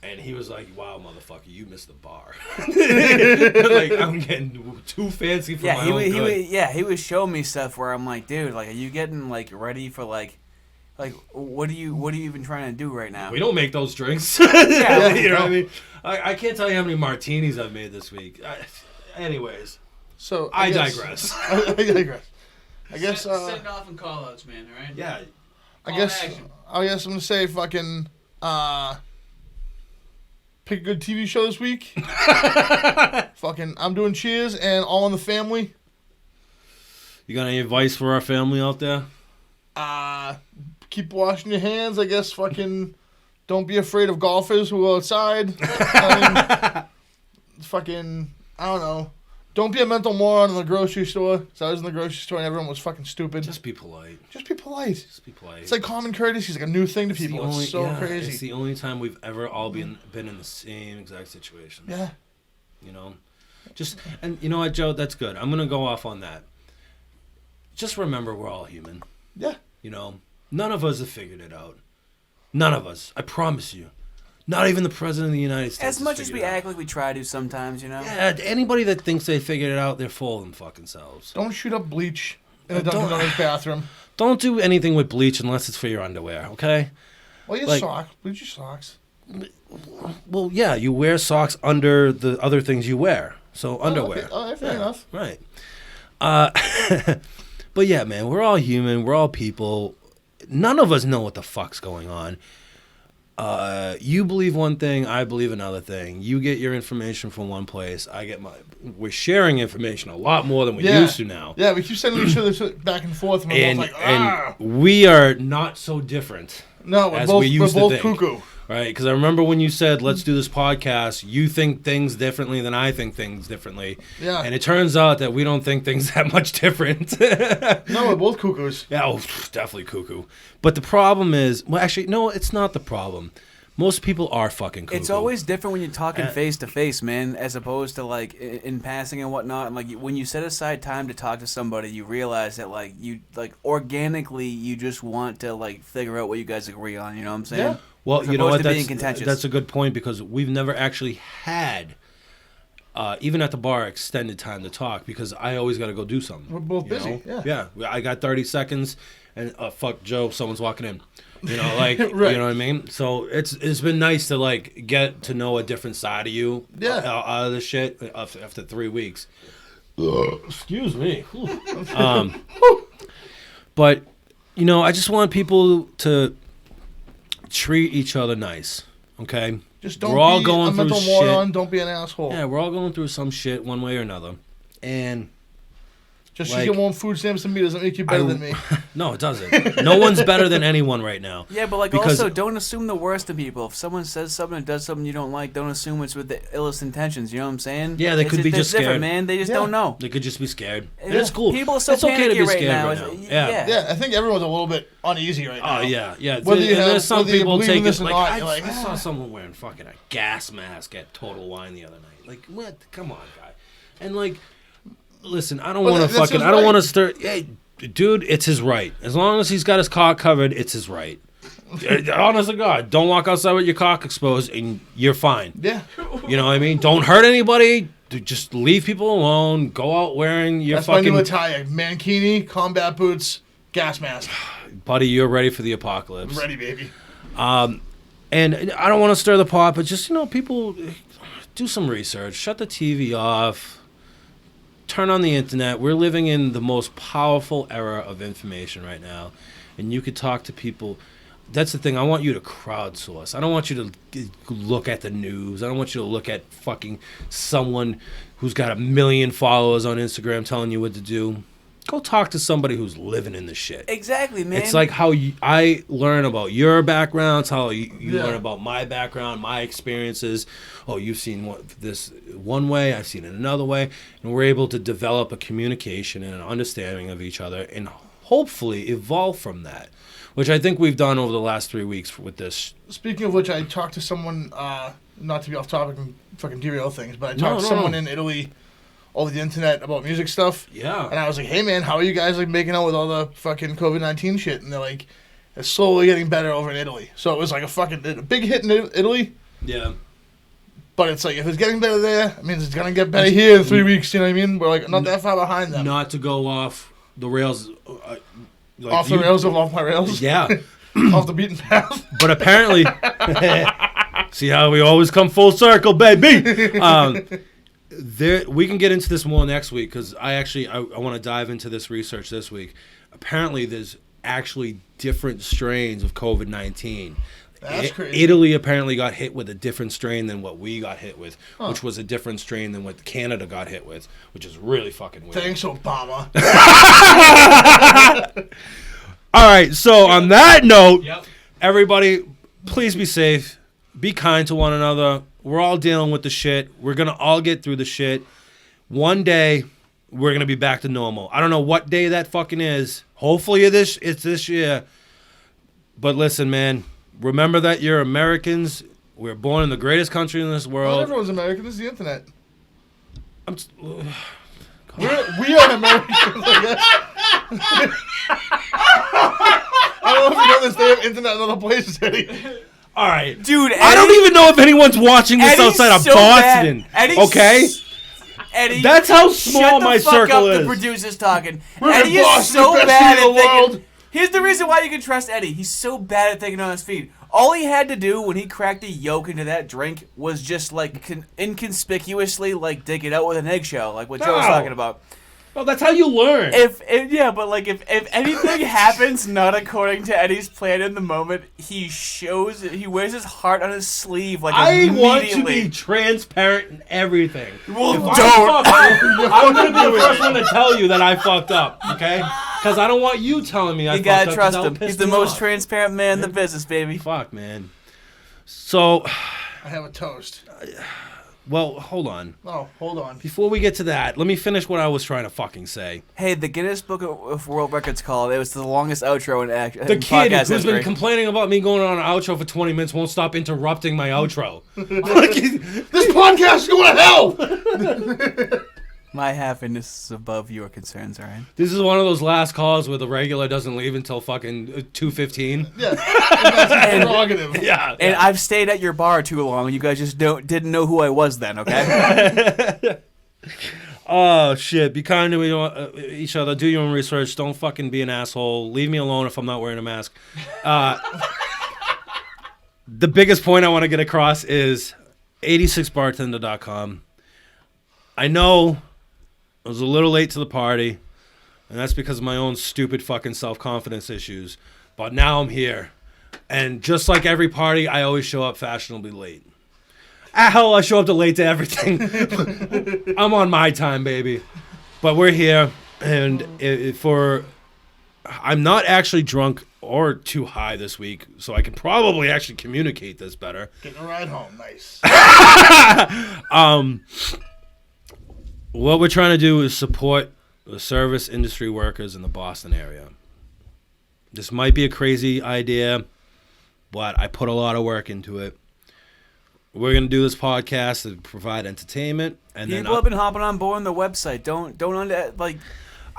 And he was like, "Wow, motherfucker, you missed the bar." Like I'm getting too fancy for Yeah, my own good. he was showing me stuff where I'm like, dude, like, are you getting like ready for like what are you even trying to do right now? We don't make those drinks. Yeah, You know what I mean? I can't tell you how many martinis I've made this week. Anyways, So I guess- digress. I digress. I guess. Send off and call outs, man, alright? Yeah. I guess I'm gonna say fucking pick a good TV show this week. Fucking I'm doing Cheers and All in the Family. You got any advice for our family out there? Keep washing your hands. I guess fucking don't be afraid of golfers who are outside. Fucking I don't know. Don't be a mental moron in the grocery store. So I was in the grocery store and everyone was fucking stupid. Just be polite. Just be polite. Just be polite. It's like common courtesy. It's like a new thing to It's the people. only- It's so yeah, crazy. It's the only time we've ever all been in the same exact situation. Yeah. You know? Just and you know what, Joe, that's good. I'm gonna go off on that. Just remember we're all human. Yeah. You know? None of us have figured it out. None of us. I promise you. Not even the President of the United States. As has much as figured we it out. act like we try to sometimes, you know? Yeah, anybody that thinks they figured it out, they're full of them fucking selves. Don't shoot up bleach in a Don't- Dunkin' Donuts bathroom. Don't do anything with bleach unless it's for your underwear, okay? Well, your Like- socks. Bleach your socks. Well, yeah, you wear socks under the other things you wear. So underwear. Okay. Oh, fair enough. Right. But yeah, man, we're all human. We're all people. None of us know what the fuck's going on. You believe one thing, I believe another thing. You get your information from one place, I get my. We're sharing information a lot more than we used to now. Yeah, we keep sending each other back and forth, and we're both like, and we are not so different. No, we're as both, we used we're to both think. cuckoo. Right, because I remember when you said, let's do this podcast, you think things differently than I think things differently. Yeah. And it turns out that we don't think things that much different. No, we're both cuckoos. Yeah, oh, definitely cuckoo. But the problem is, well, actually, no, it's not the problem. Most people are fucking cuckoo. It's always different when you're talking face to face, man, as opposed to like in passing and whatnot. And like when you set aside time to talk to somebody, you realize that like you like organically you just want to like figure out what you guys agree on. You know what I'm saying? Yeah. Well, As you know opposed what? to being contentious. That's a good point because we've never actually had, even at the bar, extended time to talk because I always got to go do something. We're both you busy, know? yeah. I got 30 seconds, and fuck Joe, someone's walking in. You know, like Right. you know what I mean. So it's been nice to like get to know a different side of you. Yeah. Out of this shit after 3 weeks. Excuse me. But you know, I just want people to treat each other nice. Okay. Just don't We're all be going a through mental shit. moron. Don't be an asshole. Yeah, we're all going through some shit one way or another. And Just like- you get more food stamps than me doesn't make you better than me. no, it doesn't. No one's better than anyone right now. Yeah, but like Because- also don't assume the worst in people. If someone says something or does something you don't like, don't assume it's with the illest intentions. You know what I'm saying? Yeah, they It's could be they're just different, scared. man. They just Yeah. don't know. They could just be scared. Yeah. And it's cool. People are so it's okay to panicky be right scared now. right now. It's- Yeah. Yeah, I think everyone's a little bit uneasy right now. Oh yeah, yeah. Whether you And have- there's some whether you people believe in take this it or like, not, I, you're like, I saw someone wearing fucking a gas mask at Total Wine the other night. Like what? Come on, guy. And like, listen, I don't Well, want to that's fucking. his I don't right. want to stir. Hey, dude, it's his right. As long as he's got his cock covered, it's his right. Honest to God, don't walk outside with your cock exposed, and you're fine. Yeah. You know what I mean? Don't hurt anybody. Just leave people alone. Go out wearing your That's my fucking new attire. Mankini, combat boots, gas mask. buddy. You're ready for the apocalypse. I'm ready, baby. And I don't want to stir the pot, but just, you know, people do some research. Shut the TV off. Turn on the internet. We're living in the most powerful era of information right now. And you could talk to people. That's the thing. I want you to crowdsource. I don't want you to look at the news. I don't want you to look at fucking someone who's got 1 million followers on Instagram telling you what to do. Go talk to somebody who's living in the shit. Exactly, man. It's like how I learn about your backgrounds, how you Yeah. learn about my background, my experiences. Oh, you've seen this one way, I've seen it another way. And we're able to develop a communication and an understanding of each other and hopefully evolve from that, which I think we've done over the last 3 weeks with this. Speaking of which, I talked to someone, not to be off topic and fucking derail things, but I No, talked to no, someone no. in Italy over the internet about music stuff. Yeah. And I was like, hey, man, how are you guys like making out with all the fucking COVID-19 shit? And they're like, it's slowly getting better over in Italy. So it was like a big hit in Italy. Yeah. But it's like, if it's getting better there, it means it's going to get better here in 3 weeks. You know what I mean? We're like not that far behind them. Not to go off the rails. Like Off the rails of off my rails. Yeah. Off the beaten path. But apparently, see how we always come full circle, baby. We can get into this more next week because I want to dive into this research this week. Apparently, there's actually different strains of COVID-19. That's crazy. Italy apparently got hit with a different strain than what we got hit with, which was a different strain than what Canada got hit with, which is really fucking weird. Thanks, Obama. All right, so on that note, Yep. everybody, please be safe. Be kind to one another. We're all dealing with the shit. We're going to all get through the shit. One day, we're going to be back to normal. I don't know what day that fucking is. Hopefully it's this year. But listen, man, remember that you're Americans. We're born in the greatest country in this Not world. everyone's American. This is the internet. I'm s- We are Americans, I guess. I don't know if you know this. They have internet in other places, Eddie. all right. dude, I don't even know if anyone's watching this Eddie's outside of so Boston. bad. Eddie's Okay? Eddie, That's how small shut the my fuck circle up, is. The producer's talking. We're Eddie in is Boston, so the best bad city in at the thinking. world. Here's the reason why you can trust Eddie. He's so bad at thinking on his feet. All he had to do when he cracked a yolk into that drink was just like inconspicuously like dig it out with an eggshell, like what Joe was No. talking about. Well, that's how you learn. If anything happens not according to Eddie's plan in the moment, he wears his heart on his sleeve like I immediately. want to be transparent in everything. Well, If don't. I fuck up, I'm going to be the first one to tell you that I fucked up, okay? Because I don't want you telling me I You fucked gotta up. trust 'cause that'll him. piss He's the me most off. transparent man in the business, baby. Fuck, man. So, I have a toast. well, hold on. Oh, hold on. Before we get to that, let me finish what I was trying to fucking say. Hey, the Guinness Book of World Records called it was the longest outro in The kid podcast who's history. been complaining about me going on an outro for 20 minutes won't stop interrupting my outro. Fucking- This podcast is going to hell! My happiness is above your concerns, all right? This is one of those last calls where the regular doesn't leave until fucking 2:15. Yeah, and that's a prerogative. Yeah. And I've stayed at your bar too long. You guys just didn't know who I was then, okay? Oh, shit. Be kind to each other. Do your own research. Don't fucking be an asshole. Leave me alone if I'm not wearing a mask. The biggest point I want to get across is 86bartender.com. I know I was a little late to the party, and that's because of my own stupid fucking self-confidence issues. But now I'm here. And just like every party, I always show up fashionably late. Hell, I show up late to everything. I'm on my time, baby. But we're here, and I'm not actually drunk or too high this week, so I can probably actually communicate this better. Getting a ride home, nice. What we're trying to do is support the service industry workers in the Boston area. This might be a crazy idea, but I put a lot of work into it. We're going to do this podcast to provide entertainment. And People have been hopping on board on the website.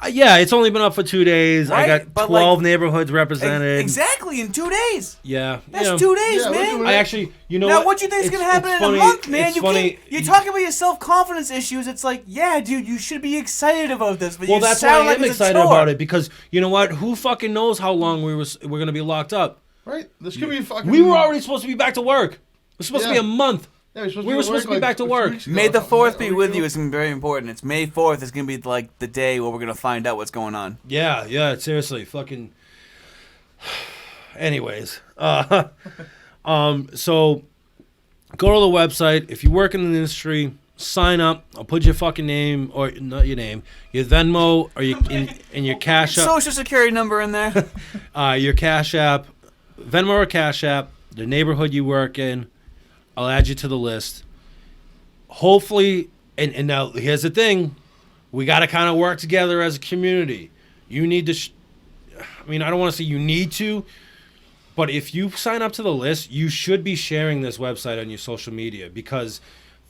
Yeah, it's only been up for 2 days. Right, I got but, 12 neighborhoods represented. Exactly, in 2 days. Yeah. That's 2 days, Yeah, we're man. doing I actually, Now, what do you think is going to happen in funny, a month, man? It's funny. You're talking about your self-confidence issues. It's like, yeah, dude, you should be excited about this. But Well, you that's why sound I like am it's a excited chore. about it, because you know what? Who fucking knows how long we're going to be locked up? Right? This could be fucking... We were already supposed to be back to work. It was supposed to be Yeah. a month. Yeah, we were supposed to be back to work. May the 4th be with you is going to be very important. It's May 4th is going to be like the day where we're going to find out what's going on. Yeah, seriously, fucking. Anyways, so go to the website. If you work in the industry, sign up. I'll put your fucking name, or not your name, your Venmo, or your and your Cash App, Social security number in there. your Cash App, Venmo or Cash App, the neighborhood you work in. I'll add you to the list. Hopefully, and now here's the thing, we got to kind of work together as a community. You need to, I don't want to say you need to, but if you sign up to the list, you should be sharing this website on your social media, because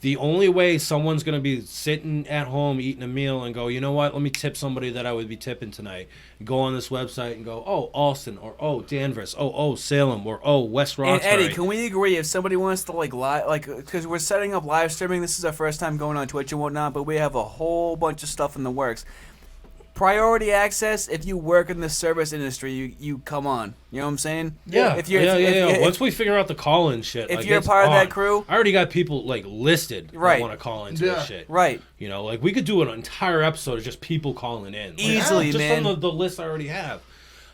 the only way someone's going to be sitting at home eating a meal and go, you know what, let me tip somebody that I would be tipping tonight. Go on this website and go, oh, Alston, or oh, Danvers, oh, Salem, or oh, West And Roxbury. Eddie, can we agree if somebody wants to because we're setting up live streaming, this is our first time going on Twitch and whatnot, but we have a whole bunch of stuff in the works. Priority access, if you work in the service industry, you come on. You know what I'm saying? Yeah, If you're Once we figure out the call-in shit, if like, you're it's part of that on. crew- I already got people like listed that Right. want to call into Yeah. this shit. Right. You know, like we could do an entire episode of just people calling in. Like, Easily, just man. from the list I already have.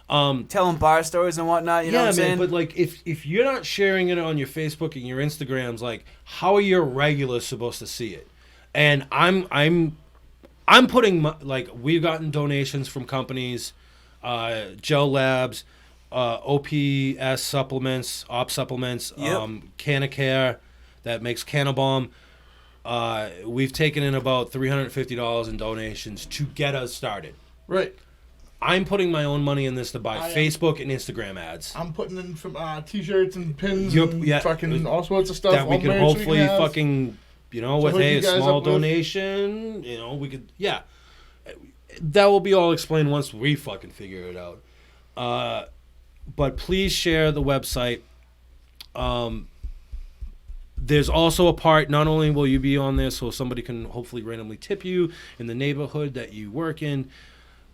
Telling bar stories and whatnot, you know what I'm saying? But like if you're not sharing it on your Facebook and your Instagrams, like how are your regulars supposed to see it? And I'm putting we've gotten donations from companies, Gel Labs, OPS supplements, Op supplements, Yep. Canacare that makes Canabomb. We've taken in about $350 in donations to get us started. Right. I'm putting my own money in this to buy I am. Facebook and Instagram ads. I'm putting in from T-shirts and pins Yup, and yeah. fucking all sorts of stuff. That we all can merch hopefully have. fucking, with hook you a guys small up with. donation, we could, yeah. That will be all explained once we fucking figure it out. But please share the website. There's also a part, not only will you be on there so somebody can hopefully randomly tip you in the neighborhood that you work in,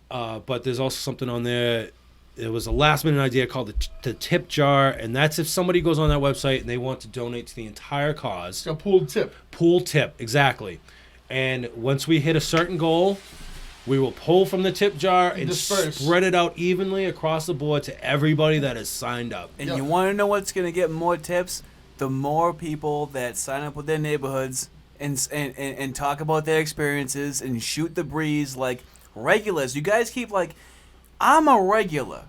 but there's also something on there. It was a last minute idea called the tip jar, and that's if somebody goes on that website and they want to donate to the entire cause. It's a pooled tip. Pool tip, exactly. And once we hit a certain goal, We will pull from the tip jar and Disperse. spread it out evenly across the board to everybody that is signed up. And Yep. you want to know what's going to get more tips? The more people that sign up with their neighborhoods and talk about their experiences and shoot the breeze like regulars. You guys keep like, I'm a regular.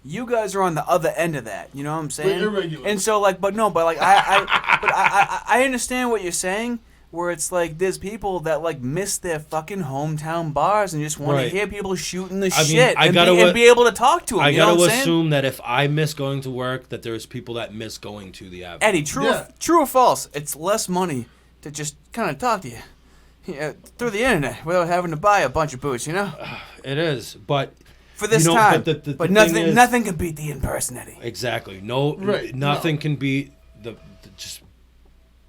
You guys are on the other end of that. You know what I'm saying? We're irregular. And so like, but like I understand what you're saying. Where it's like there's people that like miss their fucking hometown bars and just want Right. to hear people shooting the I mean, shit I and, gotta and be able to talk to them. I you know gotta what I'm saying? assume that if I miss going to work, that there's people that miss going to the avenue. Eddie, true or false? It's less money to just kind of talk to you through the internet without having to buy a bunch of boots, you know? It is, but For this You know, time. but the thing nothing is- nothing can beat the in-person, Eddie. exactly no, Right, nothing no. can beat the just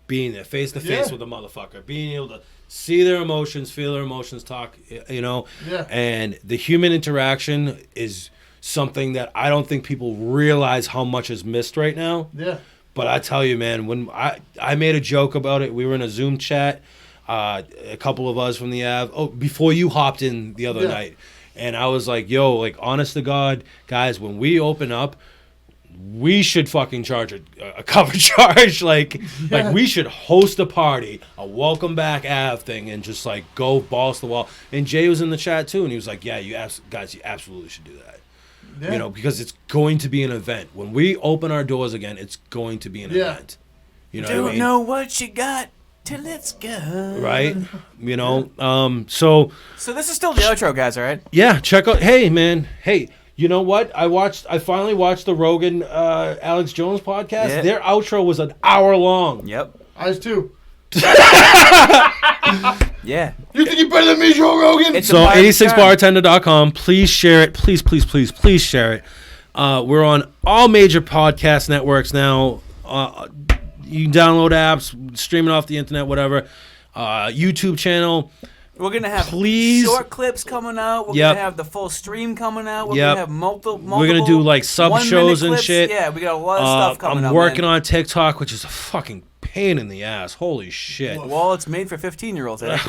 being there face to face Yeah. with a motherfucker, being able to see their emotions, feel their emotions, talk, you know. Yeah. And the human interaction is something that I don't think people realize how much is missed right now. Yeah. But I tell you, man, when I made a joke about it, we were in a Zoom chat, a couple of us from the Ave, before you hopped in the other Yeah. night, and I was like, yo, like, honest to God, guys, when we open up, we should fucking charge a cover charge, like we should host a party, a welcome back Ave thing, and just like go balls to the wall. And Jay was in the chat too, and he was like, yeah, guys, you absolutely should do that. Yeah. You know, because it's going to be an event. When we open our doors again, it's going to be an Yeah. event. You know Don't what I mean? know what you got till it's gone. Right? You know, so So this is still the outro, guys, all right? yeah, check out. Hey, man. Hey, you know what? I finally watched the Rogan Alex Jones podcast. Yeah. Their outro was an hour long. Yep. Ours too. Yeah. You think you're better than me, Joe Rogan? It's So a vibe 86bartender.com. Please share it. Please, please, please, please share it. We're on all major podcast networks now. You can download apps, stream it off the internet, whatever. YouTube channel. We're going to have Please. short clips coming out. We're Yep. going to have the full stream coming out. We're Yep. going to have multiple We're gonna do like sub 1-minute shows and clips. shit. Yeah, we got a lot of stuff coming I'm up. working man. on TikTok, which is a fucking pain in the ass. Holy shit. Well, it's made for 15-year-olds. Eddie.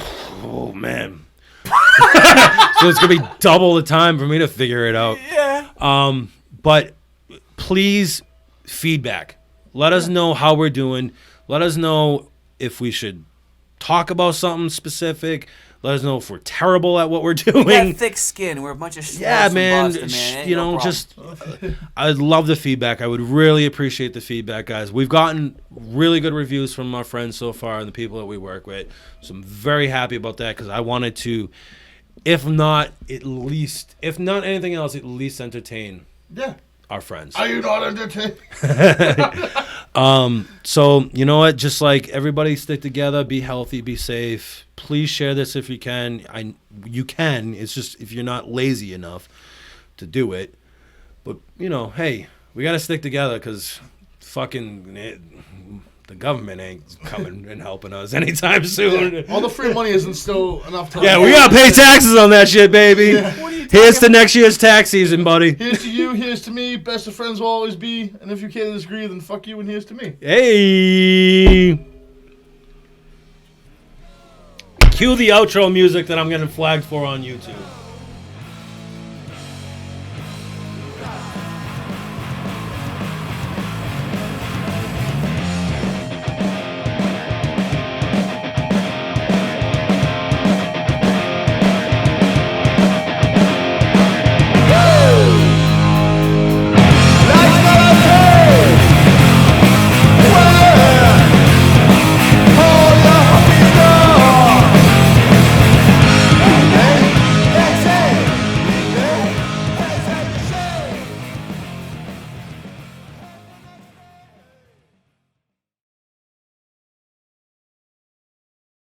Oh, man. So it's going to be double the time for me to figure it out. Yeah. But please, feedback. Let us know how we're doing. Let us know if we should talk about something specific. Let us know if we're terrible at what we're We got doing. thick skin. We're a bunch of schmucks Yeah, from man. Boston, man. Ain't You no know, problem. just I'd love the feedback. I would really appreciate the feedback, guys. We've gotten really good reviews from our friends so far and the people that we work with. So I'm very happy about that because I wanted to, if not anything else, at least entertain Yeah. our friends. Are you not entertained? So you know what? Just like everybody, stick together, be healthy, be safe. Please share this if you can. You can. It's just if you're not lazy enough to do it. But you know, hey, we gotta stick together because the government ain't coming and helping us anytime soon. All the free money isn't still enough to. Yeah, we gotta pay taxes on that shit, baby. What are you Here's talking to next year's tax season, buddy. Here's to you, here's to me. Best of friends will always be. And if you can't disagree, then fuck you and here's to me. Hey. Cue the outro music that I'm getting flagged for on YouTube.